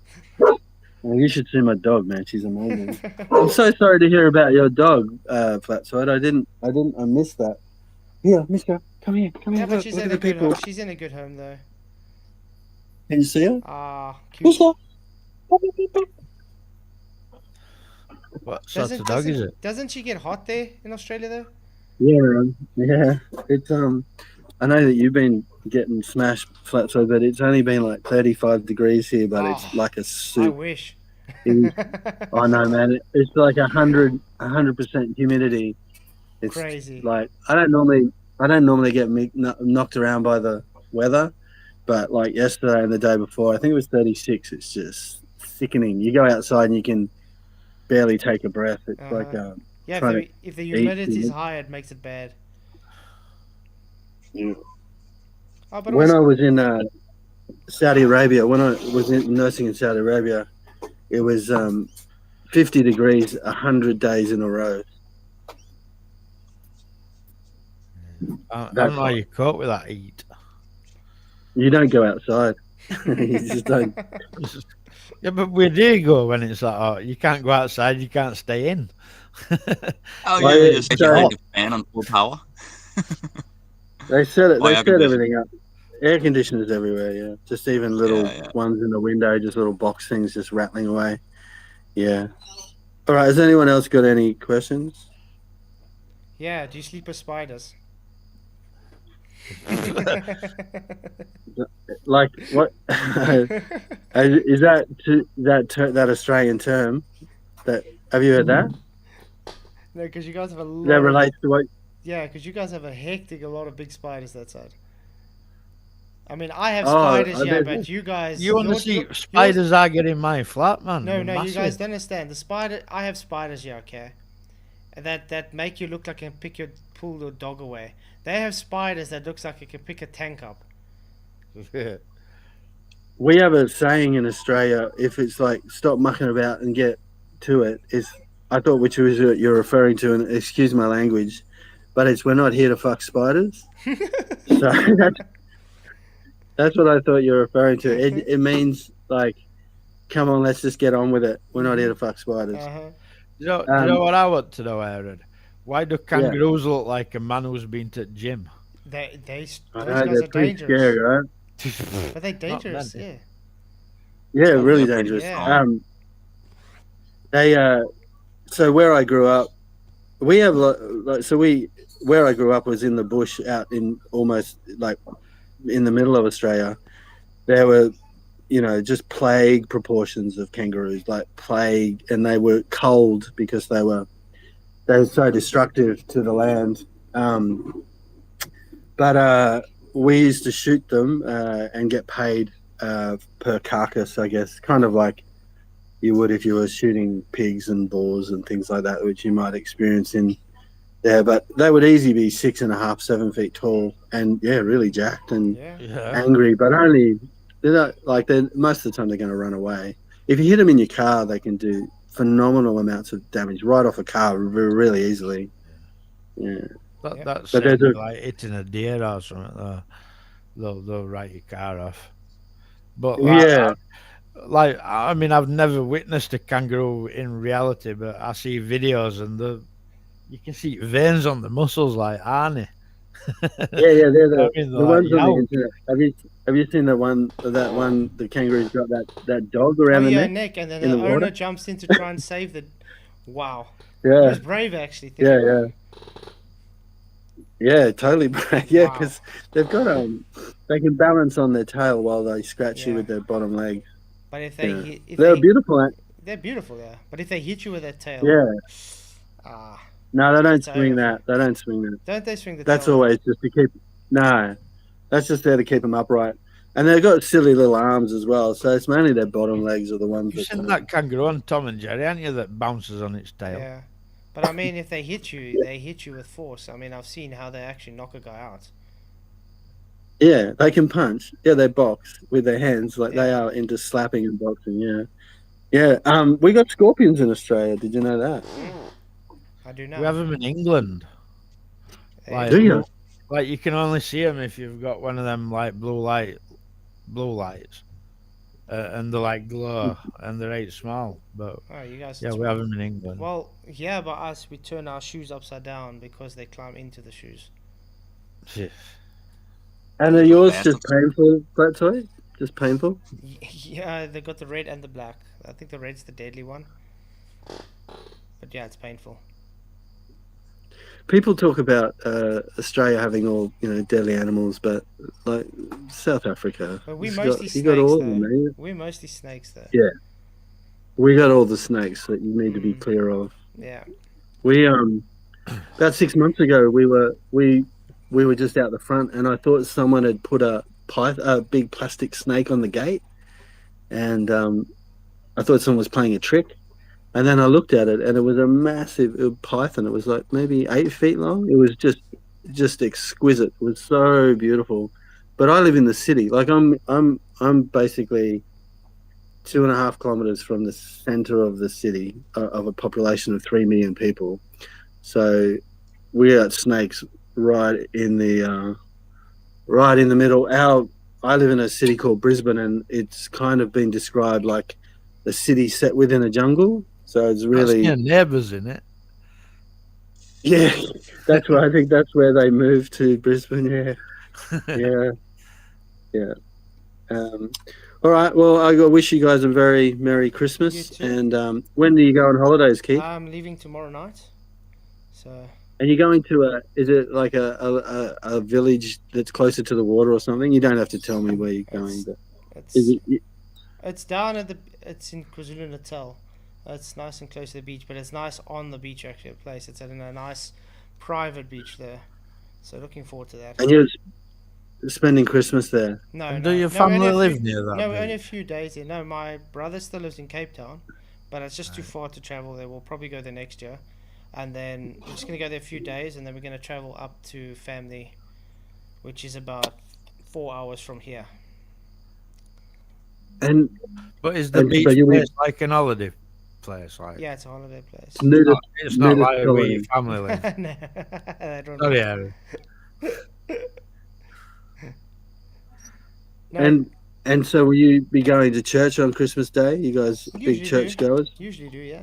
Well, you should see my dog, man. She's amazing. I'm so sorry to hear about your dog, Flatzoid. I missed that. Here, Mister, come here. Yeah, but Look at the people. she's in a good home though. Can you see her? Ah, cute. Mister. What sort of dog is it? Doesn't she get hot there in Australia though? Yeah, man. Yeah. It's I know that you've been getting smashed, Flatzoid, but it's only been like 35 degrees here, but it's Oh, like a I soup. wish. I know, man. It's like 100% humidity. It's Crazy. like I don't normally get knocked around by the weather, but like yesterday and the day before, I think it was 36. It's just sickening. You go outside and you can barely take a breath. It's like Yeah, trying to if the eat, humidity is you know? high, it makes it bad. Yeah. Oh, but When I was in Saudi Arabia, when I was nursing in Saudi Arabia, it was 50 degrees 100 days in a row. I don't know how you cope with that heat. You don't go outside. You just don't. Yeah, but where do you go when it's like, oh, you can't go outside, you can't stay in. Oh, Well, yeah, yeah, just get so- behind the fan on full power. They set it. Or They air set conditioning. everything up. Air conditioners everywhere. Yeah, just even little Yeah. ones in the window, just little box things, just rattling away. Yeah. All right. Has anyone else got any questions? Yeah, do you sleep with spiders? Like what? Is that Australian term? That have you heard that? No, because you guys have a lot. That relates to what? Yeah, because you guys have a lot of big spiders that side. I mean, I have Oh, spiders, yeah, there's- but you guys. You want to your- see your- spiders are getting my flat, man. No, They're no, you massive. guys don't understand. I have spiders, yeah, okay. That make you look like you can pull your dog away. They have spiders that looks like you can pick a tank up. We have a saying in Australia: if it's like stop mucking about and get to it. Is I thought which was what you're referring to, and excuse my language, but it's we're not here to fuck spiders. So that's what I thought you were referring to. It means like, come on, let's just get on with it. We're not here to fuck spiders. Uh-huh. Do you know what I want to know, Aaron? Why do kangaroos look like a man who's been to the gym? Those I know, guys they're are pretty dangerous. scary, right? But they're dangerous, men. yeah. Yeah, really they're pretty dangerous. strong. They so where I grew up, we have where I grew up was in the bush, out in almost like in the middle of Australia. There were, just plague proportions of kangaroos, like plague, and they were cold because they were so destructive to the land. But we used to shoot them and get paid per carcass, I guess, kind of like you would if you were shooting pigs and boars and things like that, which you might experience in there. But they would easily be 6.5, 7 feet tall, and really jacked and Yeah. angry. But only they're not like most of the time they're going to run away. If you hit them in your car, they can do phenomenal amounts of damage right off a car really easily. Yeah. That's But there's like hitting a deer or something. They'll write your car off. But Yeah. I mean, I've never witnessed a kangaroo in reality, but I see videos and you can see veins on the muscles like Arnie. Yeah, they're the I mean, the they're ones like, on the "Yow." internet. Have you seen the kangaroo's got that dog Oh around the yeah, neck? Nick, and then in the the owner water? jumps in to try and save the. Wow, he Yeah, was brave actually. Think about it. yeah, totally. Yeah, Wow. because they've got they can balance on their tail while they scratch you Yeah. with their bottom leg. But if they Yeah. hit, They're beautiful. they're beautiful, yeah. But if they hit you with their tail, Yeah. ah, No, they don't It's swing over. that. They don't swing that. don't they swing the That's tail? always just to keep. No, that's just there to keep them upright. And they've got silly little arms as well. So it's mainly their bottom legs are the ones You've that. seen that kangaroo on Tom and Jerry, haven't you, that bounces on its tail? Yeah. But I mean, if they hit you with force. I mean, I've seen how they actually knock a guy out. Yeah, they can punch. Yeah, they box with their hands. Like they Yeah. are into slapping and boxing. Yeah. Yeah. We got scorpions in Australia. Did you know that? I do know. We have them in England. Like, Do you? Like you can only see them if you've got one of them like blue lights, and they like glow and they're 8 small. But Oh, you guys. yeah, we have them in England. Well, yeah, but us, we turn our shoes upside down because they climb into the shoes. And are yours Bastards. just painful, Flatzoid? Just painful? Yeah, they got the red and the black. I think the red's the deadly one. But yeah, it's painful. People talk about Australia having all deadly animals, but like South Africa, But we it's mostly you snakes, got all though. of them. Eh? We're mostly snakes, though. Yeah. We got all the snakes that you need to be clear of. Yeah. We about 6 months ago we were just out the front, and I thought someone had put a big plastic snake on the gate, and I thought someone was playing a trick. And then I looked at it, and it was a massive python. It was like maybe 8 feet long. It was just exquisite. It was so beautiful. But I live in the city. Like I'm basically 2.5 kilometers from the center of the city of a population of 3 million people. So we got snakes right in the middle. I live in a city called Brisbane, and it's kind of been described like a city set within a jungle. So it's really That's your neighbours in it. Yeah, that's where I think that's where they moved to Brisbane. Yeah. All right. Well, I wish you guys a very Merry Christmas. You too. And when do you go on holidays, Keith? I'm leaving tomorrow night. So And you're going to is it like a village that's closer to the water or something? You don't have to tell me where you're going, but it's down at it's in KwaZulu-Natal. It's nice and close to the beach, but it's nice on the beach actually. A place. It's at a nice private beach there. So looking forward to that. And you're spending Christmas there? No, And no. do your No, family only a live few- near that? No, beach? only a few days there. No, my brother still lives in Cape Town, but it's just too far to travel there. We'll probably go there next year. And then we're just going to go there a few days, and then we're going to travel up to family, which is about 4 hours from here. And But is the and- beach but you- place like an holiday place? Like Yeah, it's a holiday place. it's not nudist like where holiday. your family live. No, I don't Sorry, know. Harry. No, And so will you be going to church on Christmas Day? You guys Usually big church goers? usually do, yeah.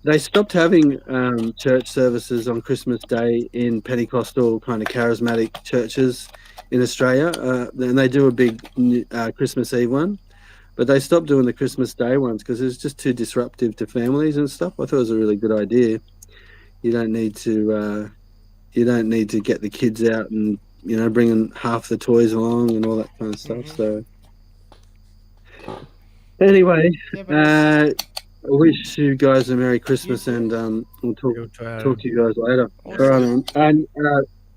They stopped having church services on Christmas Day in Pentecostal kind of charismatic churches in Australia. And they do a big Christmas Eve one. But they stopped doing the Christmas Day ones because it's just too disruptive to families and stuff. I thought it was a really good idea. You don't need to get the kids out and bringing half the toys along and all that kind of stuff. So anyway, Yeah, but I wish you guys a Merry Christmas, and we'll talk to you guys later. Awesome. All right, man. And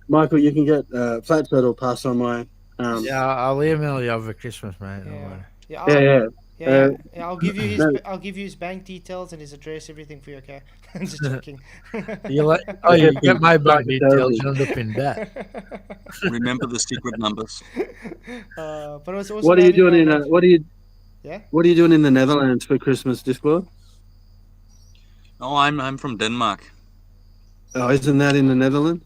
Michael, you can get Flatzoid will pass on my. Yeah, I'll email you over Christmas, mate. Don't worry. I'll give you I'll give you his bank details and his address, everything for you. Okay, I'm just joking. You get my bank details, you end up in debt. Remember the secret numbers. But it was also What are you doing in What are you doing in the Netherlands for Christmas, Discord? Oh, I'm from Denmark. Oh, isn't that in the Netherlands?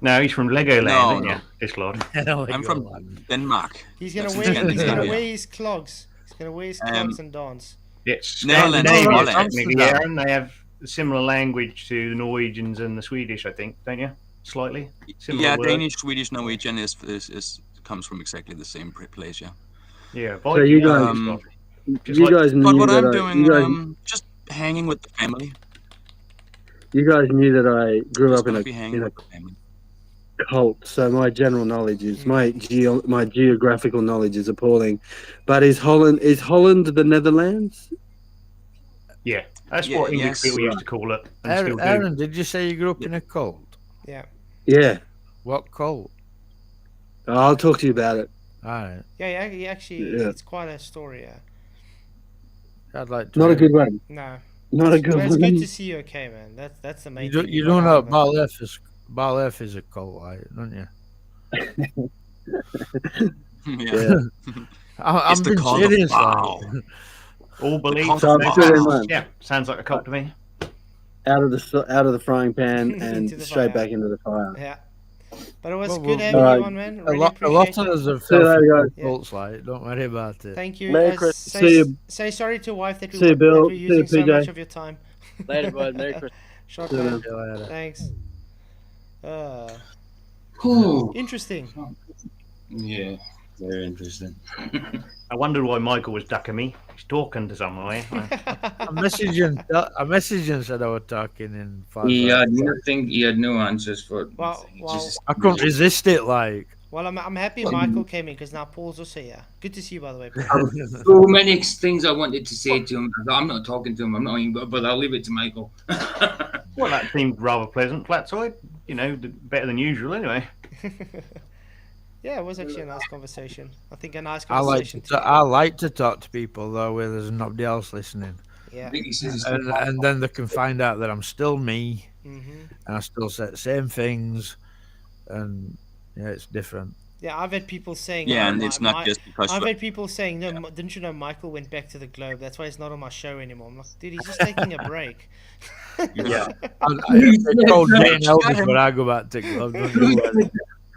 No, he's from Legoland, No, isn't no. you? This lord. I'm from Denmark. He's gonna That's wear. in He's gonna Scandinavia. wear his clogs. He's gonna wear his clogs and dance. It's Netherlands, Scandinavia, Holland. technically, Aaron. They have a similar language to the Norwegians and the Swedish, I think, don't you? Slightly. Similar Yeah, word. Danish, Swedish, Norwegian is comes from exactly the same place. Yeah. Yeah. So you guys, Just like- guys knew But what that I'm doing, you guys, just hanging with the family. you guys knew that I grew Just up in gonna be hanging a with the family. cult, so my general knowledge is my geographical knowledge is appalling. But is Holland the Netherlands? Yeah, that's Yeah, what English yes. people used to call it. And still do. Aaron, did you say you grew up in a cult? Yeah. Yeah, What cult? I'll talk to you about it. All right. Yeah, he actually, Yeah. it's quite a story. Yeah. I'd like to. Not a good one. No. Not a good Well, it's one. good to see you okay, man. That's the main You do, thing. you got don't out know of it. Bal F is a cult, like, don't you? Yeah. I'm It's the being cult of serious. Baal. Like. All believe. cult So of I'm sure Baal. in Yeah, sounds like a cult to me. out of the frying pan Into and the straight fire. back into the fire. Yeah. But it was Well, good well, having Alright. you on, man. A Really lot appreciate of it. us have See you later, guys. Yeah. cults, like, don't worry about it. Thank you. Merry Christmas. See you. Say sorry to wife that, See you, Bill. we're See you, using so PJ. much of your time. Later, bud. Merry Christmas. Short See you man. later. See you later. Thanks. Whew. Interesting. Yeah, very interesting. I wondered why Michael was ducking me. He's talking to someone. Eh? I messaged and said I was talking in He Flatzoid. had nothing. He had no answers for. Well, He well, just- I couldn't resist it, like. Well, I'm happy Michael came in because now Paul's also here. Good to see you, by the way. Paul. so many things I wanted to say to him. I'm not talking to him. I'm not even, but I'll leave it to Michael. Well, that seemed rather pleasant. Flatzoid, better than usual anyway. Yeah, it was actually a nice conversation. I think a nice I conversation. like to talk to people though where there's nobody else listening, Yeah. I think he says and then they can find out that I'm still me hmm and I still say the same things, and yeah, it's different. Yeah, I've had people saying. Yeah, oh, and it's not just because I've you- had people saying, no, didn't you know Michael went back to the Globe? That's why he's not on my show anymore. I'm like, dude, he's just taking a break. Yeah. It's called Jane Elvis when I go back to club. Don't you worry.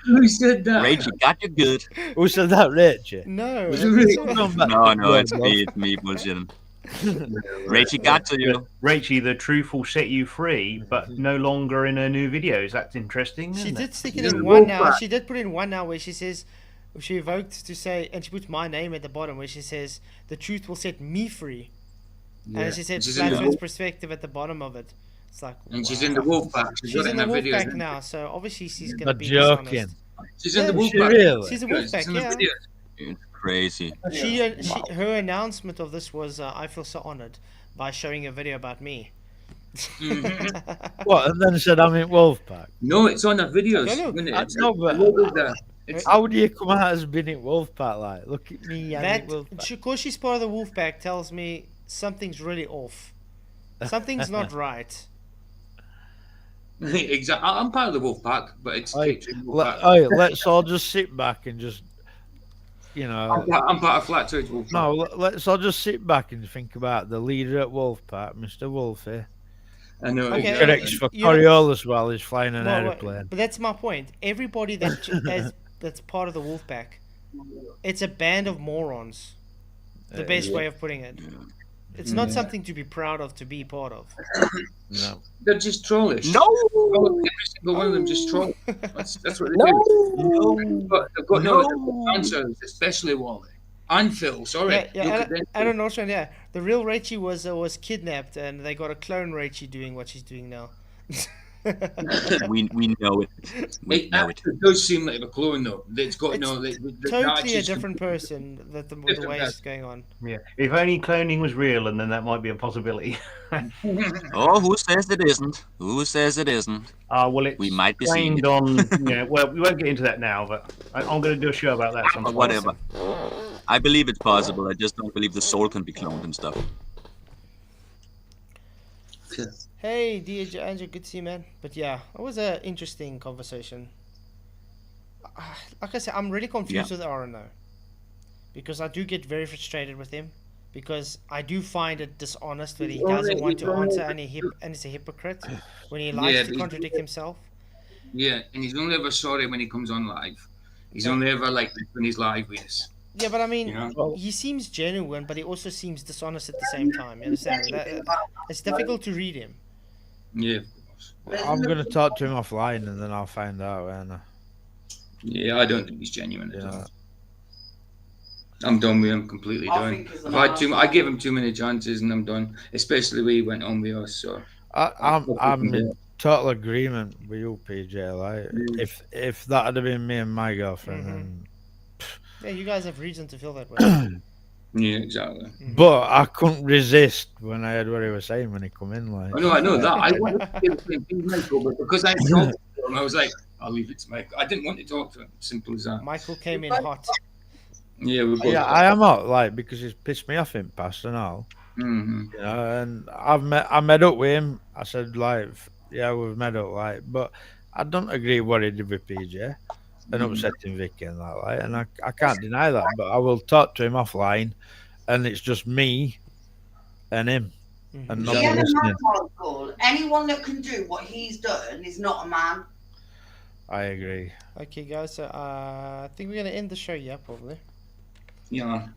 who said that? Rachel got you good. Who said that, Rachel? No. Was it really? No, it's me bullshitting. Rachel got to you. Rachie, the truth will set you free, but no longer in her new videos. That's interesting. She Isn't did it? stick it She's in a one now. wolfpack. She did put in one now where she says, she evoked to say, and she puts my name at the bottom where she says, the truth will set me free. Yeah. And she said, She's in the Flatzoid's wolf- perspective at the bottom of it. It's like, and she's wow. in the wolf pack. She's She's got it in in the her wolf videos. pack now, so obviously she's going to Not be joking. dishonest. She's in the Yeah, wolf she pack. really? She's a Yeah, wolf she's pack, in the yeah. videos. It's crazy. Her announcement of this was, I feel so honored by showing a video about me. What? And then said I'm in Wolfpack. No, it's on her videos. Go look. When I it's, know, the but logo's there. It's, how do you come out as being in Wolfpack? Like, look at me, I'm That, in Wolfpack. because she's part of the wolf pack, tells me something's really off. Something's not right. exactly. I'm part of the wolf pack, but it's Hey, Kate's in wolf pack. let's all just sit back and just, I'm part of Flatzoid's wolf pack. no, let's all just sit back and think about the leader at Wolfpack, Mr. Wolfie. I know. Okay, exactly. Corrects for you know- Coriolis while he's flying an Well, aeroplane. but that's my point. Everybody that's part of the wolf pack, it's a band of morons. The best way of putting it. It's not something to be proud of to be part of. No. They're just trollish. No. Every single one of them just troll. That's what they do. But they've got no answers, especially Wally. And Phil, sorry. Yeah, Look yeah, at them. I don't know. Yeah, the real Rachie was kidnapped, and they got a clone Rachie doing what she's doing now. We know it. We It know it. actually does seem like a clone, though. It's got It's no. Totally a different person. With the Different way it's person. going on. Yeah. If only cloning was real, and then that might be a possibility. Oh, who says it isn't? Who says it isn't? Well, it's We might be seeing trained on. Well, we won't get into that now, but I'm going to do a show about that But sometime. whatever. I believe it's possible. I just don't believe the soul can be cloned and stuff. Hey, DJ Andrew, good to see you, man. But yeah, it was an interesting conversation. Like I said, I'm really confused with RNO. Because I do get very frustrated with him. Because I do find it dishonest that he doesn't want to answer and he's a hypocrite when he likes Yeah, to but- contradict himself. Yeah, and he's only ever sorry when he comes on live. He's only ever like this when he's live with us. Yeah, but I mean, You know? he seems genuine, but he also seems dishonest at the same time. You understand? It's difficult to read him. Yeah. I'm going to talk to him offline and then I'll find out. Yeah, I don't think he's genuine at Yeah. all. I'm done with him, completely done. I gave him too many chances and I'm done. Especially when he went on with us. So I'm in total agreement with you, PJ. Like, if that had been me and my girlfriend, then... Yeah, you guys have reason to feel that way. yeah, exactly. But I couldn't resist when I heard what he was saying when he come in. Like, I know that. I wanted to say the same thing, Michael, but because I talked to him, I was like, I'll leave it to Michael. I didn't want to talk to him. Simple as that. Michael came in hot. Yeah, we both. Yeah, I am not like because he's pissed me off in past and all. Mm-hmm. You know, and I met up with him. I said like, yeah, we've met up like, but I don't agree what he did with PJ and upsetting Vicky and that like, and I can't deny that. But I will talk to him offline, and it's just me and him, and not He ain't a listening. man, Michael. Anyone that can do what he's done is not a man. I agree. Okay, guys. So I think we're gonna end the show. Yeah, probably. Yeah.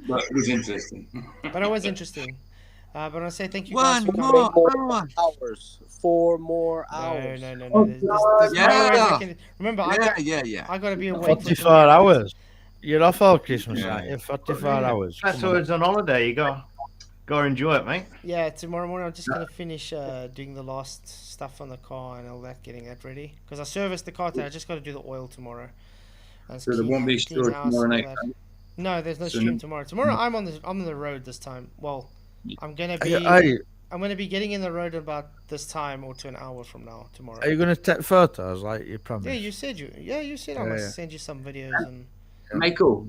But it was interesting. But it was interesting. But I want to say thank you guys One for more coming. hour. Hours. 4 more No, hours. no. There's no way I can. Remember, Yeah. I gotta be awake. for 44 hours. You're off all Christmas, aren't you? 44 hours. Come on. Flatzoid's on holiday. You got to enjoy it, mate. Yeah, tomorrow morning I'm just gonna finish doing the last stuff on the car and all that, getting that ready. Because I serviced the car today. I just got to do the oil tomorrow. And So there won't be clean store house tomorrow and night. all that. No, there's no So stream no- tomorrow. Tomorrow I'm on the road this time. Well, I'm gonna be Are I'm gonna be getting in the road about this time or to an hour from now tomorrow. you going to take photos like you promised? Yeah, you said I Yeah, must yeah. send you some videos and Michael,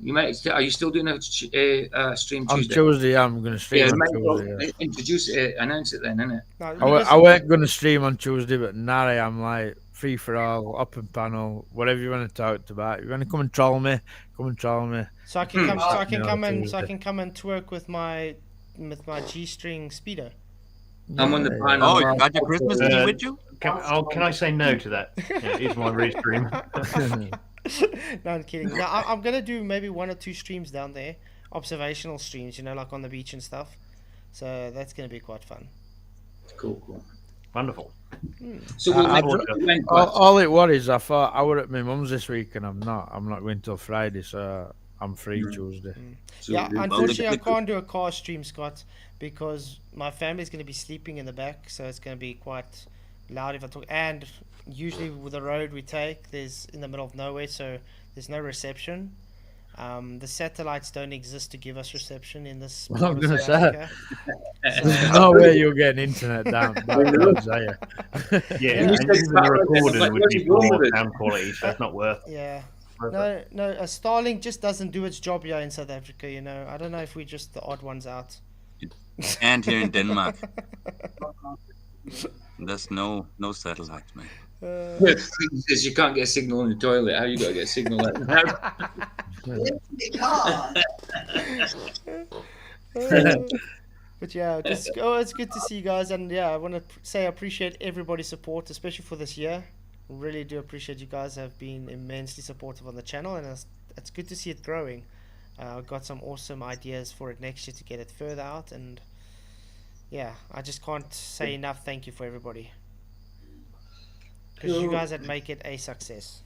are you still doing a stream On Tuesday? Tuesday, I'm going to stream Yeah, on Michael, Tuesday. Yeah. introduce it, announce it then, innit? no, I weren't going to stream on Tuesday, but now I am like free for all, open panel, whatever you want to talk about. You want to come and troll me? Come and troll me. so I can come so I can No, come and Tuesday. twerk with my G-string speedo. I'm on the Yeah, panel. Oh, you got your Christmas tree with you? Can I say no to that? Yeah, it's my restream. No, I'm kidding. No, I'm gonna do maybe 1 or 2 streams down there, observational streams, like on the beach and stuff. So that's gonna be quite fun. Cool. Wonderful. So we'll I- make all it was is I thought I were at my mum's this week and I'm not. I'm not going till Friday, so I'm free Tuesday. Yeah, we- unfortunately, I the- can't do a car stream, Scott, because my family's going to be sleeping in the back, so it's going to be quite loud if I talk. And usually, with the road we take, there's in the middle of nowhere, so there's no reception. The satellites don't exist to give us reception in this. Well, I'm part of gonna South say. Africa. There's no way you'll get an internet down roads, are you? Yeah, And and you said even the Starlink, recorders like, would what's be it wrong poor with it? sound quality, so that's not worth it. Yeah. No, a Starlink just doesn't do its job here in South Africa, I don't know if we're just the odd ones out. And here in Denmark, there's no satellites, man. Because you can't get a signal in the toilet. How you got to get a signal out? It can't. But yeah, it's good to see you guys, and yeah, I want to say I appreciate everybody's support, especially for this year. Really do appreciate you guys have been immensely supportive on the channel, and it's good to see it growing. I've got some awesome ideas for it next year to get it further out, and yeah, I just can't say enough thank you for everybody, because you guys had make it a success.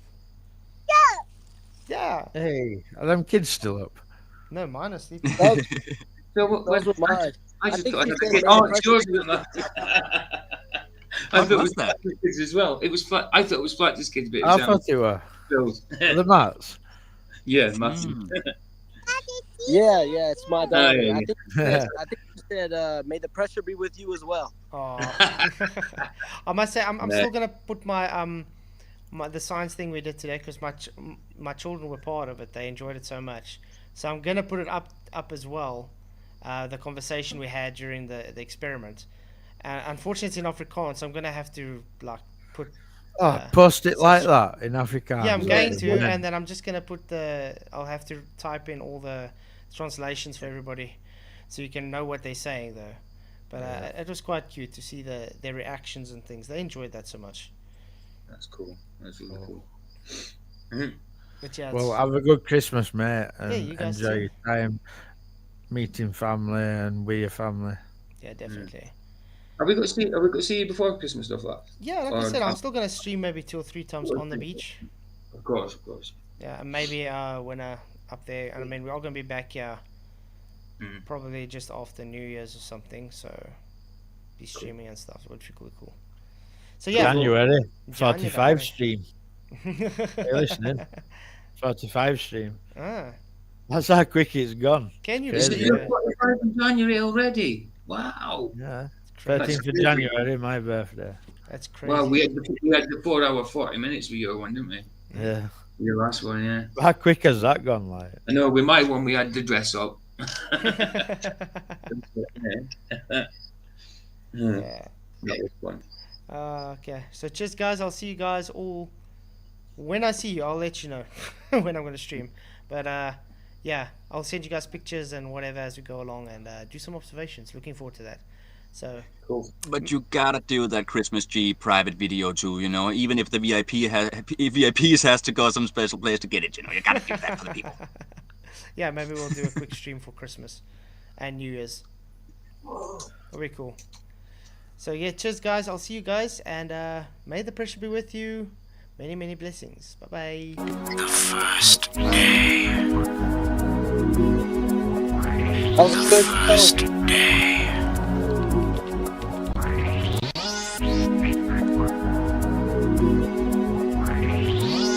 Yeah. Hey, are them kids still up? No, mine are sleeping. So Those were mine. I just think thought you I'd said get Made on. the It's yours, isn't it? I thought it was that? Flat Kids as well. It was flat. I thought it was Flat Kids, but it I was thought they were. Phil's. The mats. Yeah, Matthew. Yeah, it's my daughter. yeah. I think you said, may the pressure be with you as well. Oh. I must say, I'm still gonna put my the science thing we did today, because my children were part of it. They enjoyed it so much, so I'm gonna put it up as well. The conversation we had during the experiment. Unfortunately, it's in Afrikaans, so I'm gonna have to put. Post it like that in Afrikaans. Yeah, I'm going to, Yeah. and then I'm just gonna put I'll have to type in all the translations for everybody, so you can know what they're saying though. But it was quite cute to see their reactions and things. They enjoyed that so much. That's cool. That's really cool. But yeah, Well, have a good Christmas, mate, Yeah, and you guys enjoy too. your time meeting family and with your family. yeah, definitely. Are we going to see you before Christmas stuff like? Yeah, like I said, I'm still gonna stream maybe 2 or 3 times on the beach. Of course. Yeah, and maybe when up there, and I mean we're all gonna be back here, probably just after New Year's or something. So be streaming and stuff. It would be cool. So yeah, January 45 January. stream. Hey, listening? 45 stream. Ah, That's how quick it's gone. can you Crazy. Is believe it it? 45 in January already? Wow. Yeah. Crazy. 13th of January, my birthday. That's crazy. Well, we had the 4 hour 40 minutes with your one, didn't we? Yeah. Your last one, yeah. How quick has that gone, like? I know with my one we had to dress up. Yeah. That was fun. Okay. So cheers, guys. I'll see you guys all. When I see you, I'll let you know when I'm going to stream. But yeah, I'll send you guys pictures and whatever as we go along and do some observations. Looking forward to that. So Cool. But you gotta do that Christmas G private video too, you know. Even if the VIPs has to go some special place to get it, you know. You gotta do that for the people. yeah, maybe we'll do a quick stream for Christmas and New Year's. Very cool. So yeah, cheers, guys. I'll see you guys, and may the pressure be with you. Many, many blessings. Bye bye. The first day. That was good. First day.